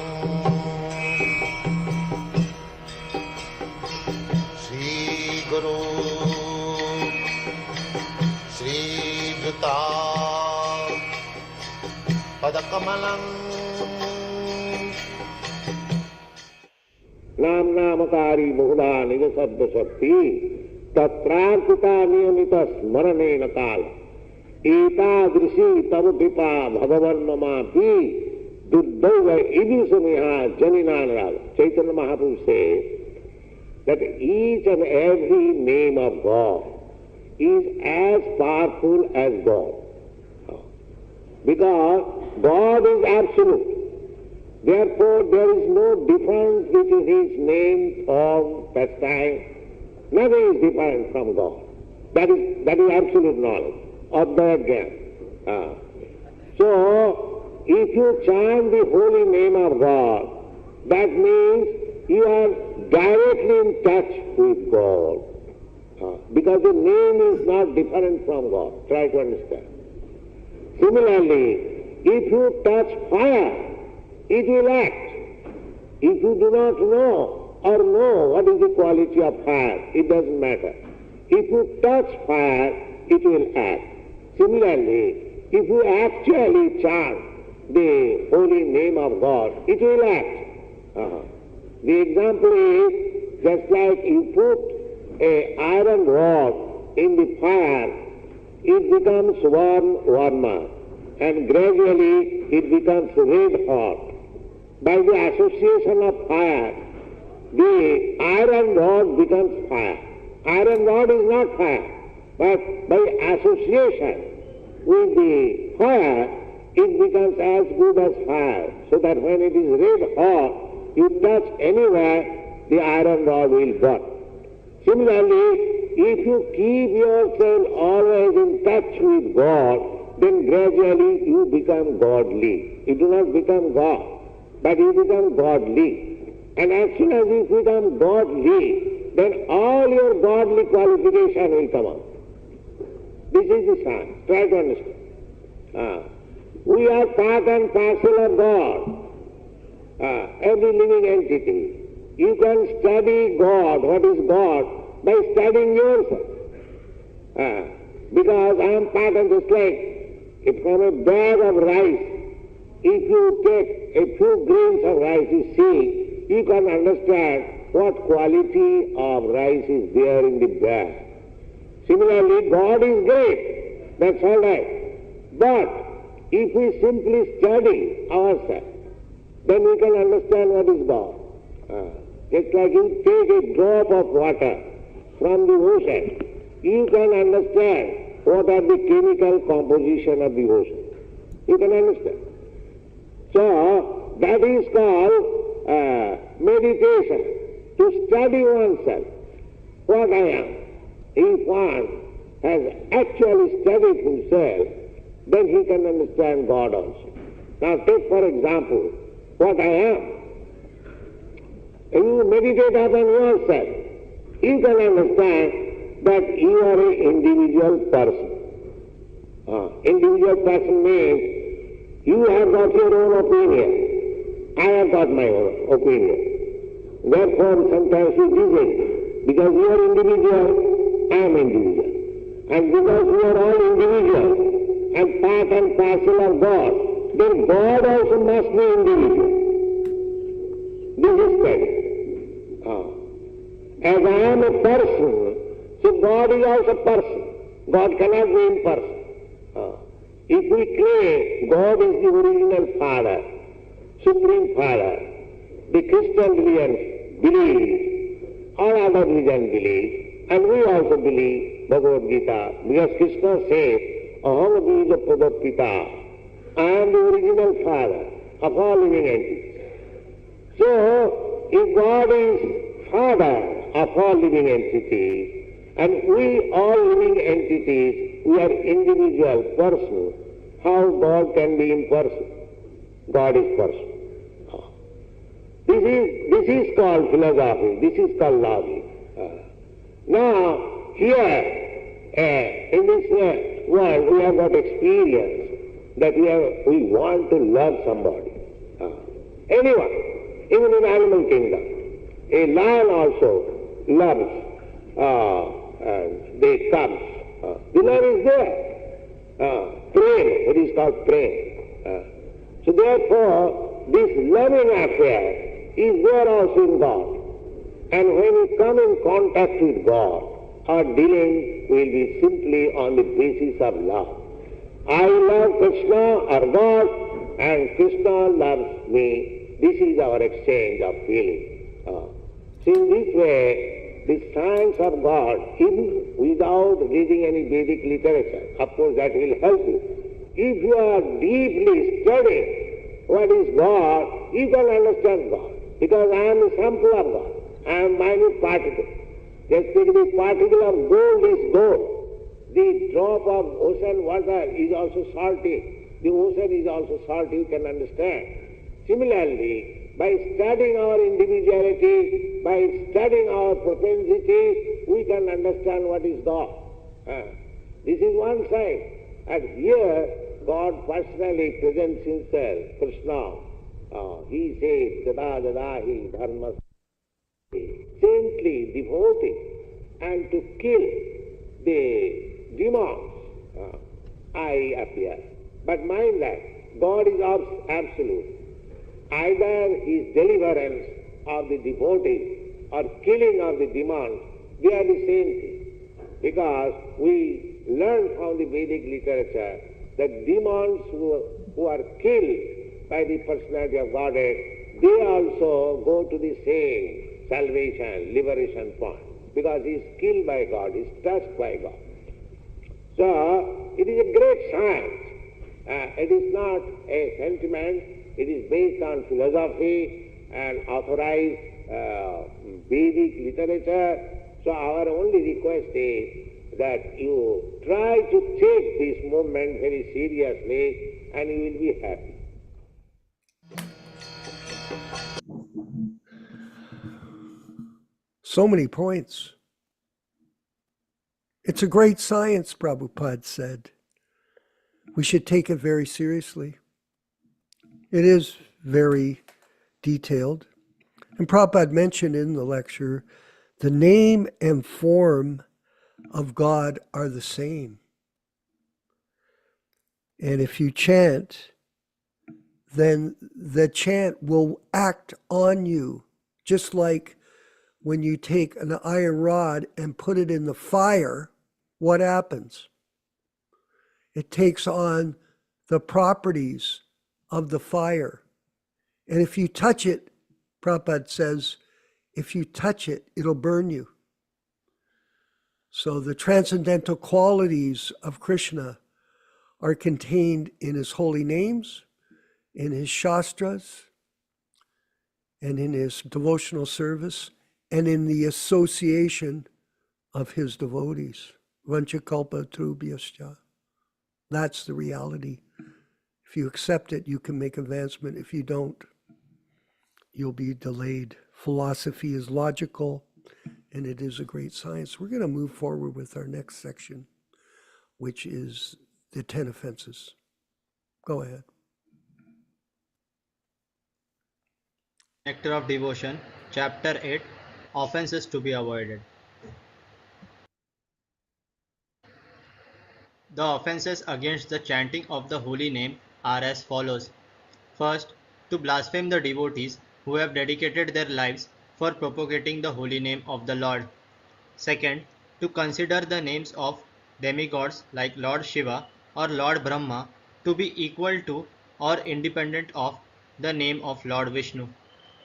Sri Guru Sri Juta Padakamalam नाम नामकारी बहुधा निज शब्द शक्ति तत्रार्पिता नियमित स्मरणेन काल एतादृशी तव कृपा भगवन् ममापि दुर्दैव ईदृशमिहा जनिनानराग. Chaitanya Mahaprabhu says that each and every name of God is as powerful as God, because God is absolute. Therefore, there is no difference between His name, form, pastime. Nothing is different from God. That is absolute knowledge, Advaita Jnana. So, if you chant the holy name of God, that means you are directly in touch with God. Because the name is not different from God. Try to understand. Similarly, if you touch fire, it will act. If you do not know or know what is the quality of fire, it doesn't matter. If you touch fire, it will act. Similarly, if you actually chant the holy name of God, it will act. The example is just like you put an iron rod in the fire, it becomes warmer, and gradually it becomes red hot. By the association of fire, the iron rod becomes fire. Iron rod is not fire, but by association with the fire, it becomes as good as fire. So that when it is red hot, you touch anywhere, the iron rod will burn. Similarly, if you keep yourself always in touch with God, then gradually you become godly. You do not become God, but you become godly. And as soon as you become godly, then all your godly qualification will come out. This is the science. Try to understand. We are part and parcel of God. Every living entity. You can study God, what is God, by studying yourself. Because I am part of the slave. If from a bag of rice, if you take a few grains of rice, you see, you can understand what quality of rice is there in the bag. Similarly, God is great, that's all right. But if we simply study ourselves, then we can understand what is God. Just like you take a drop of water from the ocean, you can understand what are the chemical composition of the ocean. You can understand. So, that is called meditation, to study oneself, what I am. If one has actually studied himself, then he can understand God also. Now take for example, what I am. If you meditate upon yourself, you can understand that you are an individual person. Individual person means you have got your own opinion. I have got my own opinion. Therefore, sometimes we disagree. Because you are individual, I am individual. And because we are all individual and part and parcel of God, then God also must be individual. This is study. As I am a person, so God is also person. God cannot be impersonal. If we claim God is the original Father, Supreme Father, the Christian religion believes, all other religion believes, and we also believe Bhagavad Gita, because Krishna says, Aham bija pradapita, I am the original Father of all living entities. So, if God is Father of all living entities, and we all living entities, we are individual persons, how God can be impersonal? God is person. This is called philosophy, this is called logic. Now, here, in this world, we have got experience that we want to love somebody. Anyone, even in animal kingdom. A lion also loves the cubs. The love is there. Prem, it is called prem. So therefore, this loving affair is there also in God. And when we come in contact with God, our dealing will be simply on the basis of love. I love Krishna, our God, and Krishna loves me. This is our exchange of feeling. So in this way, the science of God, even without reading any Vedic literature, of course that will help you. If you are deeply studying what is God, you can understand God. Because I am a sample of God. I am minute particle. Just take the particle of gold is gold. The drop of ocean water is also salty. The ocean is also salty, you can understand. Similarly, by studying our individuality, by studying our propensity, we can understand what is God. This is one side. And here, God personally presents himself, Krishna. He says, Dada Dadahi Dharma, saintly, devoted, and to kill the demons, I appear. But mind that, God is absolute. Either his deliverance of the devotees or killing of the demons, they are the same thing. Because we learn from the Vedic literature that demons who are killed by the personality of Godhead, they also go to the same salvation, liberation point. Because he is killed by God, he is touched by God. So, it is a great science. It is not a sentiment, it is based on philosophy and authorized Vedic literature. So our only request is that you try to take this movement very seriously and you will be happy. So many points. It's a great science, Prabhupada said. We should take it very seriously. It is very detailed. And Prabhupada mentioned in the lecture, the name and form of God are the same. And if you chant, then the chant will act on you, just like when you take an iron rod and put it in the fire, what happens? It takes on the properties of the fire. And if you touch it, Prabhupada says, if you touch it, it'll burn you. So the transcendental qualities of Krishna are contained in his holy names, in his shastras, and in his devotional service, and in the association of his devotees. Vanchakalpa trubhyascha. That's the reality. If you accept it, you can make advancement. If you don't, you'll be delayed. Philosophy is logical, and it is a great science. We're going to move forward with our next section, which is the 10 offenses. Go ahead. Nectar of Devotion, Chapter 8, Offenses to be Avoided. The offenses against the chanting of the holy name are as follows. First, to blaspheme the devotees who have dedicated their lives for propagating the holy name of the Lord. Second, to consider the names of demigods like Lord Shiva or Lord Brahma to be equal to or independent of the name of Lord Vishnu.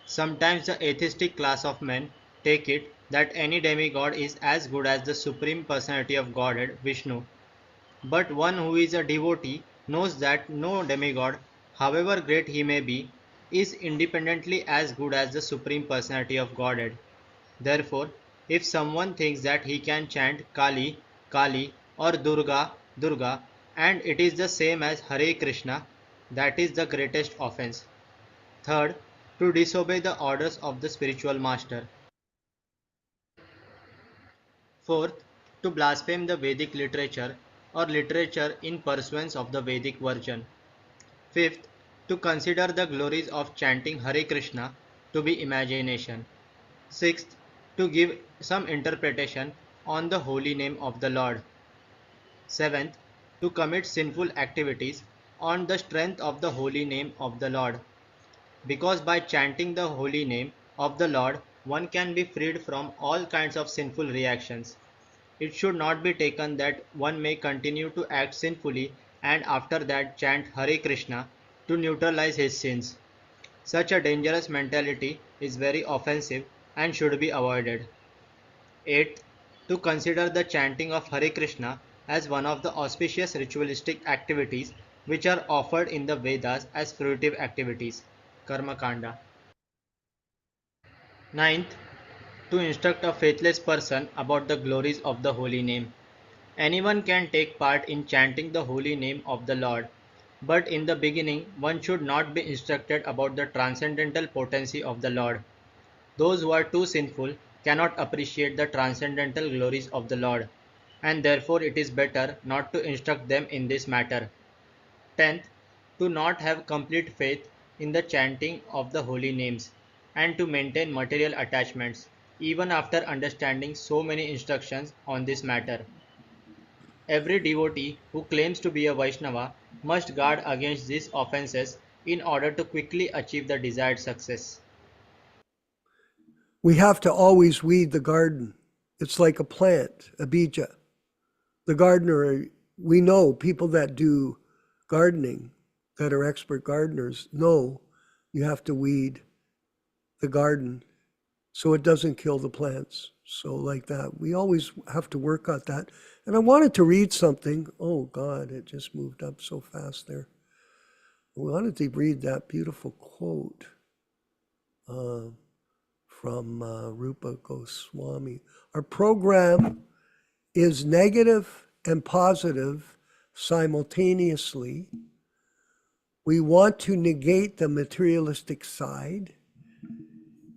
Sometimes the atheistic class of men take it that any demigod is as good as the Supreme Personality of Godhead, Vishnu. But one who is a devotee knows that no demigod, however great he may be, is independently as good as the Supreme Personality of Godhead. Therefore, if someone thinks that he can chant Kali, Kali or Durga, Durga, and it is the same as Hare Krishna, that is the greatest offense. Third, to disobey the orders of the spiritual master. Fourth, to blaspheme the Vedic literature or literature in pursuance of the Vedic version. Fifth, to consider the glories of chanting Hare Krishna to be imagination. Sixth, to give some interpretation on the holy name of the Lord. Seventh, to commit sinful activities on the strength of the holy name of the Lord. Because by chanting the holy name of the Lord, one can be freed from all kinds of sinful reactions. It should not be taken that one may continue to act sinfully and after that chant Hare Krishna to neutralize his sins. Such a dangerous mentality is very offensive and should be avoided. 8. To consider the chanting of Hare Krishna as one of the auspicious ritualistic activities which are offered in the Vedas as fruitive activities. Karma Kanda. 9th, to instruct a faithless person about the glories of the holy name. Anyone can take part in chanting the holy name of the Lord, but in the beginning one should not be instructed about the transcendental potency of the Lord. Those who are too sinful cannot appreciate the transcendental glories of the Lord, and therefore it is better not to instruct them in this matter. 10th, to not have complete faith in the chanting of the holy names, and to maintain material attachments, even after understanding so many instructions on this matter. Every devotee who claims to be a Vaishnava must guard against these offenses in order to quickly achieve the desired success. We have to always weed the garden. It's like a plant, a bija. The gardener, we know people that do gardening, that are expert gardeners, know you have to weed the garden so it doesn't kill the plants. So like that, we always have to work on that. And I wanted to read something. Oh God, it just moved up so fast there. I wanted to read that beautiful quote from Rupa Goswami. Our program is negative and positive simultaneously. We want to negate the materialistic side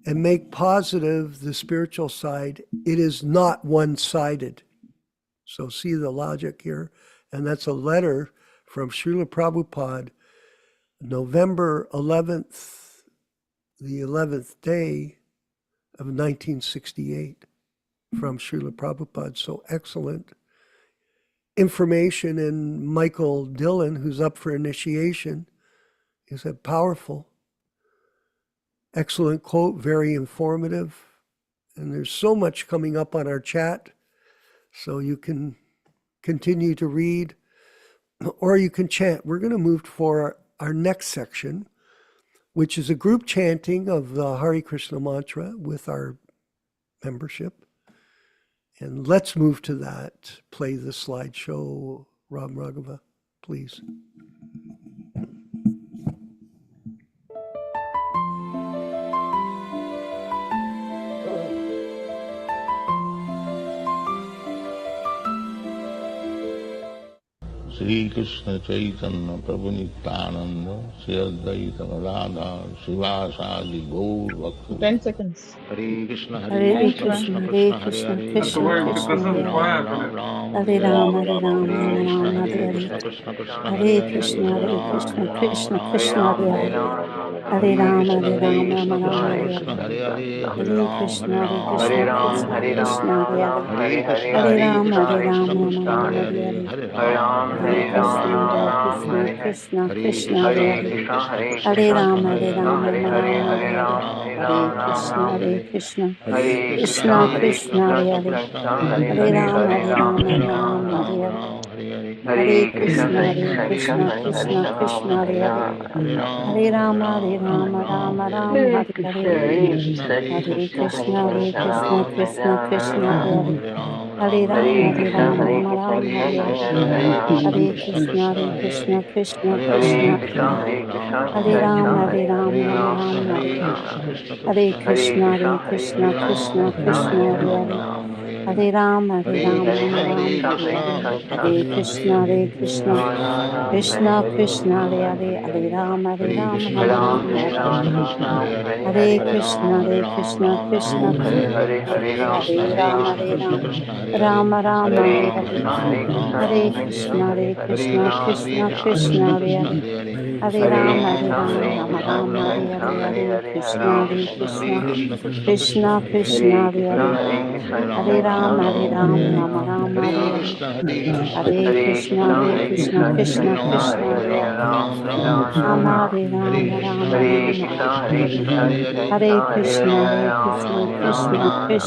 and make positive the spiritual side. It is not one-sided. So see the logic here. And that's a letter from Srila Prabhupada, November 11th, the 11th day, of 1968 from Srila Prabhupada. So excellent information. And Michael Dillon, who's up for initiation, is a powerful, excellent quote, very informative. And there's so much coming up on our chat, so you can continue to read or you can chant. We're going to move for our next section, which is a group chanting of the Hare Krishna mantra with our membership. And let's move to that. Play the slideshow, Ram Raghava, please. Sri Krishna Chaitanya Prabhu Nityananda Sri Advaita Gadadhar Sivasadi Gaur Bhakta. 10 seconds. Hare Krishna Hare Krishna, Hare Krishna, Krishna Krishna, Hare Hare, Hare Rama, Hare Rama, Rama Rama, Hare Hare, Hare Krishna, Hare Krishna, Krishna Krishna, Hare Hare, Hare Rama, Hare Rama, Rama Rama, Hare Hare, Hare Krishna, Hare Krishna, Krishna Krishna, Hare Hare, Hare Rama, Hare Rama, Rama Rama, Hare Hare, Hare Krishna, Hare Krishna, Krishna Krishna, Hare Hare, Hare Rama, Hare Rama, Rama Rama, Hare Hare, Hare Krishna, Hare Krishna, Krishna Krishna, Hare Hare, Hare Rama, Hare Rama, Rama Hare Hare, Hare Krishna, Hare Krishna, Krishna Krishna, Hare Hare, Hare Rama, Hare Rama, Rama Rama, Hare Hare, Hare Krishna, Hare Krishna, Krishna Krishna, Hare Hare, Hare Rama, Hare Rama, Rama Rama, Hare Hare, Hare Krishna, Hare Krishna, Krishna Krishna, Hare Rama, Hare Rama, Rama Rama, Hare Hare, Hare Krishna, Hare Krishna, Krishna Krishna, Hare Hare, Hare Rama, Hare Rama, Rama Rama, Hare Hare, Hare Krishna, Hare Krishna, Krishna Krishna, Hare Hare, Hare Rama, Hare Rama, Rama Rama, Hare Hare, Hare Krishna, Hare Krishna, Krishna Krishna, Hare Rama, Hare Rama, Rama Rama, Hare Hare, Hare Krishna, Hare Krishna, Krishna Krishna, Hare Hare, Hare Rama, Hare Rama, Rama Rama, Hare Hare, Hare Krishna, Hare Krishna, Krishna Krishna, Hare Hare, Hare Rama, Hare Rama, Rama Rama, Hare Hare, Hare Krishna, Hare Krishna, Krishna Krishna, Hare Hare, Rama, Hare Rama, Rama Rama, Hare Hare, Hare Krishna, Hare Krishna, Krishna Krishna, Hare Hare, Hare Rama, Hare Rama, Rama Rama, Hare Hare, Hare Krishna, Krishna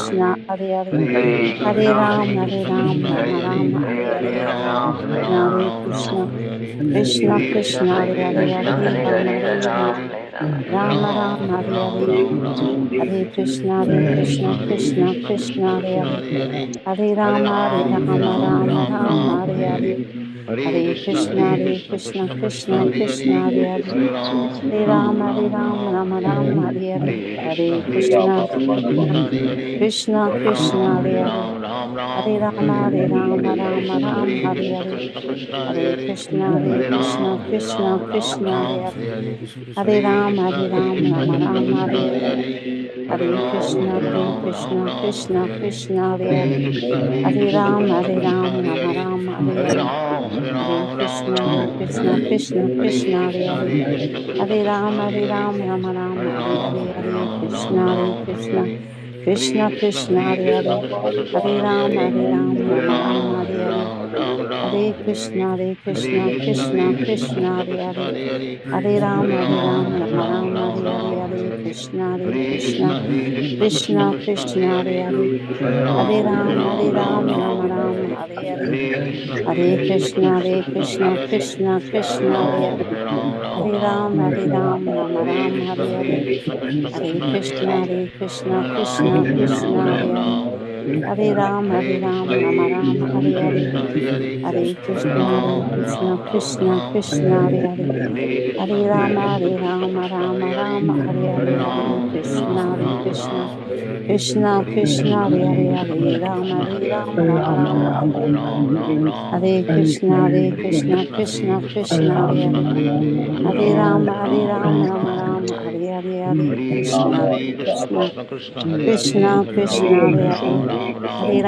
Krishna, Hare Hare, Hare Rama, Hare Rama, Rama Rama, Hare Hare, Hare Krishna, Hare Krishna, Krishna Krishna, Hare Hare, Hare Rama, Hare Rama, Rama Rama, Hare Hare, Hare Krishna, Hare Krishna, Krishna Krishna, Hare Hare, Hare Rama, Hare Rama, Rama Rama, Hare Hare, Hare Krishna, Krishna Krishna, Hare Hare, Hare Rama, Hare Rama, Rama Rama, Hare Hare, Hare Krishna, Hare Krishna, Krishna Krishna, Hare Hare, Hare Rama, Hare Rama, Rama Rama, Hare Hare, Hare Krishna, Hare Krishna, Krishna Krishna, Hare Hare, Hare Rama, Hare Rama, Rama Rama, Hare Hare, Hare Krishna, Hare Krishna, Krishna Krishna, Hare Hare, Hare Rama, Hare Rama, Rama Rama, Hare Hare, Hare Krishna, Hare Krishna, Krishna Krishna, Hare Hare, Hare Rama, Hare Rama, Rama Rama, Hare Hare, Hare Krishna, Hare Krishna, Krishna Krishna, Hare Hare, Hare Rama, Hare Rama, Rama Rama, Hare Hare, Hare Krishna, Hare Krishna, Krishna Krishna, Hare Hare, Hare Rama, Hare Rama, Rama Rama, Hare Hare, Hare Krishna, Hare Krishna, Krishna Krishna, Hare Hare, Hare Rama, Hare Rama, Rama Rama, Hare Hare, Hare Krishna, Hare Krishna, Krishna Krishna, Hare Hare, Hare Rama, Hare Rama, Rama Rama, Hare Hare, Hare Krishna, Hare Krishna, Krishna Krishna, Hare Hare, Hare Rama, Hare Rama, Rama Rama, Hare Hare, Hare Krishna, Hare Krishna, Krishna Krishna, Hare Hare, Hare Rama, Hare Rama, Rama Rama, Hare Hare, Hare Krishna, Hare Krishna, Krishna Krishna, Hare Hare, Hare Rama, Hare Rama, Rama Rama, Hare Hare Hare Krishna Hare Krishna Krishna Krishna Hare Hare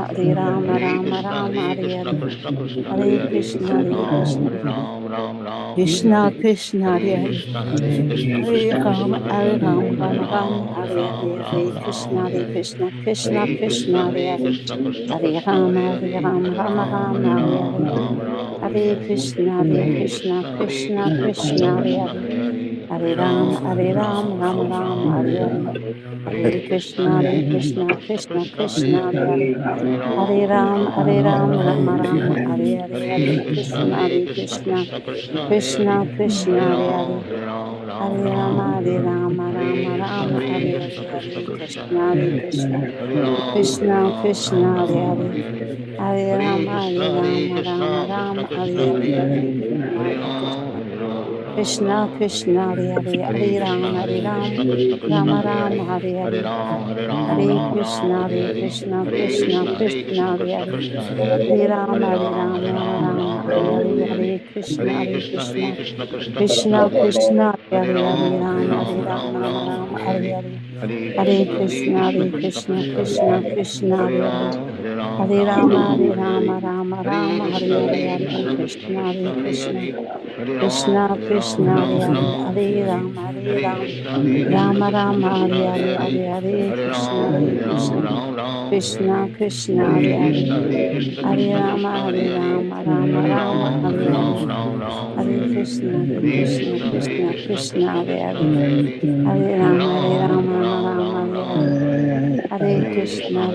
Hare Rama Rama Rama Hare Hare Hare Krishna Krishna Krishna Krishna Hare Hare Hare Rama Rama Hare Hare Hare Krishna Krishna Krishna Krishna Hare Hare Hare Rama Rama Hare Hare Hare Krishna Krishna Krishna Krishna Hare Hare Hare Rama Rama Hare Hare Hare Krishna Krishna Krishna Krishna Hare Hare Hare Rama Rama Hare Hare Hare Krishna Krishna Krishna Krishna Hare Hare Hare Rama Rama Hare Hare Hare Krishna Krishna Krishna Krishna Hare Hare Hare Rama Rama Hare Hare Hare Krishna Krishna Krishna Krishna Hare Hare Hare Rama Rama Hare Hare Hare Krishna Krishna Krishna Krishna Hare Hare Hare Rama Rama Hare Hare Hare Krishna Krishna Krishna Krishna Hare Hare Rama Rama Hare Hare Hare Krishna Krishna Krishna Krishna Hare Hare Hare Rama Rama Hare Hare Hare Krishna Krishna Krishna Krishna Hare Hare Hare Rama Rama Hare Hare Hare Hare Krishna Krishna Krishna Krishna Hare Hare Hare Rama Rama Hare Hare Hare Krishna Krishna Krishna Hare Hare Hare Rama Rama Hare Hare Hare Krishna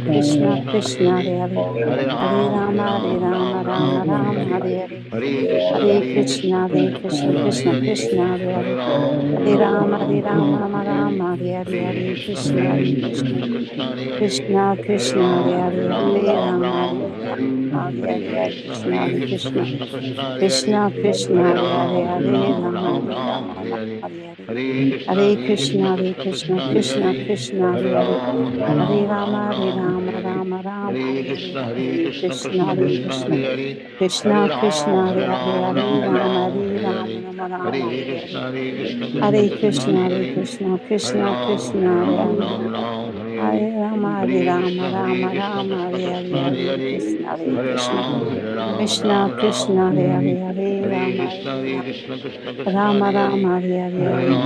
Krishna Krishna Hare Hare Hare Rama Rama Hare Hare Hare Krishna Krishna Krishna Hare Hare Hare Rama Rama Hare Hare Hare Krishna Krishna Krishna Krishna Hare Hare Hare Rama Hare Hare Hare Krishna Krishna Krishna Krishna Hare Hare Hare Rama Hare Hare Hare Krishna Krishna Krishna Hare Hare Hare Rama Rama Hare Hare Hare Krishna Krishna Krishna Krishna Hare Hare Hare Rama Rama Hare Hare Hare Krishna Krishna Krishna Hare Hare Hare Rama Rama Hare Hare Hare Krishna Krishna Krishna Krishna Hare Hare Hare Rama Rama Hare Hare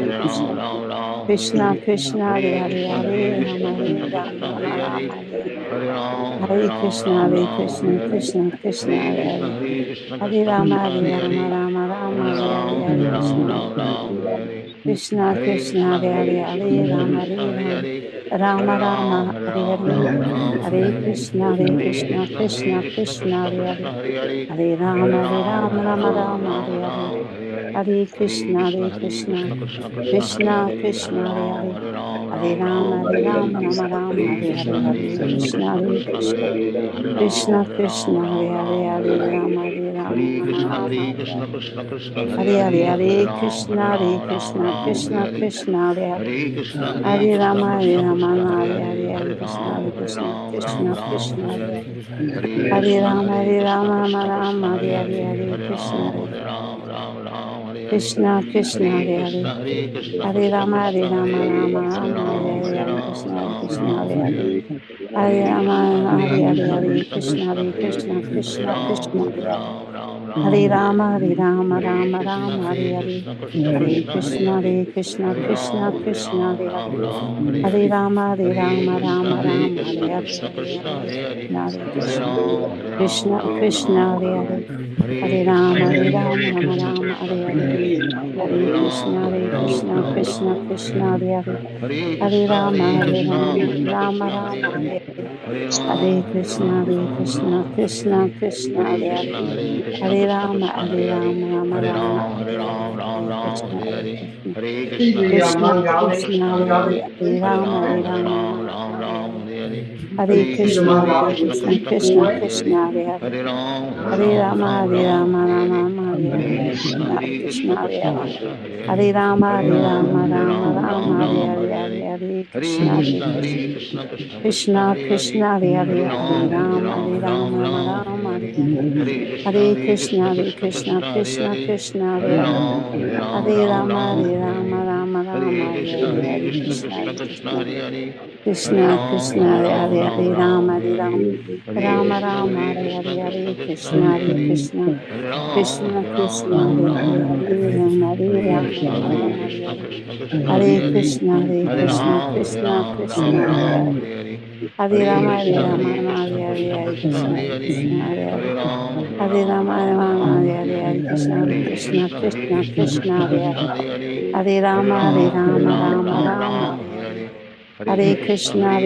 Hare Krishna Krishna Krishna Hare Hare Hare Rama Rama Hare Hare Hare Krishna Krishna Krishna Krishna Hare Hare Hare Rama Rama Hare Hare Hare Krishna Krishna Krishna Hare Hare Hare Rama Rama Hare Hare Hare Krishna Krishna Krishna Hare Hare Hare Rama Rama Hare Hare Hare Krishna Krishna Krishna Hare Hare Hare Rama Rama Hare Hare Hare Krishna Krishna Krishna Krishna Hare Hare Hare Rama Rama Hare Hare Hare Krishna Krishna Krishna Krishna Hare Hare Hare Rama Rama Hare Hare Hare Hare Krishna Krishna Krishna Hare Hare Hare Rama Hare Hare Krishna Krishna Krishna Hare Hare Hare Rama Rama Hare Hare Krishna Krishna Krishna Hare Hare Hare Rama Rama Hare Hare Krishna Hare Hare Hare Rama Hare Hare Krishna Krishna Hare Hare Hare Rama Rama Hare Hare Hare Krishna Krishna Krishna Hare Hare Hare Rama Rama Hare Hare Hare Krishna Krishna Hare Hare Hare Rama Rama Hare Hare Hare Krishna Krishna Krishna Hare Hare Hare Rama Rama Hare Hare Hare Krishna Krishna Krishna Hare Hare Hare Rama Rama Hare Hare Hare Krishna Krishna Krishna Hare Hare Hare Rama Hare Hare Hare Krishna Krishna Hare Hare Hare Rama Rama Hare Hare Krishna Hare Hare Hare Rama Rama Hare Hare Hare Krishna Krishna Krishna, Hare Hare, Hare Rama, Hare Rama, Rama Rama, Hare Hare. Hare Krishna, Krishna Krishna, Hare Hare. Hare Rama, Rama Rama, Hare Hare. Hare Krishna, Krishna Krishna, Hare Hare, Hare Rama, Rama Rama, Hare Hare. Hare Krishna, Krishna Krishna Krishna, Hare Hare. Hare Rama, Rama Rama, Hare Hare. Hare Krishna, Krishna Krishna, Hare Hare. Hare Rama, Rama Rama, Hare Hare. Hare Krishna, Krishna Hare Hare. Hare Rama, Rama Hare Hare. Hare Krishna,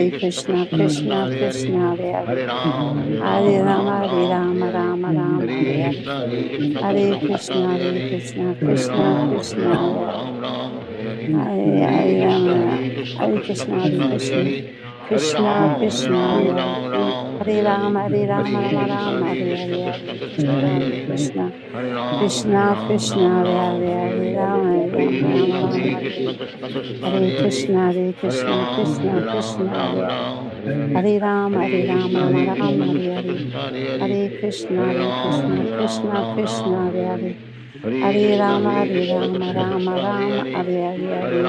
Krishna Krishna, Hare Hare. Hare Rama, Rama Rama, Hare Hare. Hare Krishna, Krishna Krishna, Hare Hare. Hare Rama, Rama Rama, Hare Hare. Hare Krishna, Krishna Krishna, Hare Hare. Hare Rama, Hare Krishna, Krishna Krishna, Hare Hare. Hare Rama, Rama Rama, Hare Hare. Hare Krishna, Krishna Krishna Krishna, Hare Hare. Hare Rama, Rama Rama, Hare Hare. Hare Krishna, Krishna Krishna, Hare Hare. Hare Rama, Rama Rama, Hare Hare. Hare Krishna, Krishna Krishna, Hare Hare. Hare Rama, Rama Rama, Hare Hare. Hare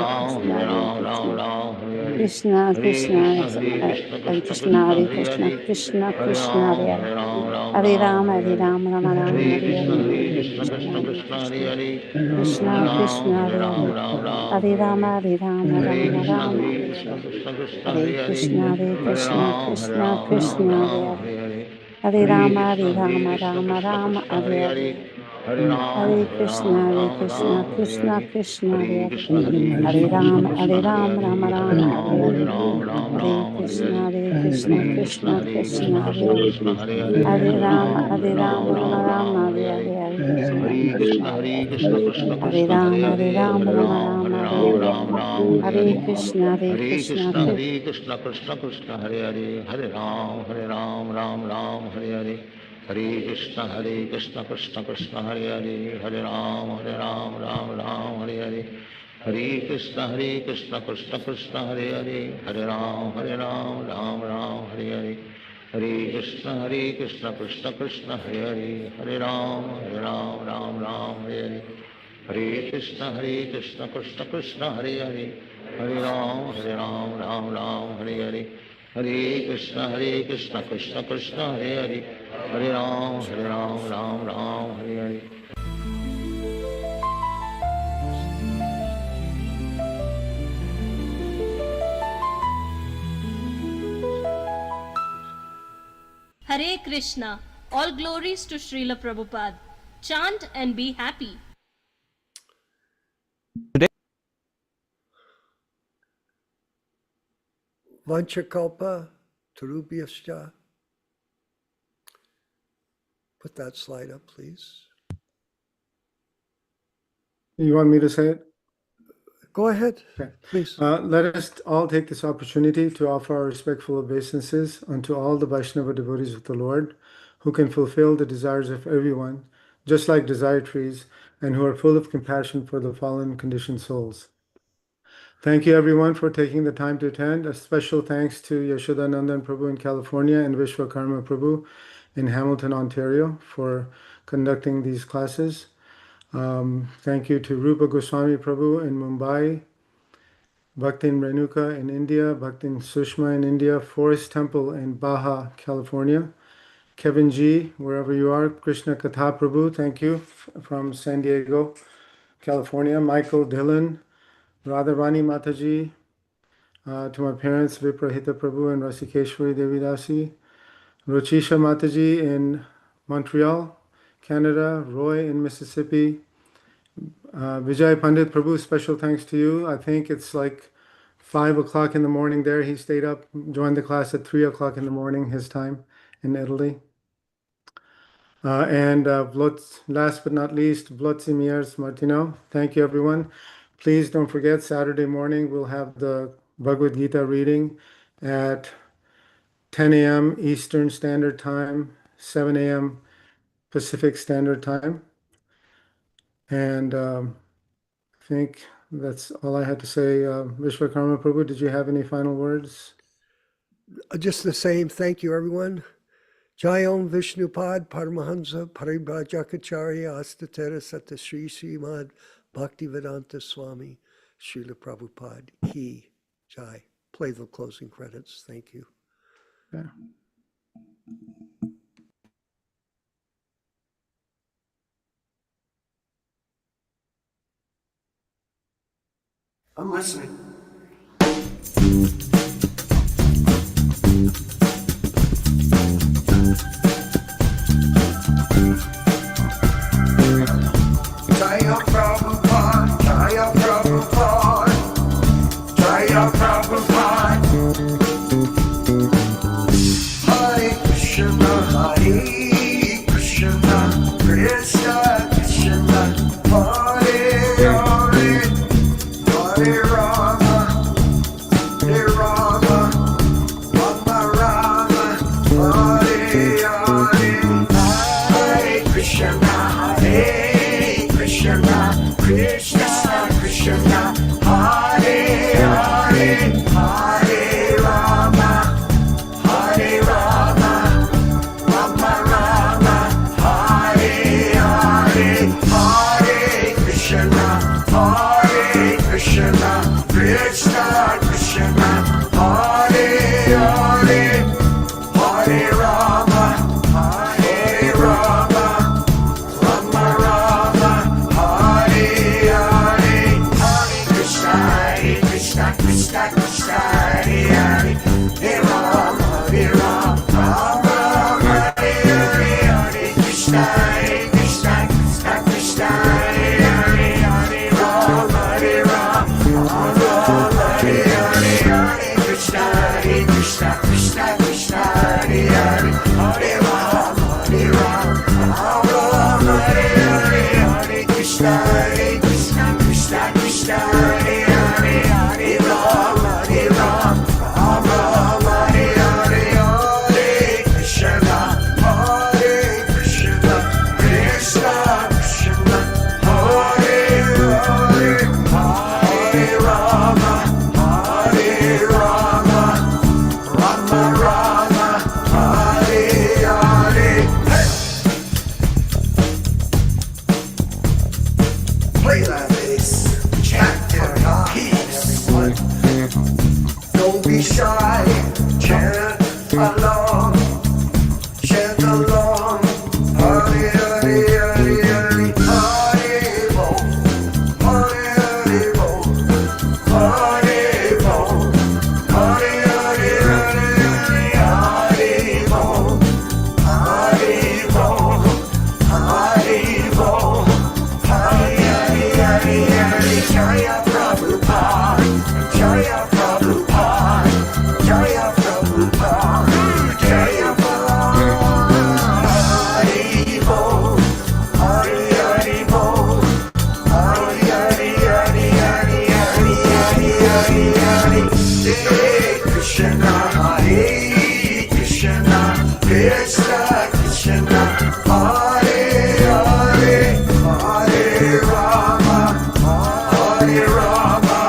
Krishna, Krishna Krishna Krishna, Hare Krishna, Krishna Krishna, Hare Hare. Hare Rama, Rama Rama, Hare Hare. Hare Krishna, Krishna Krishna, Hare Hare. Hare Rama, Rama Rama, Hare Hare. Hare Krishna, Krishna Krishna, Hare Hare. Hare Rama, Rama Rama, Hare Hare. Hare Krishna, Krishna Krishna, Hare Hare. Hare Rama, Rama Rama, Hare Hare. Hare Krishna, Krishna Krishna, Hare Hare. Hare Rama, Rama Rama, Hare Hare. Hare Krishna, Krishna Hare Rama, Rama Rama, Hare Hare. Hare Krishna, Krishna Krishna Krishna Krishna Hare Hare Hare Ram Ram Ram Hare Hare Hare Krishna Krishna Krishna Hare Hare Hare Ram Ram Ram Hare Hare Hare Krishna Krishna Krishna Hare Hare Hare Ram Ram Hare Hare Hare Krishna Krishna Hare Hare Hare Ram Ram Hare Hare Hare Krishna Krishna Krishna Hare Hare Hare Ram Ram Hare Hare Hare Krishna Krishna Krishna Hare Hare Hare Ram Ram Hare Hare. Hare Krishna. All glories to Srila Prabhupada. Chant and be happy. Vanchakalpa Tarubhyascha. Put that slide up, please. You want me to say it? Go ahead, Okay. please. Let us all take this opportunity to offer our respectful obeisances unto all the Vaishnava devotees of the Lord, who can fulfill the desires of everyone, just like desire trees, and who are full of compassion for the fallen conditioned souls. Thank you, everyone, for taking the time to attend. A special thanks to Yashodanandan Prabhu in California and Vishwakarma Prabhu in Hamilton, Ontario, for conducting these classes. Thank you to Rupa Goswami Prabhu in Mumbai, Bhaktin Renuka in India, Bhaktin Sushma in India, Forest Temple in Baja, California, Kevin G, wherever you are, Krishna Katha Prabhu, thank you, from San Diego, California, Michael Dillon, Radharani Mataji, to my parents, Viprahita Prabhu and Rasikeshwari Devidasi, Rochisha Mataji in Montreal, Canada, Roy in Mississippi, Vijay Pandit Prabhu, special thanks to you. I think it's like 5 o'clock in the morning there. He stayed up, joined the class at 3 o'clock in the morning, his time in Italy. And last but not least, Vlodzimir Martino. Thank you, everyone. Please don't forget, Saturday morning we'll have the Bhagavad Gita reading at 10 a.m. Eastern Standard Time, 7 a.m. Pacific Standard Time. And I think that's all I had to say. Vishwakarma Prabhu, did you have any final words? Just the same. Thank you, everyone. Jayam Vishnupad Paramahansa Paribhajakacharya Astatera Sata Sri Srimad Bhaktivedanta Swami Srila Prabhupada. He, Jai. Play the closing credits. Thank you. Yeah. I'm listening. Jaya Prabhupada, Jaya Prabhupada, Jaya Prabhupada. Hare Krishna, Hare Krishna, Krishna Krishna, Hare Hare, Hare Rama, Hare Rama, Rama Rama, Hare Hare, Hare Krishna, Hare Krishna, Krishna Krishna, Hare Hare, Hare Rama, Hare Rama, Rama Rama, Hare Hare, Hare Krishna, Hare Krishna, Krishna Krishna, Hare Hare, Hare Rama, Hare Rama, Rama Rama, Hare Hare, Hare Krishna, Krishna Krishna, Hare Hare, Hare Rama, Hare Rama, Rama Rama, Hare Hare, Hare Krishna, Krishna Krishna, Hare Hare, Hare Rama, Hare Rama, Rama Rama, Hare Hare, Hare Krishna, Krishna Krishna, Hare Hare, Hare Rama, Hare Rama, Rama Rama, Hare Hare, Hare Krishna, Krishna Krishna, Hare Hare, Hare Rama, Hare Rama, Rama Rama, Hare Hare, Hare Krishna, Hare Krishna, Krishna Krishna, Hare Hare, Hare Rama, Hare Rama, Rama Rama, Hare Hare. Play that bass, chant in peace, everyone. Don't be shy, chant along, chant along. Hare Hare, Hare Hare, Hare Bo, Hare Hare Bo, Hare Bo, Hare Hare, Hare Hare, Hare Bo, Hare Bo, Hare Bo, Hare Hare, Hare Hare, Jaya Prabhupada, Jaya Prabhupada, Jaya Prabhupada, Jaya Prabhupada, Hare Bo, Hare Hare Bo, Hare Hare, Hare Hare, Hare Hare, Hare Hare Krishna, Hare Krishna, Krishna Krishna, Hare Hare, Hare Rama, Hare Rama,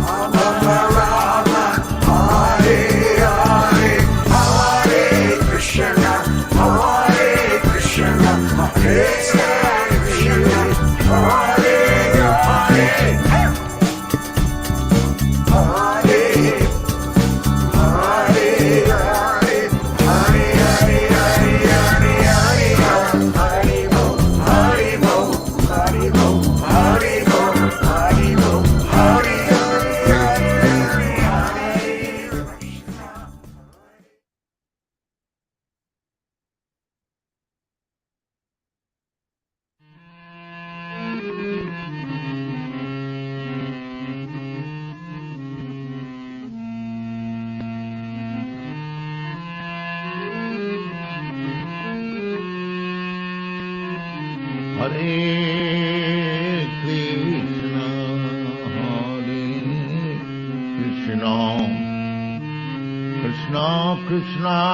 Rama Rama, Hare Hare, Hare Krishna, Hare Krishna, Krishna Krishna, Hare Hare, Hare Hare Krishna, Krishna Krishna.